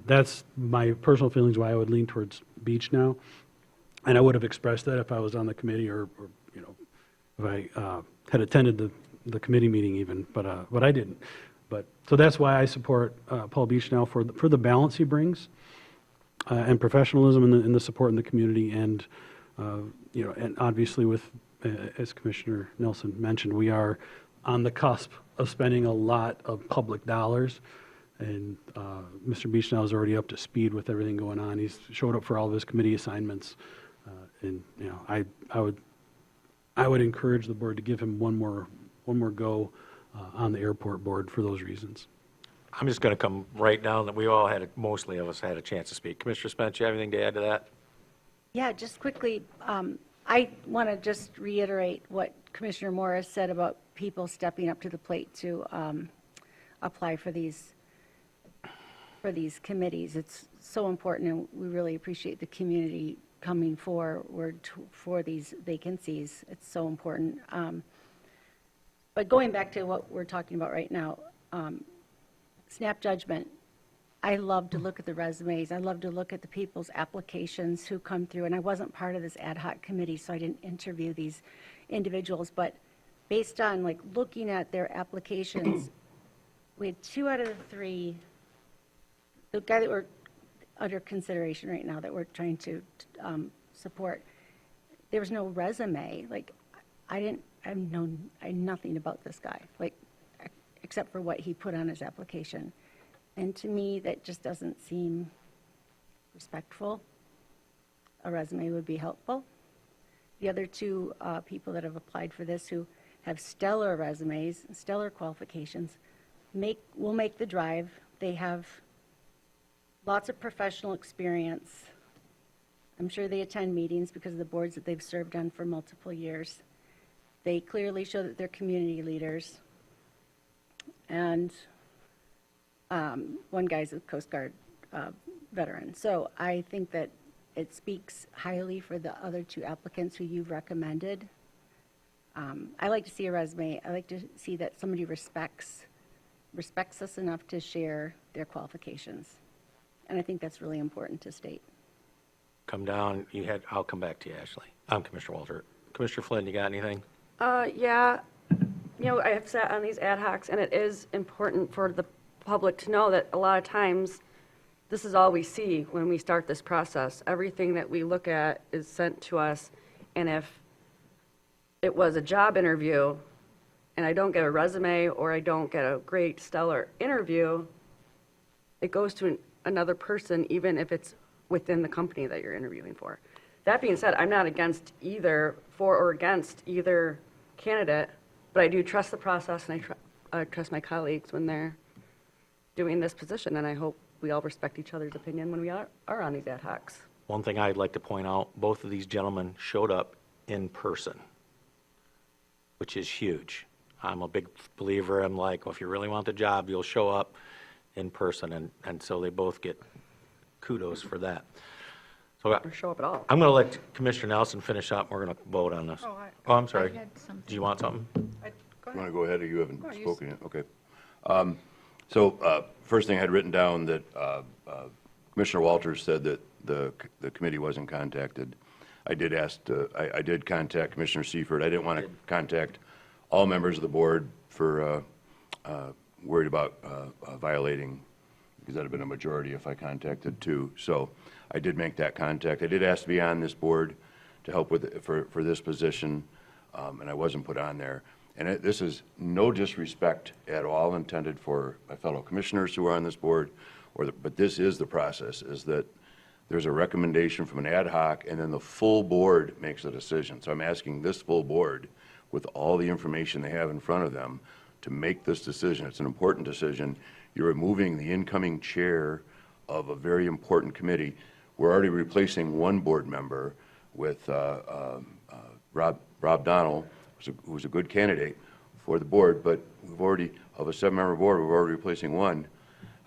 that's my personal feelings why I would lean towards Beach now, and I would have expressed that if I was on the committee or if I had attended the committee meeting even, but I didn't. But so that's why I support Paul Beach now for the balance he brings and professionalism in the support in the community, and and obviously with as Commissioner Nelson mentioned, we are on the cusp of spending a lot of public dollars, and Mr. Beach now is already up to speed with everything going on. He's showed up for all of his committee assignments, and I would encourage the board to give him one more go on the airport board for those reasons. I'm just going to come right down that we all mostly of us had a chance to speak. Commissioner Spence, you have anything to add to that? Yeah, just quickly, I want to just reiterate what Commissioner Morris said about people stepping up to the plate to apply for these committees. It's so important, and we really appreciate the community coming forward for these vacancies. It's so important. But going back to what we're talking about right now, snap judgment. I love to look at the resumes. I love to look at the people's applications who come through. And I wasn't part of this ad hoc committee, so I didn't interview these individuals. But based on like looking at their applications, we had 2 out of the 3. The guy that we're under consideration right now that we're trying to support, there was no resume. Like, I know nothing about this guy, like, except for what he put on his application. And to me, that just doesn't seem respectful. A resume would be helpful. The other 2 people that have applied for this who have stellar resumes, stellar qualifications, will make the drive. They have lots of professional experience. I'm sure they attend meetings because of the boards that they've served on for multiple years. They clearly show that they're community leaders. And one guy's a Coast Guard veteran. So I think that it speaks highly for the other 2 applicants who you've recommended. I like to see a resume. I like to see that somebody respects us enough to share their qualifications. And I think that's really important to state. Come down, I'll come back to you, Ashley. I'm Commissioner Walter. Commissioner Flynn, you got anything? Yeah, I have sat on these ad hocs, and it is important for the public to know that a lot of times this is all we see when we start this process. Everything that we look at is sent to us, and if it was a job interview and I don't get a resume or I don't get a great stellar interview, it goes to another person, even if it's within the company that you're interviewing for. That being said, I'm not against either, for or against either candidate, but I do trust the process, and I trust my colleagues when they're doing this position, and I hope we all respect each other's opinion when we are on these ad hocs. One thing I'd like to point out, both of these gentlemen showed up in person, which is huge. I'm a big believer. I'm like, well, if you really want the job, you'll show up in person, and so they both get kudos for that. So Or show up at all. I'm going to let Commissioner Nelson finish up. We're going to vote on this. Oh, I'm sorry. I had something. Do you want something? You want to go ahead, or you haven't spoken yet? Okay. So first thing I had written down that Commissioner Walters said that the committee wasn't contacted. I did contact Commissioner Seifert. I didn't want to contact all members of the board for worried about violating, because that would have been a majority if I contacted 2. So I did make that contact. I did ask to be on this board to help with for this position, and I wasn't put on there. And this is no disrespect at all intended for my fellow commissioners who are on this board, but this is the process, is that there's a recommendation from an ad hoc, and then the full board makes the decision. So I'm asking this full board, with all the information they have in front of them, to make this decision. It's an important decision. You're removing the incoming chair of a very important committee. We're already replacing one board member with Rob Donnell, who's a good candidate for the board, but we've already, of a 7-member board, we're already replacing one.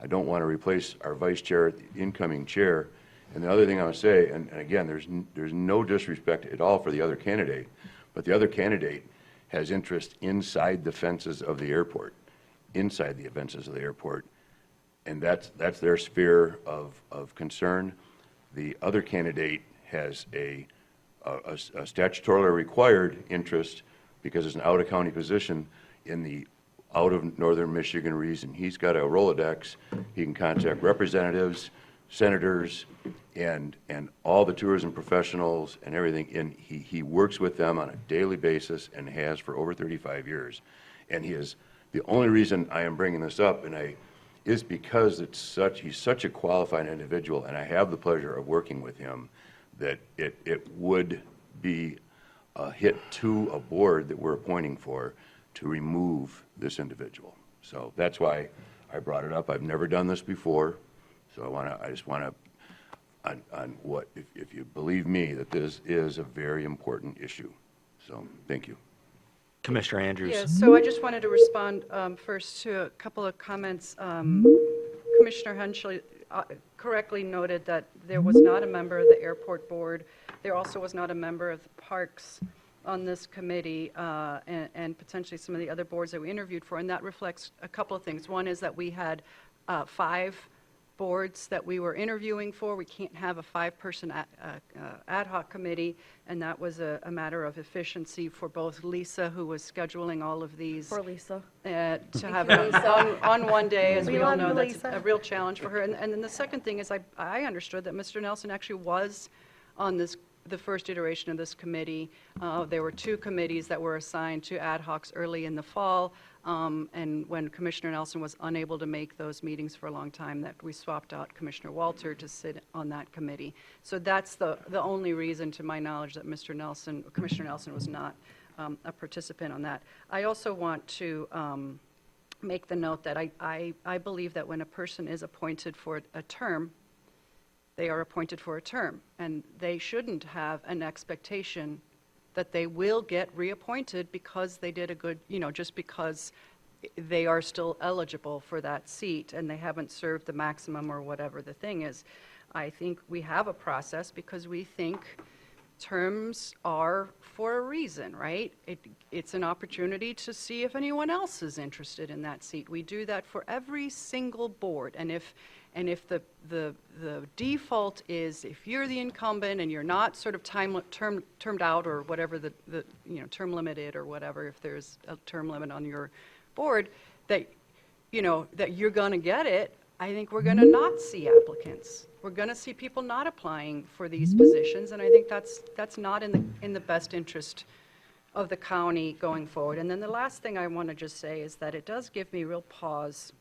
I don't want to replace our vice chair, the incoming chair. And the other thing I would say, and again, there's no disrespect at all for the other candidate, but the other candidate has interest inside the fences of the airport, and that's their sphere of concern. The other candidate has a statutorily required interest, because it's an out-of-county position, in the out-of-northern Michigan region. He's got a Rolodex. He can contact representatives, senators, and all the tourism professionals and everything. And he works with them on a daily basis and has for over 35 years. And the only reason I am bringing this up is because he's such a qualified individual, and I have the pleasure of working with him, that it would be a hit to a board that we're appointing for to remove this individual. So that's why I brought it up. I've never done this before, so I just want to, on what, if you believe me, that this is a very important issue. So, thank you. Commissioner Andrews. Yes, so I just wanted to respond first to a couple of comments. Commissioner Henschel correctly noted that there was not a member of the airport board. There also was not a member of the parks on this committee and potentially some of the other boards that we interviewed for, and that reflects a couple of things. One is that we had 5 boards that we were interviewing for. We can't have a 5-person ad hoc committee, and that was a matter of efficiency for both Lisa, who was scheduling all of these. Poor Lisa. To have it on one day, as We we all love know, you, that's Lisa. a real challenge for her. And then the second thing is I understood that Mr. Nelson actually was on the first iteration of this committee. There were 2 committees that were assigned to ad hocs early in the fall, and when Commissioner Nelson was unable to make those meetings for a long time, that we swapped out Commissioner Walter to sit on that committee. So that's the only reason, to my knowledge, that Commissioner Nelson was not a participant on that. I also want to make the note that I believe that when a person is appointed for a term, they are appointed for a term, and they shouldn't have an expectation that they will get reappointed because they did a good, just because they are still eligible for that seat and they haven't served the maximum or whatever the thing is. I think we have a process because we think terms are for a reason, right? It's an opportunity to see if anyone else is interested in that seat. We do that for every single board, and if the default is if you're the incumbent and you're not sort of termed out or whatever the term limited or whatever, if there's a term limit on your board, that you're going to get it, I think we're going to not see applicants. We're going to see people not applying for these positions, and I think that's not in the best interest of the county going forward. And then the last thing I want to just say is that it does give me real pause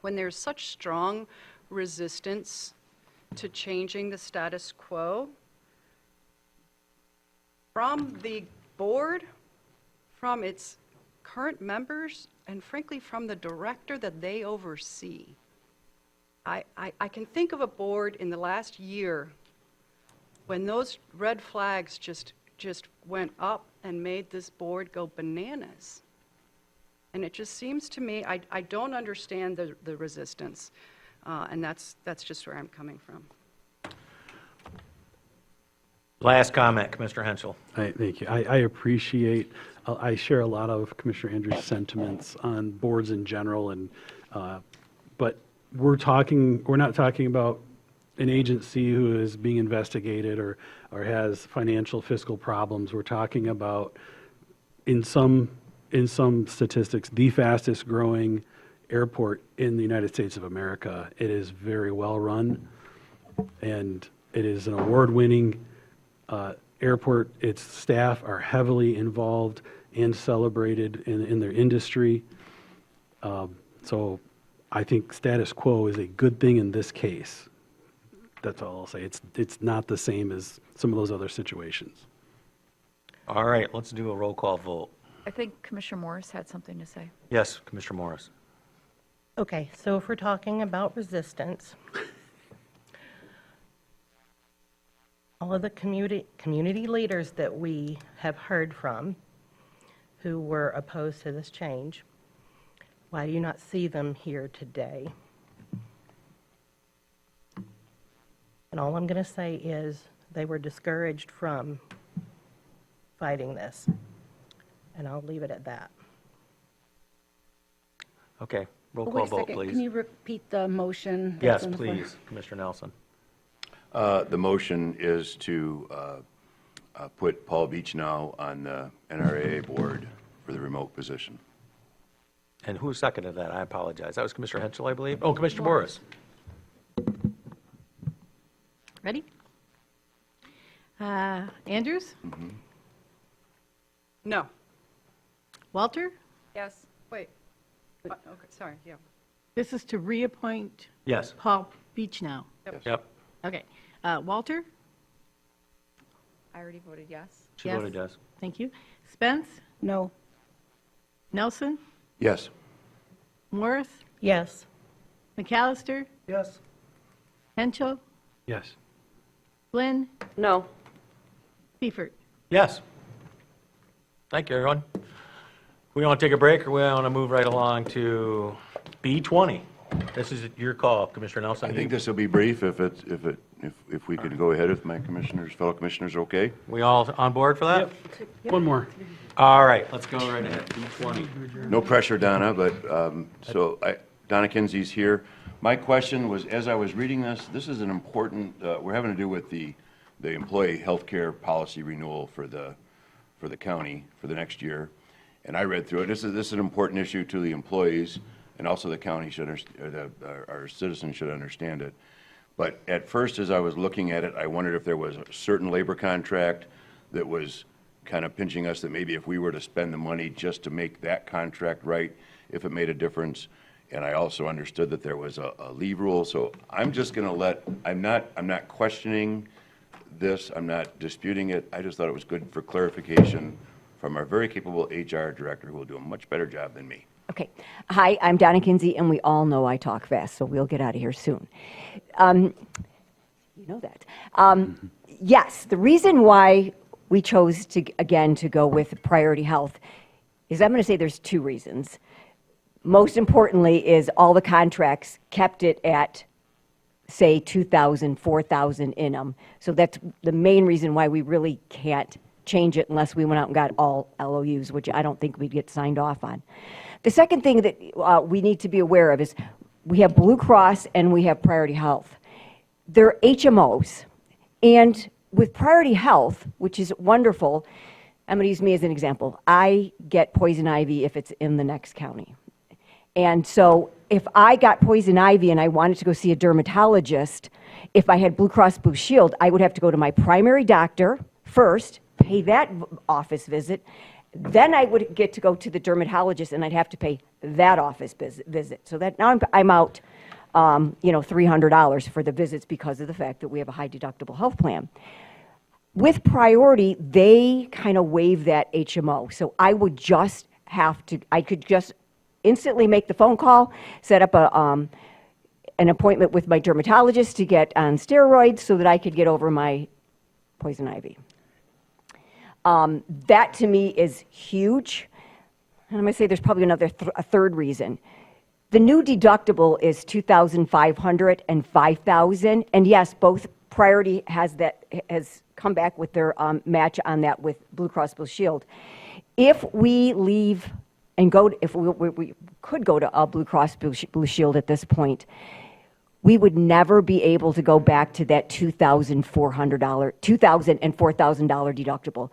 when there's such strong resistance to changing the status quo from the board, from its current members, and frankly from the director that they oversee. I can think of a board in the last year when those red flags just went up and made this board go bananas. And it just seems to me, I don't understand the resistance, and that's just where I'm coming from. Last comment, Commissioner Henschel. Thank you. I appreciate, I share a lot of Commissioner Andrews' sentiments on boards in general, and but we're not talking about an agency who is being investigated or has financial fiscal problems. We're talking about, in some statistics, the fastest growing airport in the United States of America. It is very well run, and it is an award-winning airport. Its staff are heavily involved and celebrated in their industry. So I think status quo is a good thing in this case. That's all I'll say. It's not the same as some of those other situations. All right, let's do a roll call vote. I think Commissioner Morris had something to say. Yes, Commissioner Morris. Okay, so if we're talking about resistance, all of the community leaders that we have heard from who were opposed to this change, why do you not see them here today? And all I'm going to say is they were discouraged from fighting this. And I'll leave it at that. Okay, roll Oh, call wait a vote, second. please. Can you repeat the motion? Yes, that's on the floor? please, Commissioner Nelson. The motion is to put Paul Beach now on the NRAA board for the remote position. And who seconded that? I apologize. That was Commissioner Henschel, I believe. Oh, Commissioner Morris. Ready? Andrews? No. Walter? Yes. Wait. Okay, sorry, yeah. This is to reappoint Yes. Paul Beach now. Yep. Okay. Walter? I already voted yes. She Yes. voted yes. Thank you. Spence? No. Nelson? Yes. Morris? Yes. McAllister? Yes. Henschel? Yes. Flynn? No. Seifert? Yes. Thank you, everyone. We want to take a break, or we want to move right along to B20? This is your call, Commissioner Nelson. I think this will be brief if we could go ahead, if my fellow commissioners are okay. We all on board for that? One more. All right, let's go right ahead. B20. No pressure, Donna, but, Donna Kinsey's here. My question was, as I was reading this is an important, we're having to do with the employee health care policy renewal for the county for the next year. And I read through it. This is an important issue to the employees, and also the county should understand, our citizens should understand it. But at first, as I was looking at it, I wondered if there was a certain labor contract that was kind of pinching us, that maybe if we were to spend the money just to make that contract right, if it made a difference. And I also understood that there was a leave rule. So I'm just going to I'm not questioning this. I'm not disputing it. I just thought it was good for clarification from our very capable HR director, who will do a much better job than me. Okay. Hi, I'm Donna Kinsey, and we all know I talk fast, so we'll get out of here soon. You know that. Yes, the reason why we chose to go with Priority Health is, I'm going to say there's two reasons. Most importantly is all the contracts kept it at, say, 2,000, 4,000 in them. So that's the main reason why we really can't change it unless we went out and got all LOUs, which I don't think we'd get signed off on. The second thing that we need to be aware of is we have Blue Cross and we have Priority Health. They're HMOs. And with Priority Health, which is wonderful, I'm going to use me as an example. I get poison ivy if it's in the next county. And so if I got poison ivy and I wanted to go see a dermatologist, if I had Blue Cross Blue Shield, I would have to go to my primary doctor first, pay that office visit, then I would get to go to the dermatologist and I'd have to pay that office visit. So that now I'm out, $300 for the visits because of the fact that we have a high deductible health plan. With Priority, they kind of waive that HMO. So I could just instantly make the phone call, set up an appointment with my dermatologist to get on steroids so that I could get over my poison ivy. That to me is huge. And I'm going to say there's probably a third reason. The new deductible is $2,500 and $5,000. And yes, both Priority has come back with their match on that with Blue Cross Blue Shield. If we leave and if we could go to a Blue Cross Blue Shield at this point, we would never be able to go back to that $2,000 and $4,000 deductible.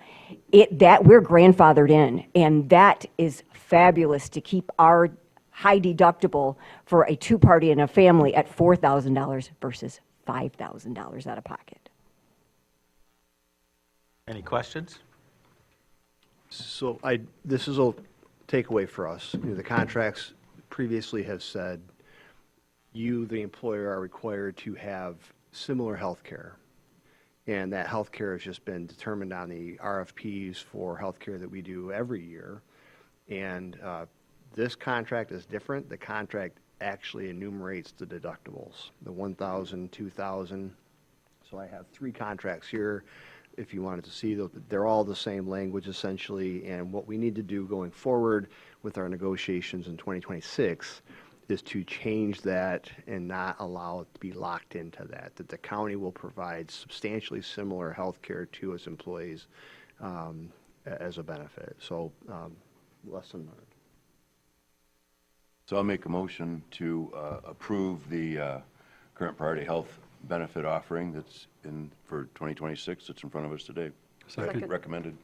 We're grandfathered in, and that is fabulous to keep our high deductible for a two-party and a family at $4,000 versus $5,000 out of pocket. Any questions? So this is a takeaway for us. The contracts previously have said you, the employer, are required to have similar health care. And that health care has just been determined on the RFPs for health care that we do every year. And this contract is different. The contract actually enumerates the deductibles, the $1,000, $2,000. So I have three contracts here. If you wanted to see those, they're all the same language essentially. And what we need to do going forward with our negotiations in 2026 is to change that and not allow it to be locked into that the county will provide substantially similar health care to its employees as a benefit. So lesson learned. So I'll make a motion to approve the current Priority Health benefit offering that's for 2026 that's in front of us today. Second. Recommended.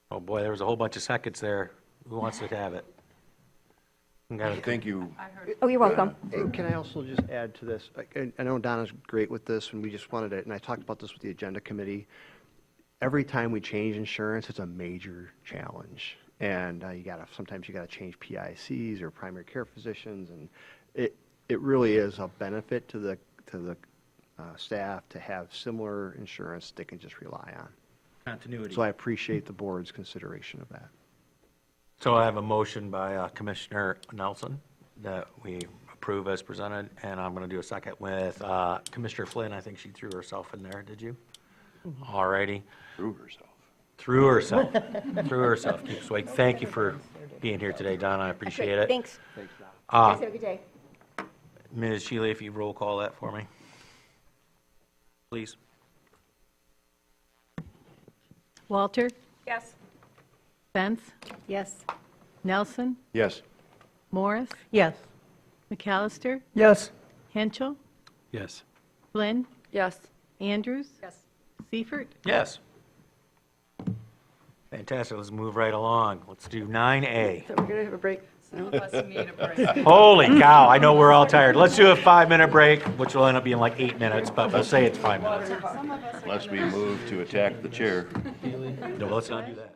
Oh, boy, there was a whole bunch of seconds there. Who wants to have it? Thank you. Oh, you're welcome. Can I also just add to this? I know Donna's great with this, and we just wanted it, and I talked about this with the agenda committee. Every time we change insurance, it's a major challenge. And sometimes you got to change PICs or primary care physicians, and it really is a benefit to the staff to have similar insurance they can just rely on. Continuity. So I appreciate the board's consideration of that. So I have a motion by Commissioner Nelson that we approve as presented, and I'm going to do a second with Commissioner Flynn. I think she threw herself in there, did you? All righty. Threw herself. Through herself. Through herself. Keep sway. Thank you for being here today, Donna. I appreciate it. Thanks. Uh, Guys, have a good day. Ms. Shealy, if you roll call that for me, please. Walter? Yes. Benz? Yes. Nelson? Yes. Morris? Yes. McAllister? Yes. Henschel? Yes. Flynn? Yes. Andrews? Yes. Seifert? Yes. Fantastic. Let's move right along. Let's do 9A. So we're going to have a break. Some of us need a break. Holy cow, I know we're all tired. Let's do a 5-minute break, which will end up being like 8 minutes, but we'll say it's 5 minutes. Unless we move to attack the chair. No, let's not do that.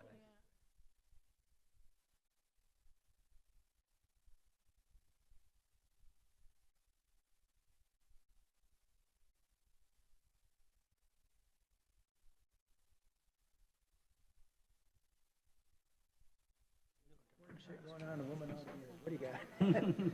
Going on, a woman out here. What do you got?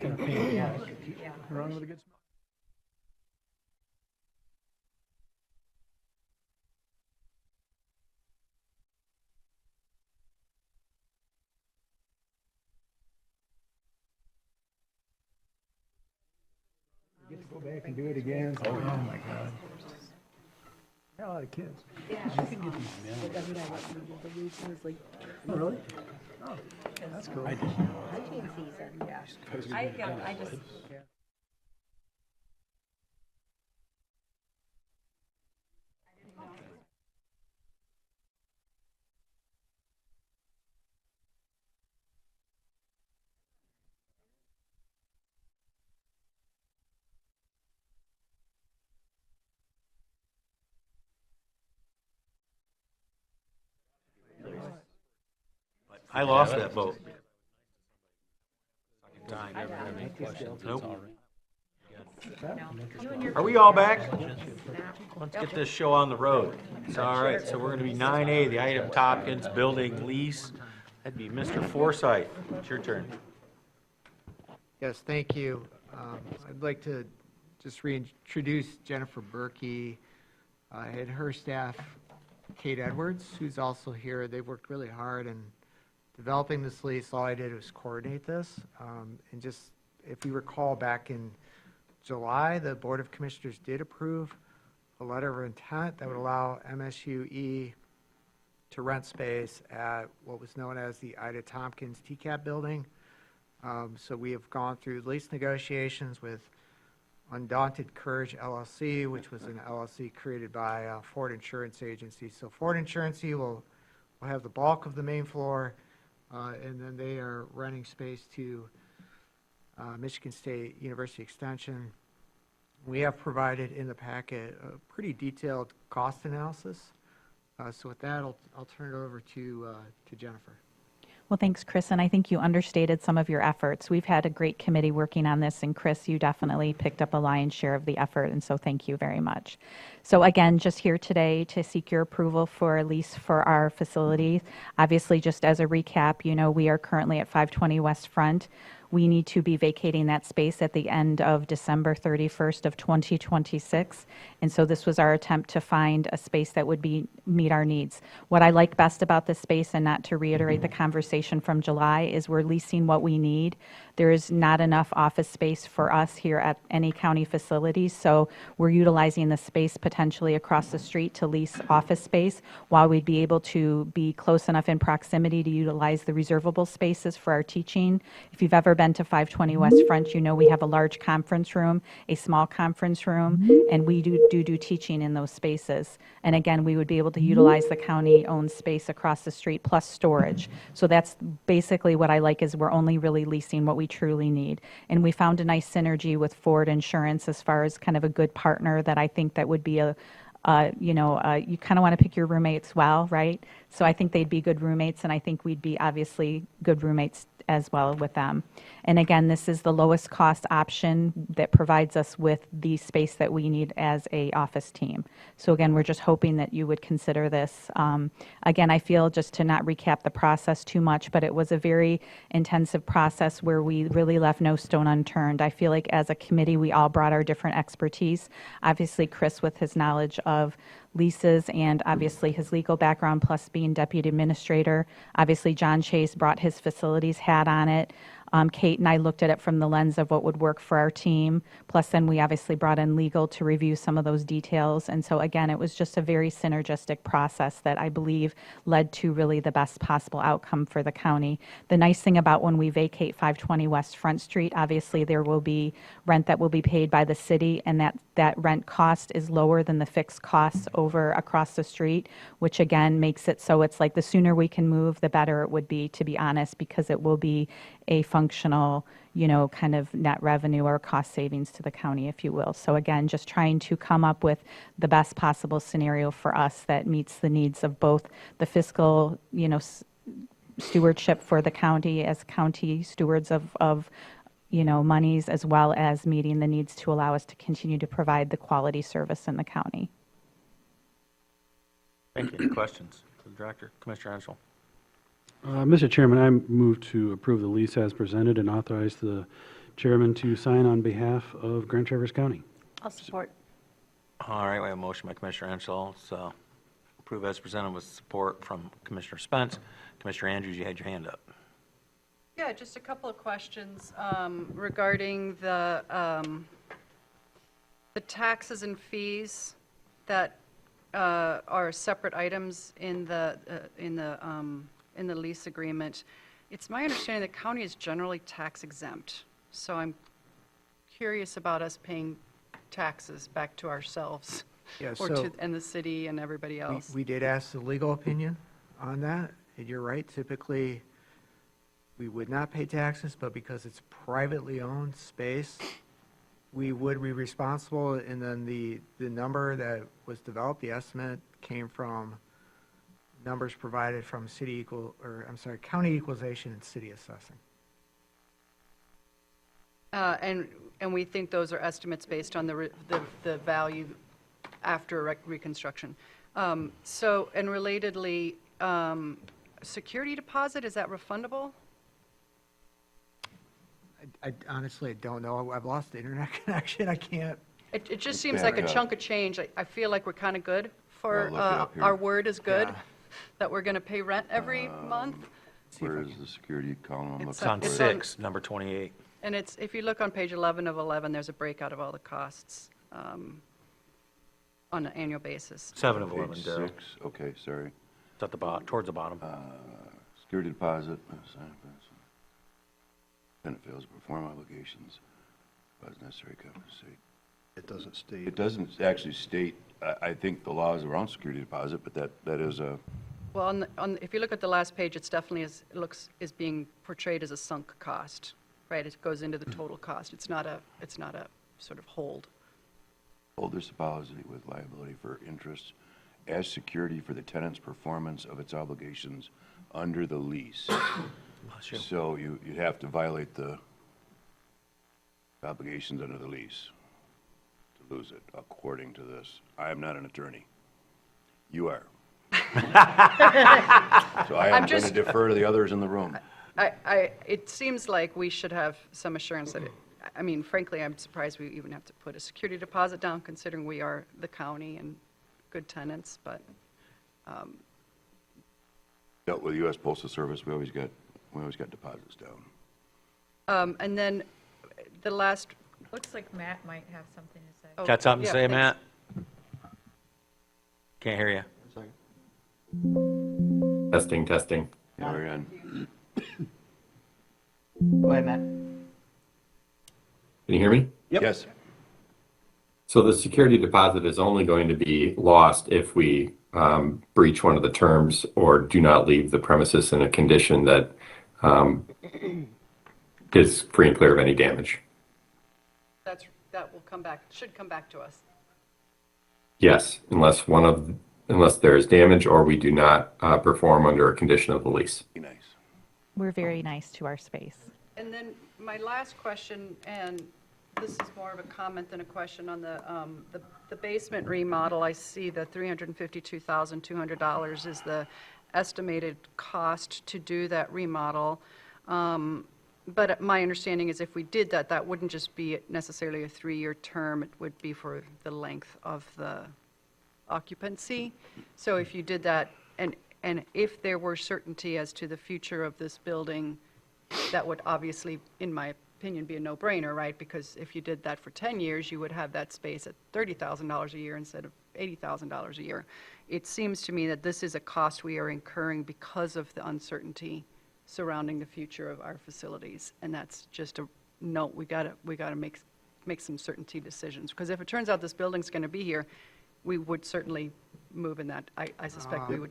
Kind of pain. Yeah. Wrong with a good smile. Get to go back and do it again. Oh my God. Got a lot of kids. Yeah. You can get these. Oh, really? Oh, that's cool. Hunting season, yeah. I just. I lost that vote. Nope. Are we all back? Let's get this show on the road. It's all right, so we're going to be 9A, the item Tompkins Building lease. That'd be Mr. Forsythe. It's your turn. Yes, thank you. I'd like to just reintroduce Jennifer Berkey and her staff, Kate Edwards, who's also here. They've worked really hard in developing this lease. All I did was coordinate this. And just, if you recall, back in July, the Board of Commissioners did approve a letter of intent that would allow MSUE to rent space at what was known as the Ida Tompkins TCAP building. So we have gone through lease negotiations with Undaunted Courage LLC, which was an LLC created by Ford Insurance Agency. So Ford Insurance will have the bulk of the main floor, and then they are renting space to Michigan State University Extension. We have provided in the packet a pretty detailed cost analysis. So with that, I'll turn it over to Jennifer. Well, thanks, Chris, and I think you understated some of your efforts. We've had a great committee working on this, and Chris, you definitely picked up a lion's share of the effort, and so thank you very much. So again, just here today to seek your approval for a lease for our facility. Obviously, just as a recap, you know, we are currently at 520 West Front. We need to be vacating that space at the end of December 31st of 2026. And so this was our attempt to find a space that would meet our needs. What I like best about this space, and not to reiterate the conversation from July, is we're leasing what we need. There is not enough office space for us here at any county facilities, so we're utilizing the space potentially across the street to lease office space, while we'd be able to be close enough in proximity to utilize the reservable spaces for our teaching. If you've ever been to 520 West Front, you know we have a large conference room, a small conference room, and we do teaching in those spaces. And again, we would be able to utilize the county-owned space across the street plus storage. So that's basically what I like, is we're only really leasing what we truly need. And we found a nice synergy with Ford Insurance as far as kind of a good partner that I think that would be you kind of want to pick your roommates well, right? So I think they'd be good roommates, and I think we'd be obviously good roommates as well with them. And again, this is the lowest cost option that provides us with the space that we need as a office team. So again, we're just hoping that you would consider this. Again, I feel, just to not recap the process too much, but it was a very intensive process where we really left no stone unturned. I feel like as a committee, we all brought our different expertise. Obviously, Chris with his knowledge of leases and obviously his legal background plus being deputy administrator. Obviously, John Chase brought his facilities hat on it. Kate and I looked at it from the lens of what would work for our team. Plus, then we obviously brought in legal to review some of those details. And so, again, it was just a very synergistic process that I believe led to really the best possible outcome for the county. The nice thing about when we vacate 520 West Front Street, obviously there will be rent that will be paid by the city, and that rent cost is lower than the fixed costs over across the street, which again makes it so it's like the sooner we can move, the better it would be, to be honest, because it will be a functional, kind of net revenue or cost savings to the county, if you will. So again, just trying to come up with the best possible scenario for us that meets the needs of both the fiscal, stewardship for the county as county stewards of monies, as well as meeting the needs to allow us to continue to provide the quality service in the county. Thank you. Any questions for the director? Commissioner Henschel. Mr. Chairman, I move to approve the lease as presented and authorize the chairman to sign on behalf of Grand Traverse County. I'll support. All right, we have a motion by Commissioner Henschel, so approve as presented with support from Commissioner Spence. Commissioner Andrews, you had your hand up. Yeah, just a couple of questions regarding the taxes and fees that are separate items in the lease agreement. It's my understanding the county is generally tax exempt, so I'm curious about us paying taxes back to ourselves Yeah, or so- to and the city and everybody else. We did ask the legal opinion on that, and you're right, typically, we would not pay taxes, but because it's privately owned space, we would be responsible, and then the number that was developed, the estimate, came from numbers provided from county equalization and city assessing. And we think those are estimates based on the value after reconstruction. So, and relatedly, security deposit, is that refundable? I honestly don't know. I've lost the internet connection. I can't. It just seems like a chunk of change. I feel like we're kind of good for, our word is good, Yeah. that we're going to pay rent every month. Where is the security column? I'm It's It's on looking for it. 6, number 28. And it's, if you look on page 11 of 11, there's a breakout of all the costs on an annual basis. 7 of 11, Page Daryl. 6, okay, sorry. It's at the bottom, towards the bottom. Security deposit, tenant fails to perform obligations, as necessary compensate. It doesn't state. It doesn't actually state, I think the law is around security deposit, but that is a, Well, if you look at the last page, it's definitely is being portrayed as a sunk cost, right? It goes into the total cost. It's not a sort of hold. hold this policy with liability for interest as security for the tenant's performance of its obligations under the lease. So you'd have to violate the obligations under the lease to lose it, according to this. I am not an attorney. You are. So I am going to defer to the others in the room. It seems like we should have some assurance that, I mean, frankly, I'm surprised we even have to put a security deposit down, considering we are the county and good tenants, but, Dealt with U.S. Postal Service, we always got deposits down. and then the last, Looks like Matt might have something to say. oh, Got something to yeah, say, thanks. Matt? Can't hear you. Testing, testing. Yeah, we're on. Go ahead, Matt. Can you hear me? Yes. So the security deposit is only going to be lost if we breach one of the terms or do not leave the premises in a condition that is free and clear of any damage. That will come back, should come back to us. Yes, unless there is damage or we do not perform under a condition of the lease. Be nice. We're very nice to our space. And then my last question, and this is more of a comment than a question on the basement remodel. I see the $352,200 is the estimated cost to do that remodel. But my understanding is if we did that, that wouldn't just be necessarily a 3-year term. It would be for the length of the occupancy. So if you did that, and if there were certainty as to the future of this building, that would obviously, in my opinion, be a no-brainer, right? Because if you did that for 10 years, you would have that space at $30,000 a year instead of $80,000 a year. It seems to me that this is a cost we are incurring because of the uncertainty surrounding the future of our facilities, and that's just a note. We got to make some certainty decisions, because if it turns out this building's going to be here, we would certainly move in that. I suspect we would.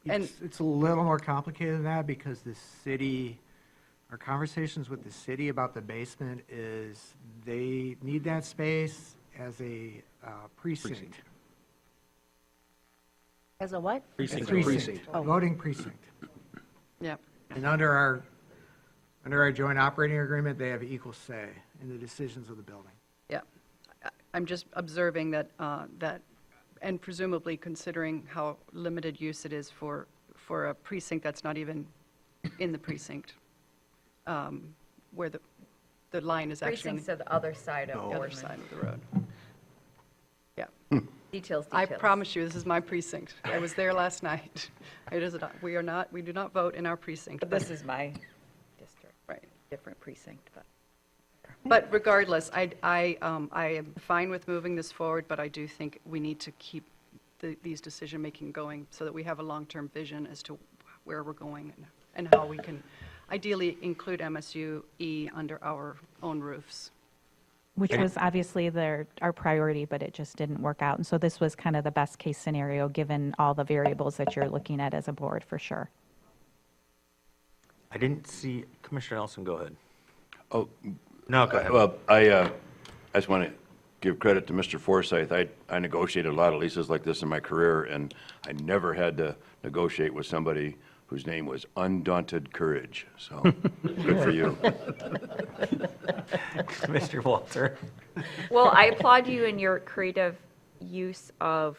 And It's a little more complicated than that because the city, our conversations with the city about the basement is they need that space as a precinct. As a what? Precinct. Oh. Voting precinct. Yep. And under our joint operating agreement, they have equal say in the decisions of the building. Yeah, I'm just observing that, and presumably considering how limited use it is for for a precinct that's not even in the precinct, where the line is actually on Precincts are the other side of the other Boardman. side of the road. Yeah. Details, I details. promise you, this is my precinct. I was there last night. It is not, we do not vote in our precinct. But this is my district. Right. Different precinct, but. But regardless, I am fine with moving this forward, but I do think we need to keep these decision-making going so that we have a long-term vision as to where we're going and how we can ideally include MSUE under our own roofs. Which was obviously our priority, but it just didn't work out. And so this was kind of the best-case scenario, given all the variables that you're looking at as a board, for sure. I didn't see, Commissioner Nelson, go ahead. Oh, No, go ahead. well, I just want to give credit to Mr. Forsyth. I negotiated a lot of leases like this in my career, and I never had to negotiate with somebody whose name was Undaunted Courage. So, good for you. Mr. Walter. Well, I applaud you in your creative use of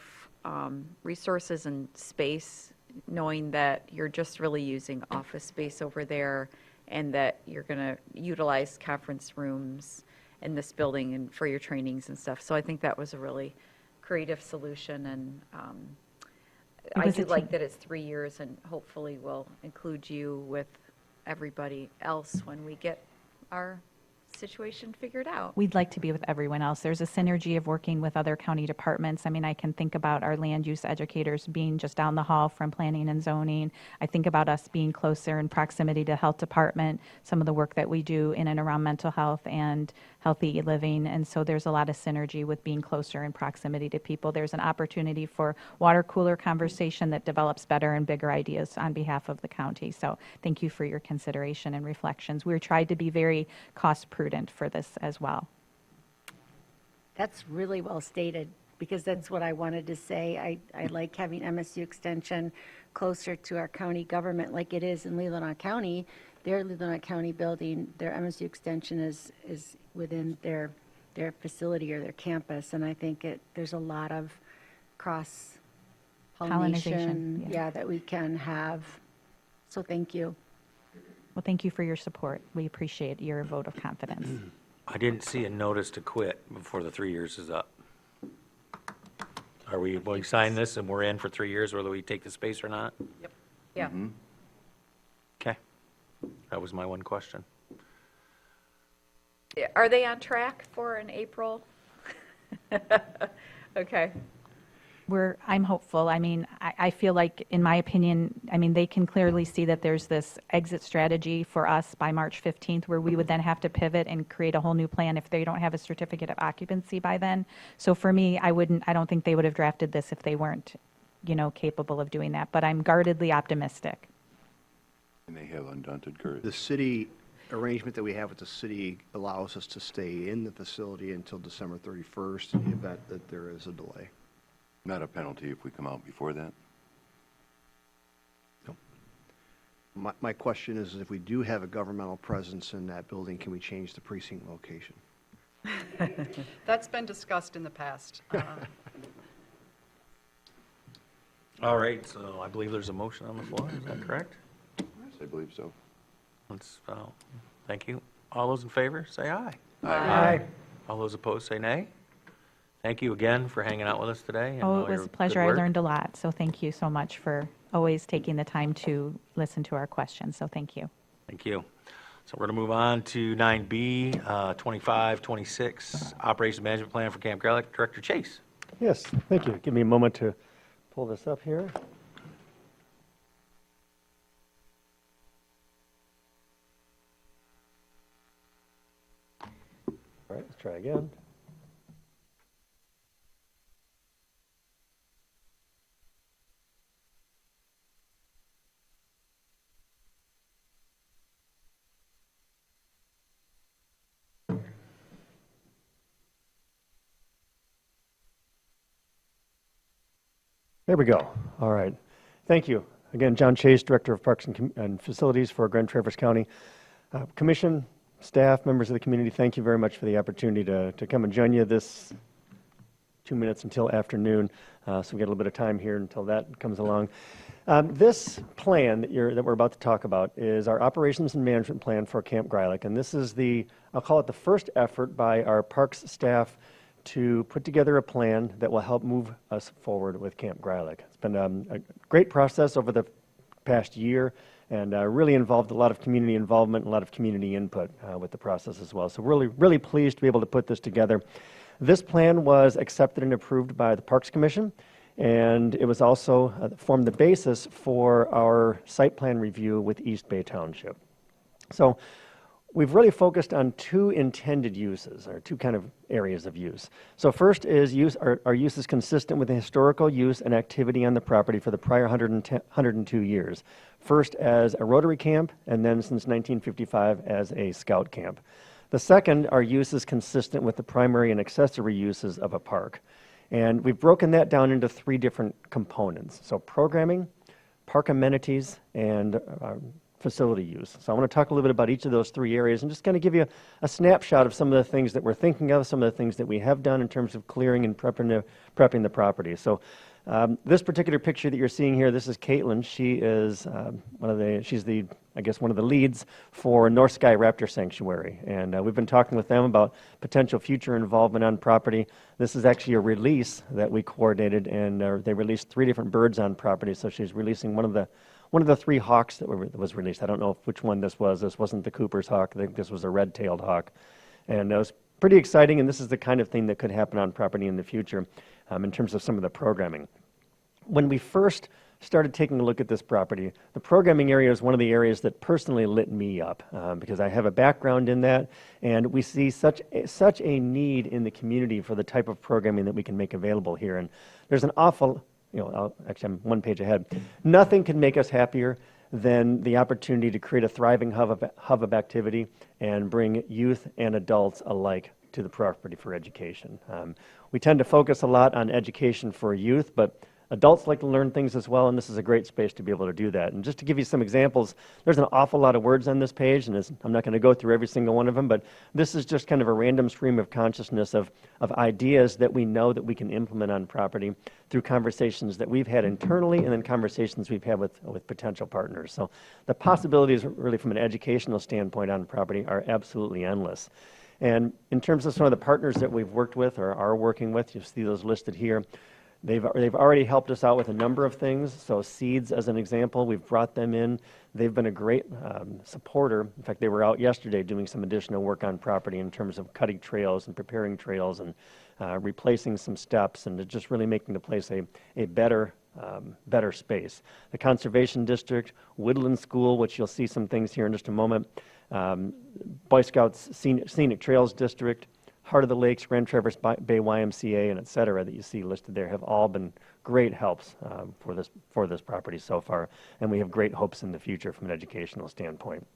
resources and space, knowing that you're just really using office space over there and that you're going to utilize conference rooms in this building and for your trainings and stuff. So I think that was a really creative solution, and I do like that it's 3 years, and hopefully we'll include you with everybody else when we get our situation figured out. We'd like to be with everyone else. There's a synergy of working with other county departments. I mean, I can think about our land use educators being just down the hall from planning and zoning. I think about us being closer in proximity to health department, some of the work that we do in and around mental health and healthy living. And so there's a lot of synergy with being closer in proximity to people. There's an opportunity for water cooler conversation that develops better and bigger ideas on behalf of the county. So thank you for your consideration and reflections. We tried to be very cost prudent for this as well. That's really well stated, because that's what I wanted to say. I like having MSU Extension closer to our county government like it is in Leelanau County. Their Leelanau County building, their MSU Extension is within their facility or their campus, and I think there's a lot of cross-pollination, Pollination, yeah. that we can have. So thank you. Well, thank you for your support. We appreciate your vote of confidence. I didn't see a notice to quit before the 3 years is up. Will we sign this and we're in for 3 years, whether we take the space or not? Yep. Yeah. Okay. That was my one question. Are they on track for an April? Okay. I'm hopeful. I mean, I feel like, in my opinion, I mean, they can clearly see that there's this exit strategy for us by March 15th, where we would then have to pivot and create a whole new plan if they don't have a certificate of occupancy by then. So for me, I don't think they would have drafted this if they weren't, capable of doing that. But I'm guardedly optimistic. And they have Undaunted Courage. The city arrangement that we have with the city allows us to stay in the facility until December 31st in the event that there is a delay. Not a penalty if we come out before that? My question is, if we do have a governmental presence in that building, can we change the precinct location? That's been discussed in the past. All right, so I believe there's a motion on the floor. Is that correct? Yes, I believe so. Thank you. All those in favor, say aye. Aye. All those opposed, say nay. Thank you again for hanging out with us today. and Oh, all it was your a pleasure. good I work. learned a lot. So thank you so much for always taking the time to listen to our questions. So thank you. Thank you. So we're going to move on to 9B, 2526, Operations Management Plan for Camp Grellick. Director Chase. Yes, thank you. Give me a moment to pull this up here. All right, let's try again. There we go. All right. Thank you. Again, John Chase, Director of Parks and Facilities for Grand Traverse County. Commission, staff, members of the community, thank you very much for the opportunity to come and join you this 2 minutes until afternoon. So we got a little bit of time here until that comes along. This plan that we're about to talk about is our operations and management plan for Camp Greilich, and this is I'll call it the first effort by our parks staff to put together a plan that will help move us forward with Camp Greilich. It's been a great process over the past year, and really involved a lot of community involvement and a lot of community input with the process as well. So really pleased to be able to put this together. This plan was accepted and approved by the Parks Commission, and it was also formed the basis for our site plan review with East Bay Township. So we've really focused on two intended uses, or two kind of areas of use. So first is our use is consistent with the historical use and activity on the property for the prior 102 years. First as a Rotary camp, and then since 1955 as a Scout camp. The second, our use is consistent with the primary and accessory uses of a park. And we've broken that down into three different components. So programming, park amenities, and facility use. So I want to talk a little bit about each of those three areas and just kind of give you a snapshot of some of the things that we're thinking of, some of the things that we have done in terms of clearing and prepping the property. So this particular picture that you're seeing here, this is Caitlin. She is she's one of the leads for North Sky Raptor Sanctuary. And we've been talking with them about potential future involvement on property. This is actually a release that we coordinated, and they released 3 different birds on property. So she's releasing one of the 3 hawks that was released. I don't know which one this was. This wasn't the Cooper's hawk. I think this was a red-tailed hawk. And it was pretty exciting, and this is the kind of thing that could happen on property in the future in terms of some of the programming. When we first started taking a look at this property, the programming area is one of the areas that personally lit me up because I have a background in that, and we see such a need in the community for the type of programming that we can make available here. And there's an awful, actually I'm one page ahead. Nothing can make us happier than the opportunity to create a thriving hub of activity and bring youth and adults alike to the property for education. We tend to focus a lot on education for youth, but adults like to learn things as well, and this is a great space to be able to do that. And just to give you some examples, there's an awful lot of words on this page, and I'm not going to go through every single one of them, but this is just kind of a random stream of consciousness of ideas that we know that we can implement on property through conversations that we've had internally and then conversations we've had with potential partners. So the possibilities really from an educational standpoint on property are absolutely endless. And in terms of some of the partners that we've worked with or are working with, you see those listed here. They've already helped us out with a number of things. So Seeds, as an example, we've brought them in. They've been a great supporter. In fact, they were out yesterday doing some additional work on property in terms of cutting trails and preparing trails and replacing some steps and just really making the place a better space. The Conservation District, Woodland School, which you'll see some things here in just a moment, Boy Scouts Scenic Trails District, Heart of the Lakes, Grand Traverse Bay YMCA, and et cetera that you see listed there have all been great helps for this property so far, and we have great hopes in the future from an educational standpoint.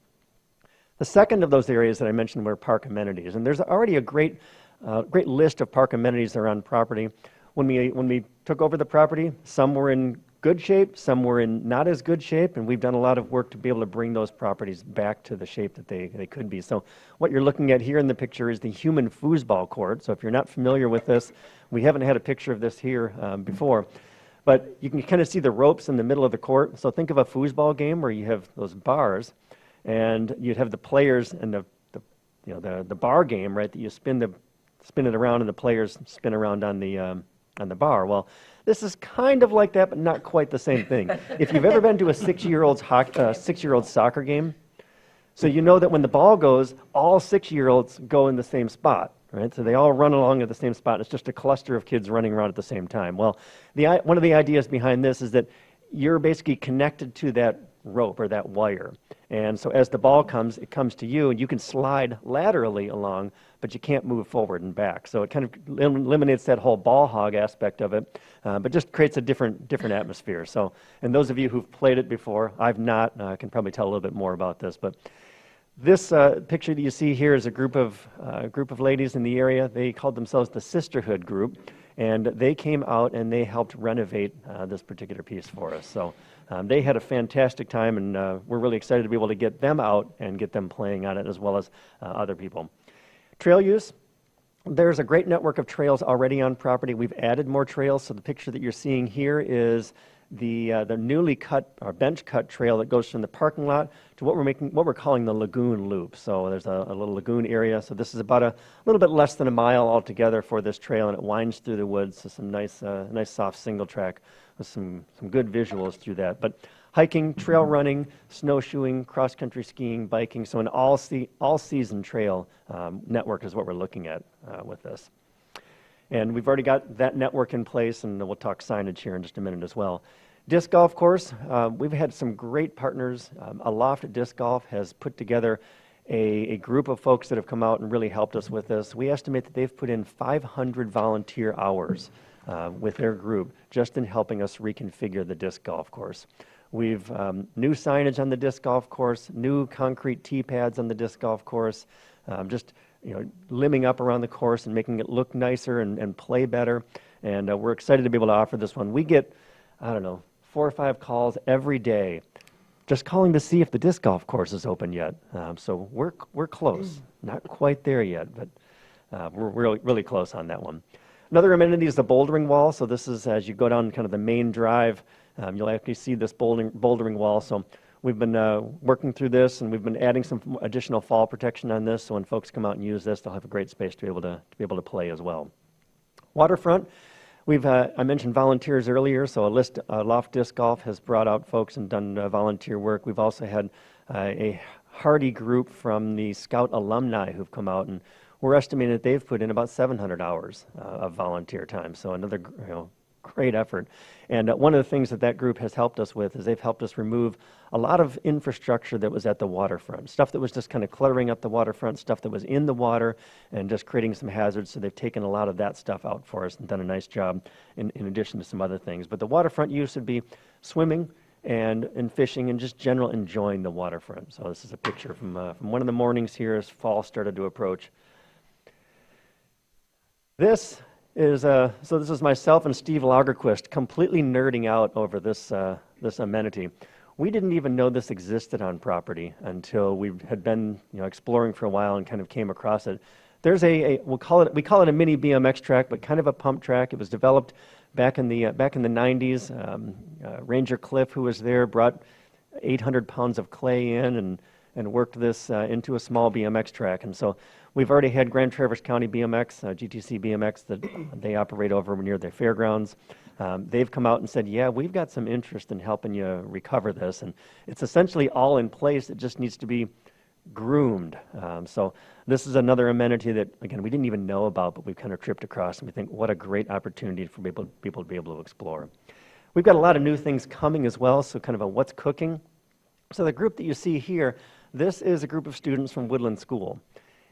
The second of those areas that I mentioned were park amenities, and there's already a great list of park amenities around property. When we took over the property, some were in good shape, some were in not as good shape, and we've done a lot of work to be able to bring those properties back to the shape that they could be. So what you're looking at here in the picture is the human foosball court. So if you're not familiar with this, we haven't had a picture of this here before, but you can kind of see the ropes in the middle of the court. So think of a foosball game where you have those bars, and you'd have the players and the bar game, right? That you spin it around, and the players spin around on the bar. Well, this is kind of like that, but not quite the same thing. If you've ever been to a 6-year-old soccer game, so you know that when the ball goes, all 6-year-olds go in the same spot, right? So they all run along at the same spot. It's just a cluster of kids running around at the same time. Well, one of the ideas behind this is that you're basically connected to that rope or that wire. And so as the ball comes, it comes to you, and you can slide laterally along, but you can't move forward and back. So it kind of eliminates that whole ball hog aspect of it, but just creates a different atmosphere. So, and those of you who've played it before, I've not, I can probably tell a little bit more about this, but this picture that you see here is a group of ladies in the area. They called themselves the Sisterhood Group, and they came out and they helped renovate this particular piece for us. So they had a fantastic time, and we're really excited to be able to get them out and get them playing on it as well as other people. Trail use. There's a great network of trails already on property. We've added more trails, so the picture that you're seeing here is the newly cut or bench cut trail that goes from the parking lot to what we're calling the lagoon loop. So there's a little lagoon area. So this is about a little bit less than a mile altogether for this trail, and it winds through the woods. So some nice soft single track with some good visuals through that. But hiking, trail running, snowshoeing, cross country skiing, biking. So an all season trail network is what we're looking at with this. And we've already got that network in place, and we'll talk signage here in just a minute as well. Disc golf course, we've had some great partners. Aloft Disc Golf has put together a group of folks that have come out and really helped us with this. We estimate that they've put in 500 volunteer hours with their group just in helping us reconfigure the disc golf course. We've new signage on the disc golf course, new concrete tee pads on the disc golf course, just limbing up around the course and making it look nicer and play better. And we're excited to be able to offer this one. We get, 4 or 5 calls every day just calling to see if the disc golf course is open yet. So we're close. Not quite there yet, but we're really close on that one. Another amenity is the bouldering wall. So this is as you go down kind of the main drive, you'll actually see this bouldering wall. So we've been working through this, and we've been adding some additional fall protection on this. So when folks come out and use this, they'll have a great space to be able to play as well. Waterfront, we've I mentioned volunteers earlier. So Aloft Disc Golf has brought out folks and done volunteer work. We've also had a hardy group from the Scout alumni who've come out, and we're estimating that they've put in about 700 hours of volunteer time. So another great effort. And one of the things that group has helped us with is they've helped us remove a lot of infrastructure that was at the waterfront, stuff that was just kind of cluttering up the waterfront, stuff that was in the water and just creating some hazards. So they've taken a lot of that stuff out for us and done a nice job in addition to some other things. But the waterfront use would be swimming and fishing and just general enjoying the waterfront. So this is a picture from one of the mornings here as fall started to approach. This is this is myself and Steve Lagerquist completely nerding out over this amenity. We didn't even know this existed on property until we had been exploring for a while and kind of came across it. There's we call it a mini BMX track, but kind of a pump track. It was developed back in the 90s. Ranger Cliff, who was there, brought 800 pounds of clay in and worked this into a small BMX track. And so we've already had Grand Traverse County BMX, GTC BMX, that they operate over near the fairgrounds. They've come out and said, yeah, we've got some interest in helping you recover this. And it's essentially all in place. It just needs to be groomed. So this is another amenity that, again, we didn't even know about, but we've kind of tripped across, and we think what a great opportunity for people to be able to explore. We've got a lot of new things coming as well, so kind of a what's cooking. So the group that you see here, this is a group of students from Woodland School.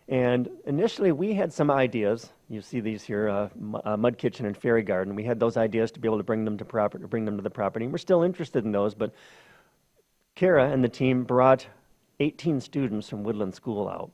And initially, we had some ideas. You see these here, Mud Kitchen and Fairy Garden. We had those ideas to be able to bring them to the property. And we're still interested in those, but Kara and the team brought 18 students from Woodland School out.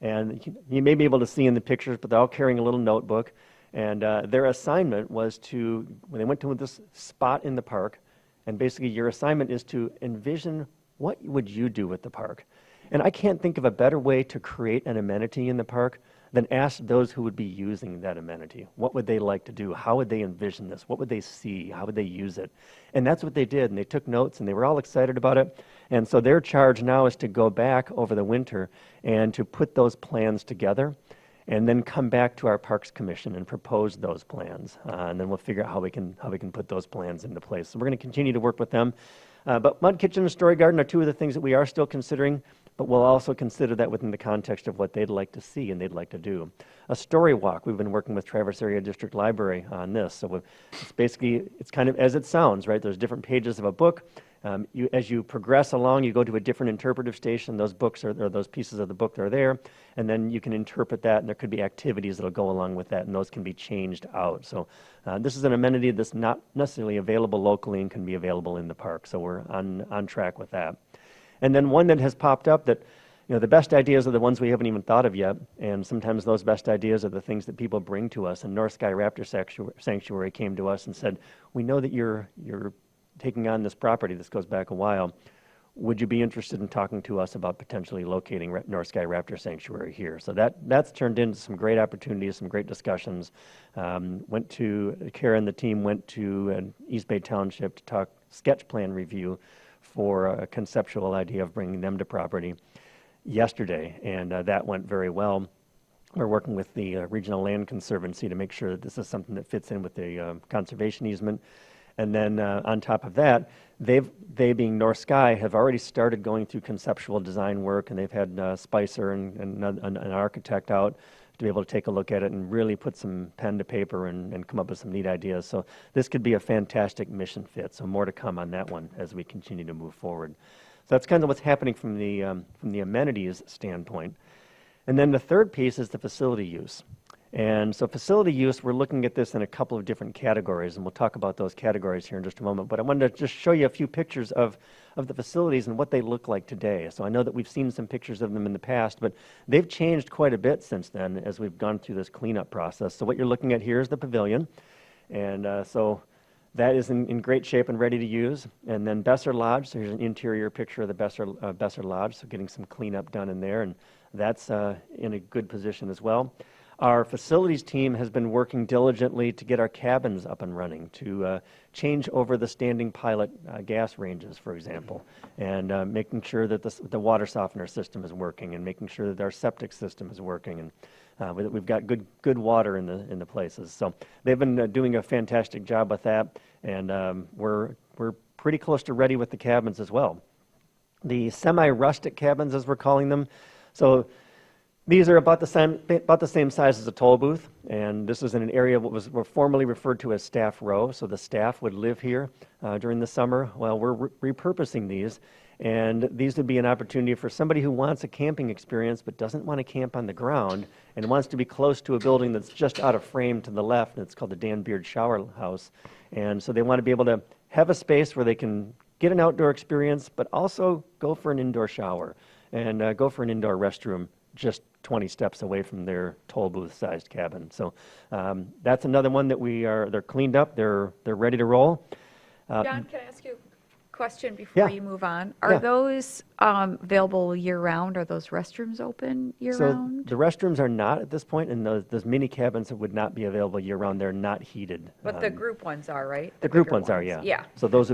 And you may be able to see in the pictures, but they're all carrying a little notebook. And their assignment was when they went to this spot in the park, and basically your assignment is to envision what would you do with the park. And I can't think of a better way to create an amenity in the park than ask those who would be using that amenity. What would they like to do? How would they envision this? What would they see? How would they use it? And that's what they did. And they took notes, and they were all excited about it. And so their charge now is to go back over the winter and to put those plans together and then come back to our Parks Commission and propose those plans. And then we'll figure out how we can put those plans into place. So we're going to continue to work with them. But Mud Kitchen and Story Garden are two of the things that we are still considering, but we'll also consider that within the context of what they'd like to see and they'd like to do. A story walk, we've been working with Traverse Area District Library on this. So it's kind of as it sounds, right? There's different pages of a book. As you progress along, you go to a different interpretive station. Those books or those pieces of the book are there, and then you can interpret that, and there could be activities that'll go along with that, and those can be changed out. So this is an amenity that's not necessarily available locally and can be available in the park. So we're on track with that. And then one that has popped up that, the best ideas are the ones we haven't even thought of yet, and sometimes those best ideas are the things that people bring to us. And North Sky Raptor Sanctuary came to us and said, we know that you're taking on this property. This goes back a while. Would you be interested in talking to us about potentially locating North Sky Raptor Sanctuary here? So that's turned into some great opportunities, some great discussions. Kara and the team went to East Bay Township to talk sketch plan review for a conceptual idea of bringing them to property yesterday, and that went very well. We're working with the Regional Land Conservancy to make sure that this is something that fits in with the conservation easement. And then on top of that, they being North Sky, have already started going through conceptual design work, and they've had Spicer and an architect out to be able to take a look at it and really put some pen to paper and come up with some neat ideas. So this could be a fantastic mission fit. So more to come on that one as we continue to move forward. So that's kind of what's happening from the amenities standpoint. And then the third piece is the facility use. And so facility use, we're looking at this in a couple of different categories, and we'll talk about those categories here in just a moment. But I wanted to just show you a few pictures of the facilities and what they look like today. So I know that we've seen some pictures of them in the past, but they've changed quite a bit since then as we've gone through this cleanup process. So what you're looking at here is the pavilion. And so that is in great shape and ready to use. And then Besser Lodge, so here's an interior picture of the Besser Lodge, so getting some cleanup done in there, and that's in a good position as well. Our facilities team has been working diligently to get our cabins up and running, to change over the standing pilot gas ranges, for example, and making sure that the water softener system is working, and making sure that our septic system is working, and we've got good water in the places. So they've been doing a fantastic job with that, and we're pretty close to ready with the cabins as well. The semi-rustic cabins, as we're calling them, so these are about the same size as a toll booth, and this is in an area what was formerly referred to as Staff Row, so the staff would live here during the summer. Well, we're repurposing these, and these would be an opportunity for somebody who wants a camping experience but doesn't want to camp on the ground and wants to be close to a building that's just out of frame to the left, and it's called the Dan Beard Shower House. And so they want to be able to have a space where they can get an outdoor experience, but also go for an indoor shower and go for an indoor restroom just 20 steps away from their toll booth-sized cabin. So that's another one that they're cleaned up, they're ready to roll. John, can I ask you a question before you move on? Are those available year-round? Are those restrooms open year-round? So the restrooms are not at this point, and those mini cabins would not be available year-round. They're not heated. But the group ones are, right? The group ones are, yeah. Yeah. So those